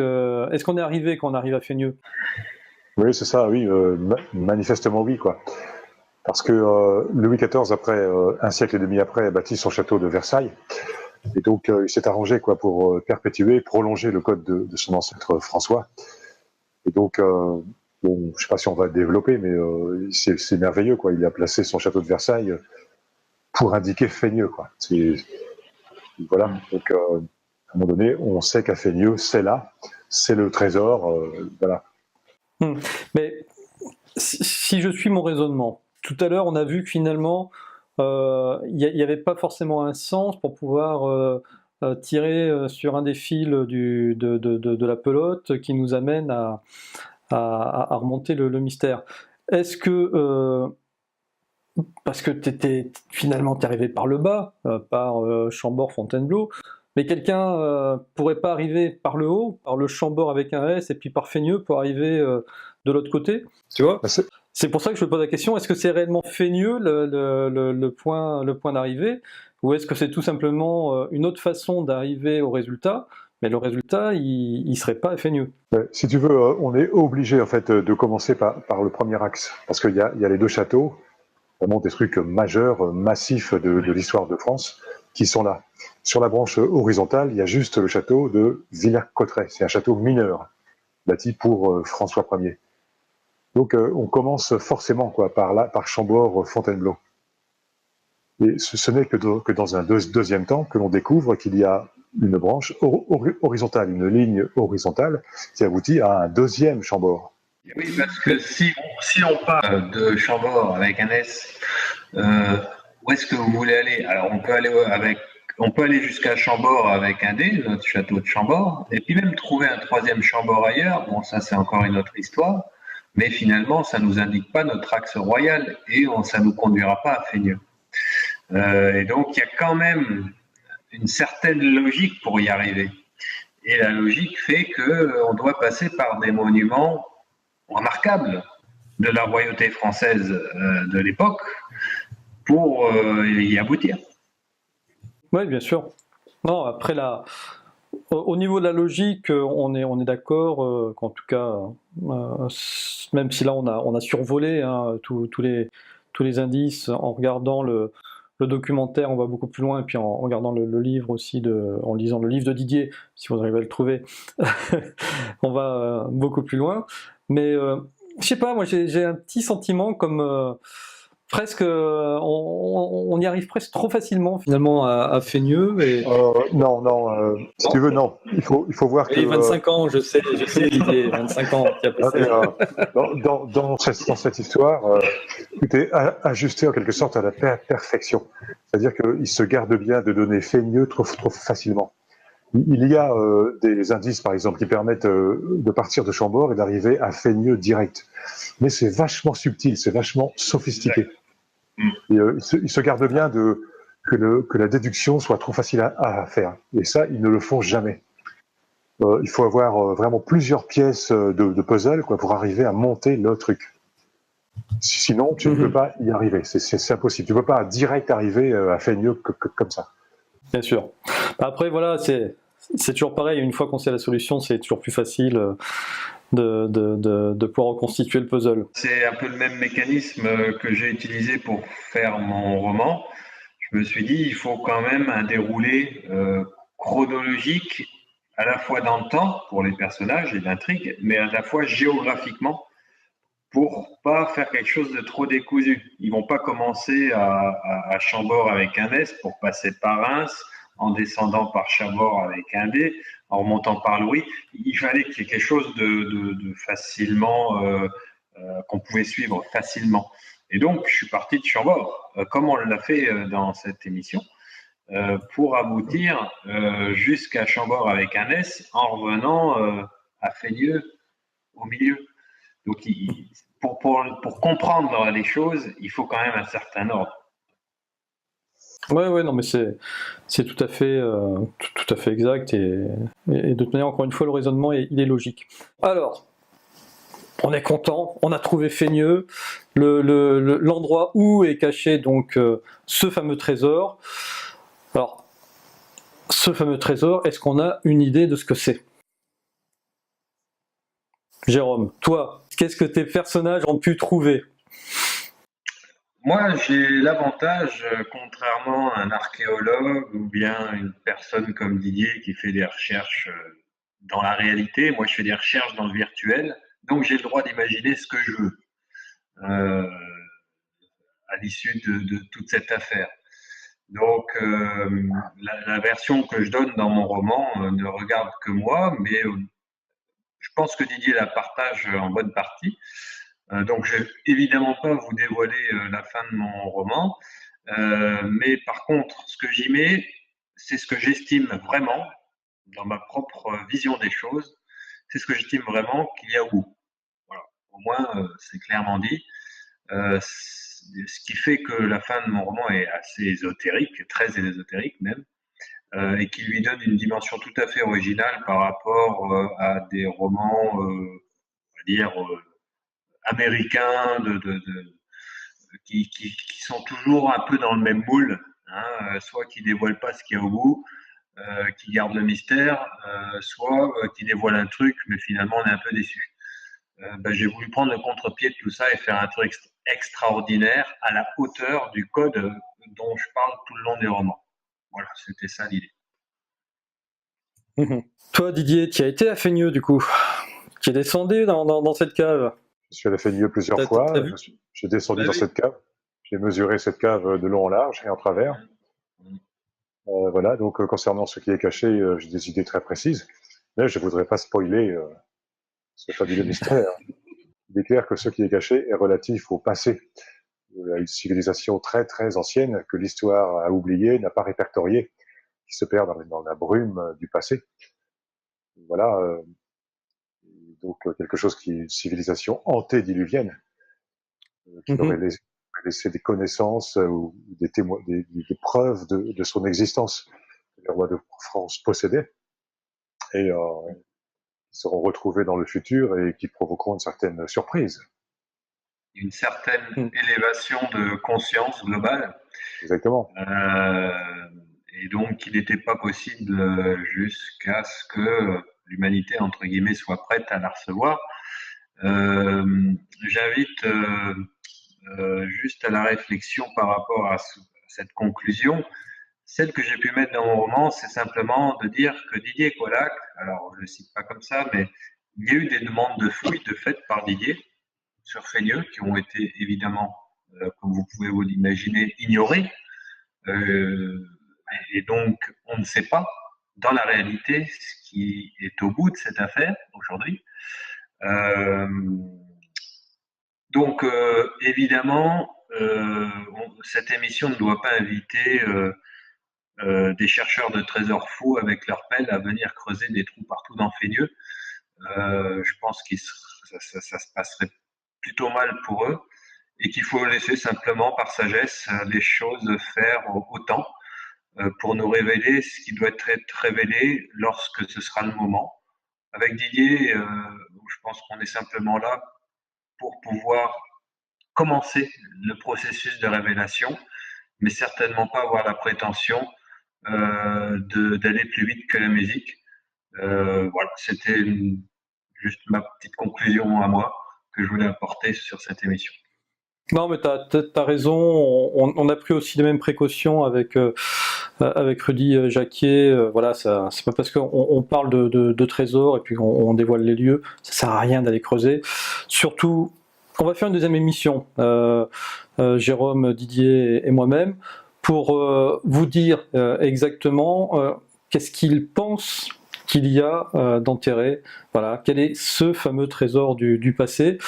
qu'on est arrivé quand on arrive à Fénieux? Oui, c'est ça, oui, manifestement oui, quoi. Parce que Louis XIV, après, un siècle et demi après, a bâti son château de Versailles. Et donc, il s'est arrangé quoi, pour perpétuer, prolonger le code de son ancêtre François. Et donc, bon, je ne sais pas si on va le développer, mais c'est merveilleux, quoi. Il a placé son château de Versailles pour indiquer Fénieux, quoi. Voilà. Donc, à un moment donné, on sait qu'à Fénieux, c'est là, c'est le trésor, voilà. Mais si je suis mon raisonnement, tout à l'heure, on a vu que finalement, il n'y avait pas forcément un sens pour pouvoir tirer sur un des fils de la pelote qui nous amène à remonter le mystère. Est-ce que, parce que finalement, t'es arrivé par le bas, par Chambord, Fontainebleau, mais quelqu'un pourrait pas arriver par le haut, par le Chambord avec un S, et puis par Fénieux pour arriver de l'autre côté, tu vois? C'est pour ça que je te pose la question, est-ce que c'est réellement Fénieux le point d'arrivée, ou est-ce que c'est tout simplement une autre façon d'arriver au résultat, mais le résultat, il serait pas à Fénieux? Si tu veux, on est obligé en fait de commencer par le premier axe, parce qu'il y a les deux châteaux, vraiment des trucs majeurs, massifs de l'histoire de France, qui sont là. Sur la branche horizontale, il y a juste le château de Villers-Cotterêts. C'est un château mineur, bâti pour François Ier. Donc on commence forcément quoi, par Chambord, Fontainebleau. Et ce n'est que dans un deuxième temps que l'on découvre qu'il y a une branche horizontale, une ligne horizontale qui aboutit à un deuxième Chambord. Oui, parce que si on parle de Chambord avec un S, où est-ce que vous voulez aller? Alors on peut aller jusqu'à Chambord avec un D, notre château de Chambord, et puis même trouver un troisième Chambord ailleurs. Bon, ça c'est encore une autre histoire, mais finalement ça nous indique pas notre axe royal et ça nous conduira pas à Fénieux. Et donc il y a quand même une certaine logique pour y arriver. Et la logique fait qu'on doit passer par des monuments remarquables de la royauté française de l'époque pour y aboutir. Oui, bien sûr. Non, après, au niveau de la logique, on est d'accord qu'en tout cas, même si là on a survolé tous les indices en regardant le documentaire, on va beaucoup plus loin, et puis en regardant le livre aussi, en lisant le livre de Didier, si vous arrivez à le trouver, on va beaucoup plus loin. Mais je sais pas, moi j'ai un petit sentiment comme presque, on y arrive presque trop facilement finalement à Fénieux. Non, si tu veux, non. Il faut voir que... 25 ans, je sais, Didier, 25 ans. Dans cette histoire, tout est ajusté en quelque sorte à la perfection. C'est-à-dire qu'il se garde bien de donner Fénieux trop facilement. Il y a des indices, par exemple, qui permettent de partir de Chambord et d'arriver à Fénieux direct. Mais c'est vachement subtil, c'est vachement sophistiqué. Et, il se garde bien que la déduction soit trop facile à faire. Et ça, ils ne le font jamais. Il faut avoir vraiment plusieurs pièces de puzzle quoi, pour arriver à monter le truc. Sinon, tu ne peux pas y arriver. C'est impossible. Tu ne peux pas direct arriver à Fénieux comme ça. Bien sûr. Après, voilà, c'est toujours pareil. Une fois qu'on sait la solution, c'est toujours plus facile de pouvoir reconstituer le puzzle. C'est un peu le même mécanisme que j'ai utilisé pour faire mon roman. Je me suis dit, il faut quand même un déroulé chronologique, à la fois dans le temps pour les personnages et l'intrigue, mais à la fois géographiquement, pour pas faire quelque chose de trop décousu. Ils vont pas commencer à Chambord avec un S pour passer par Reims, en descendant par Chambord avec un D, en remontant par Louis. Il fallait qu'il y ait quelque chose de facilement, qu'on pouvait suivre facilement. Et donc, je suis parti de Chambord, comme on l'a fait dans cette émission, pour aboutir jusqu'à Chambord avec un S, en revenant à Fénieux au milieu. Donc, pour comprendre les choses, il faut quand même un certain ordre. Ouais, non, mais c'est tout à fait exact et de toute manière, encore une fois, le raisonnement il est logique. Alors, on est content, on a trouvé Feigneux, l'endroit où est caché donc ce fameux trésor. Alors, ce fameux trésor, est-ce qu'on a une idée de ce que c'est? Jérôme, toi, qu'est-ce que tes personnages ont pu trouver? Moi, j'ai l'avantage, contrairement à un archéologue ou bien une personne comme Didier qui fait des recherches dans la réalité, moi je fais des recherches dans le virtuel, donc j'ai le droit d'imaginer ce que je veux euh, à l'issue de toute cette affaire. Donc la version que je donne dans mon roman ne regarde que moi, mais je pense que Didier la partage en bonne partie. Donc je vais évidemment pas vous dévoiler la fin de mon roman, mais par contre, ce que j'y mets, c'est ce que j'estime vraiment, dans ma propre vision des choses, c'est ce que j'estime vraiment qu'il y a au bout. Voilà. Au moins, c'est clairement dit. Ce qui fait que la fin de mon roman est assez ésotérique, très ésotérique même, et qui lui donne une dimension tout à fait originale par rapport à des romans, on va dire, américains qui sont toujours un peu dans le même moule, hein, soit qui dévoilent pas ce qu'il y a au bout, qui gardent le mystère, soit qui dévoilent un truc, mais finalement on est un peu déçu. J'ai voulu prendre le contre-pied de tout ça et faire un truc extraordinaire à la hauteur du code dont je parle tout le long des romans. Voilà, c'était ça l'idée. Toi, Didier, tu as été à Feigneux du coup. Tu es descendu dans cette cave. Je suis allé à Feigneux plusieurs fois. J'ai descendu dans cette cave. J'ai mesuré cette cave de long en large et en travers. Voilà, donc concernant ce qui est caché, j'ai des idées très précises. Mais je ne voudrais pas spoiler ce fabuleux mystère. Il est clair que ce qui est caché est relatif au passé, à une civilisation très très ancienne que l'histoire a oubliée, n'a pas répertoriée, qui se perd dans la brume du passé. Voilà, donc quelque chose qui est une civilisation antédiluvienne, qui aurait laissé des connaissances ou des preuves de son existence que les rois de France possédaient, et qui seront retrouvés dans le futur et qui provoqueront une certaine surprise. Une certaine élévation de conscience globale. Exactement. Et donc, il n'était pas possible jusqu'à ce que l'humanité, entre guillemets, soit prête à la recevoir. J'invite juste à la réflexion par rapport à cette conclusion. Celle que j'ai pu mettre dans mon roman, c'est simplement de dire que Didier Colac, alors je ne le cite pas comme ça, mais il y a eu des demandes de fouilles de fait par Didier sur Feigneux qui ont été évidemment, comme vous pouvez vous l'imaginer, ignorées. Et donc, on ne sait pas dans la réalité ce qui est au bout de cette affaire aujourd'hui. Donc, évidemment, cette émission ne doit pas inviter des chercheurs de trésors fous avec leur pelle à venir creuser des trous partout dans Feigneux. Je pense que ça se passerait plutôt mal pour eux et qu'il faut laisser simplement par sagesse les choses faire au temps pour nous révéler ce qui doit être révélé lorsque ce sera le moment. Avec Didier, je pense qu'on est simplement là pour pouvoir commencer le processus de révélation, mais certainement pas avoir la prétention d'aller plus vite que la musique. Voilà, c'était juste ma petite conclusion à moi que je voulais apporter sur cette émission. Non, mais t'as raison. On a pris aussi les mêmes précautions avec Rudy Jacquier. Voilà, ça, c'est pas parce qu'on parle de trésors et puis on dévoile les lieux, ça sert à rien d'aller creuser. Surtout, on va faire une deuxième émission, Jérôme, Didier et moi-même, pour vous dire exactement qu'est-ce qu'ils pensent qu'il y a d'enterré. Voilà, quel est ce fameux trésor du passé.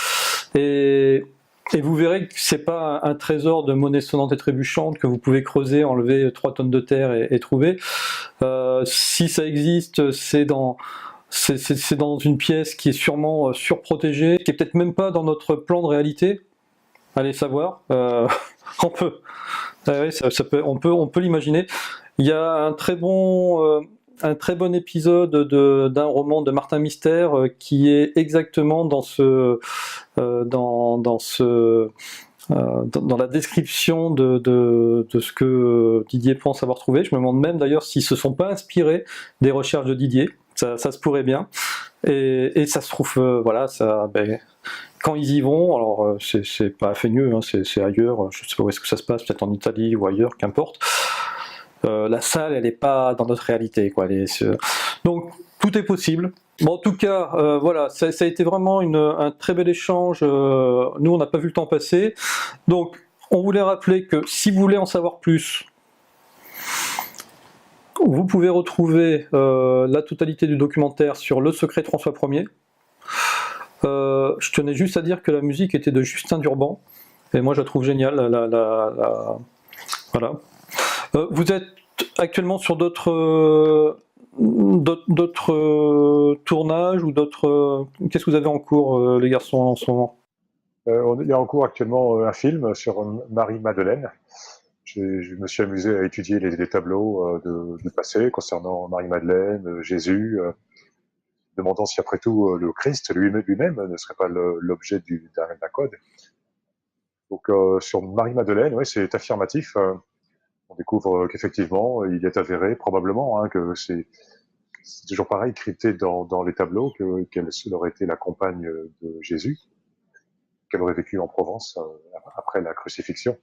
Et vous verrez que c'est pas un trésor de monnaie sonnante et trébuchante que vous pouvez creuser, enlever 3 tonnes de terre et trouver. Si ça existe, c'est dans une pièce qui est sûrement surprotégée, qui est peut-être même pas dans notre plan de réalité. Allez savoir. On peut. On peut l'imaginer. Il y a un très bon un très bon épisode d'un roman de Martin Mystère qui est exactement dans la description de ce que Didier pense avoir trouvé. Je me demande même d'ailleurs s'ils se sont pas inspirés des recherches de Didier. Ça se pourrait bien. Et ça se trouve, quand ils y vont, alors c'est pas à Fénieux, hein, c'est ailleurs, je sais pas où est-ce que ça se passe, peut-être en Italie ou ailleurs, qu'importe. La salle, elle n'est pas dans notre réalité, quoi. Donc tout est possible. Bon, en tout cas, voilà, ça a été vraiment un très bel échange. Nous, on n'a pas vu le temps passer. Donc, on voulait rappeler que si vous voulez en savoir plus, vous pouvez retrouver la totalité du documentaire sur Le Secret de François Ier. Je tenais juste à dire que la musique était de Justin Durban, et moi je la trouve géniale. Voilà. Vous êtes actuellement sur d'autres tournages ou d'autres... Qu'est-ce que vous avez en cours, les garçons, en ce moment? Il y a en cours actuellement un film sur Marie-Madeleine. Je me suis amusé à étudier les tableaux du passé concernant Marie-Madeleine, Jésus, demandant si après tout le Christ lui-même ne serait pas l'objet d'un code. Donc sur Marie-Madeleine, oui, c'est affirmatif. On découvre qu'effectivement, il est avéré probablement que c'est toujours pareil, crypté dans les tableaux, qu'elle aurait été la compagne de Jésus, qu'elle aurait vécu en Provence après la crucifixion,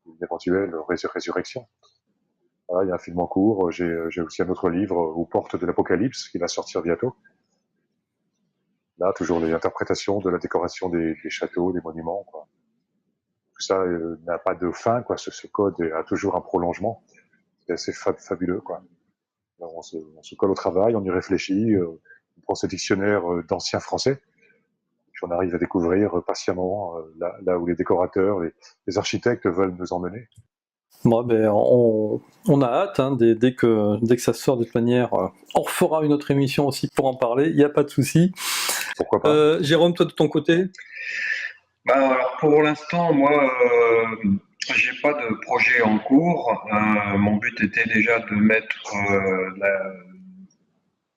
une éventuelle résurrection. Voilà, il y a un film en cours, j'ai aussi un autre livre, Aux portes de l'Apocalypse, qui va sortir bientôt. Là, toujours les interprétations de la décoration des châteaux, des monuments, quoi. Tout ça n'a pas de fin, quoi. Ce code a toujours un prolongement. C'est assez fabuleux, quoi. Alors, on se colle au travail, on y réfléchit, on prend ce dictionnaire d'ancien français, puis on arrive à découvrir patiemment là où les décorateurs, les architectes veulent nous emmener. Bon, on a hâte, hein, dès que ça sort de toute manière, on refera une autre émission aussi pour en parler, il n'y a pas de souci. Pourquoi pas. Jérôme, toi de ton côté? Alors pour l'instant, moi, j'ai pas de projet en cours. Mon but était déjà de mettre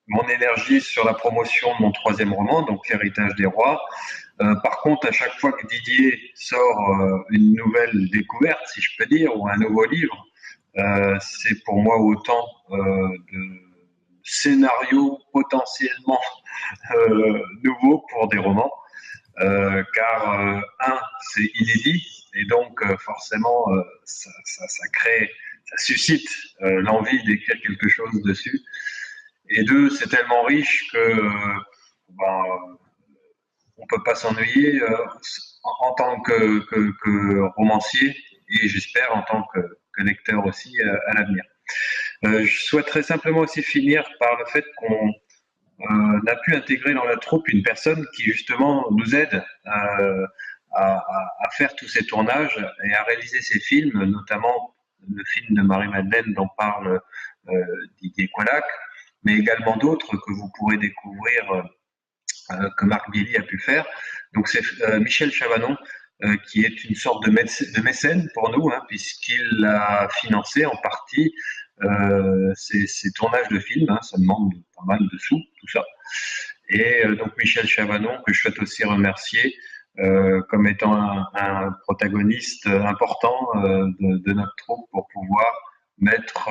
mon énergie sur la promotion de mon 3e roman, donc L'Héritage des Rois. Par contre, à chaque fois que Didier sort une nouvelle découverte, si je peux dire, ou un nouveau livre, c'est pour moi autant de scénarios potentiellement nouveaux pour des romans. Car c'est inédit et donc forcément ça suscite l'envie d'écrire quelque chose dessus. Et 2, c'est tellement riche que on peut pas s'ennuyer en tant que romancier et j'espère en tant que lecteur aussi à l'avenir. Je souhaiterais simplement aussi finir par le fait qu'on a pu intégrer dans la troupe une personne qui justement nous aide à faire tous ces tournages et à réaliser ces films, notamment le film de Marie-Madeleine dont parle Didier Coillac, mais également d'autres que vous pourrez découvrir que Marc Bielli a pu faire. Donc c'est Michel Chavanon qui est une sorte de mécène pour nous, hein, puisqu'il a financé en partie ces tournages de films, hein, ça demande pas mal de sous, tout ça. Et donc Michel Chavanon, que je souhaite aussi remercier comme étant un protagoniste important de notre troupe pour pouvoir mettre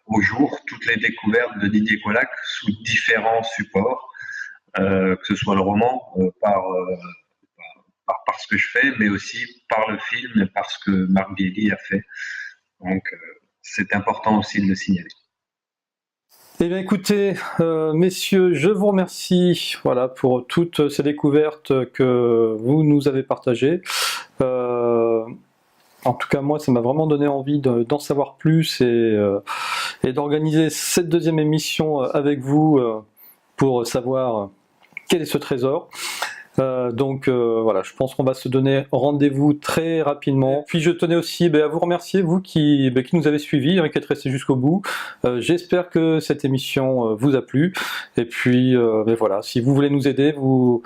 au jour toutes les découvertes de Didier Coillac sous différents supports, que ce soit le roman par ce que je fais, mais aussi par le film et par ce que Marc Bielli a fait. Donc c'est important aussi de le signaler. Eh bien écoutez, messieurs, je vous remercie pour toutes ces découvertes que vous nous avez partagées. En tout cas, moi, ça m'a vraiment donné envie d'en savoir plus et d'organiser cette 2e émission avec vous pour savoir quel est ce trésor. Voilà, je pense qu'on va se donner rendez-vous très rapidement. Puis je tenais aussi à vous remercier, vous qui nous avez suivis, qui êtes restés jusqu'au bout. J'espère que cette émission vous a plu. Et puis voilà, si vous voulez nous aider, vous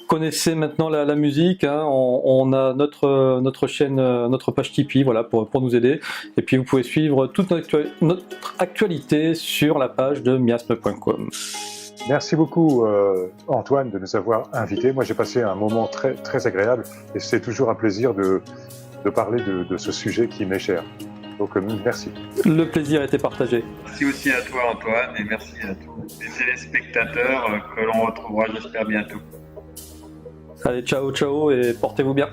connaissez maintenant la musique, hein, on a notre chaîne, notre page Tipeee, voilà, pour nous aider. Et puis vous pouvez suivre toute notre actualité sur la page de miasme.com. Merci beaucoup Antoine de nous avoir invités. Moi j'ai passé un moment très, très agréable et c'est toujours un plaisir de parler de ce sujet qui m'est cher. Donc merci. Le plaisir a été partagé. Merci aussi à toi Antoine et merci à tous les téléspectateurs que l'on retrouvera j'espère bientôt. Allez, ciao, ciao et portez-vous bien.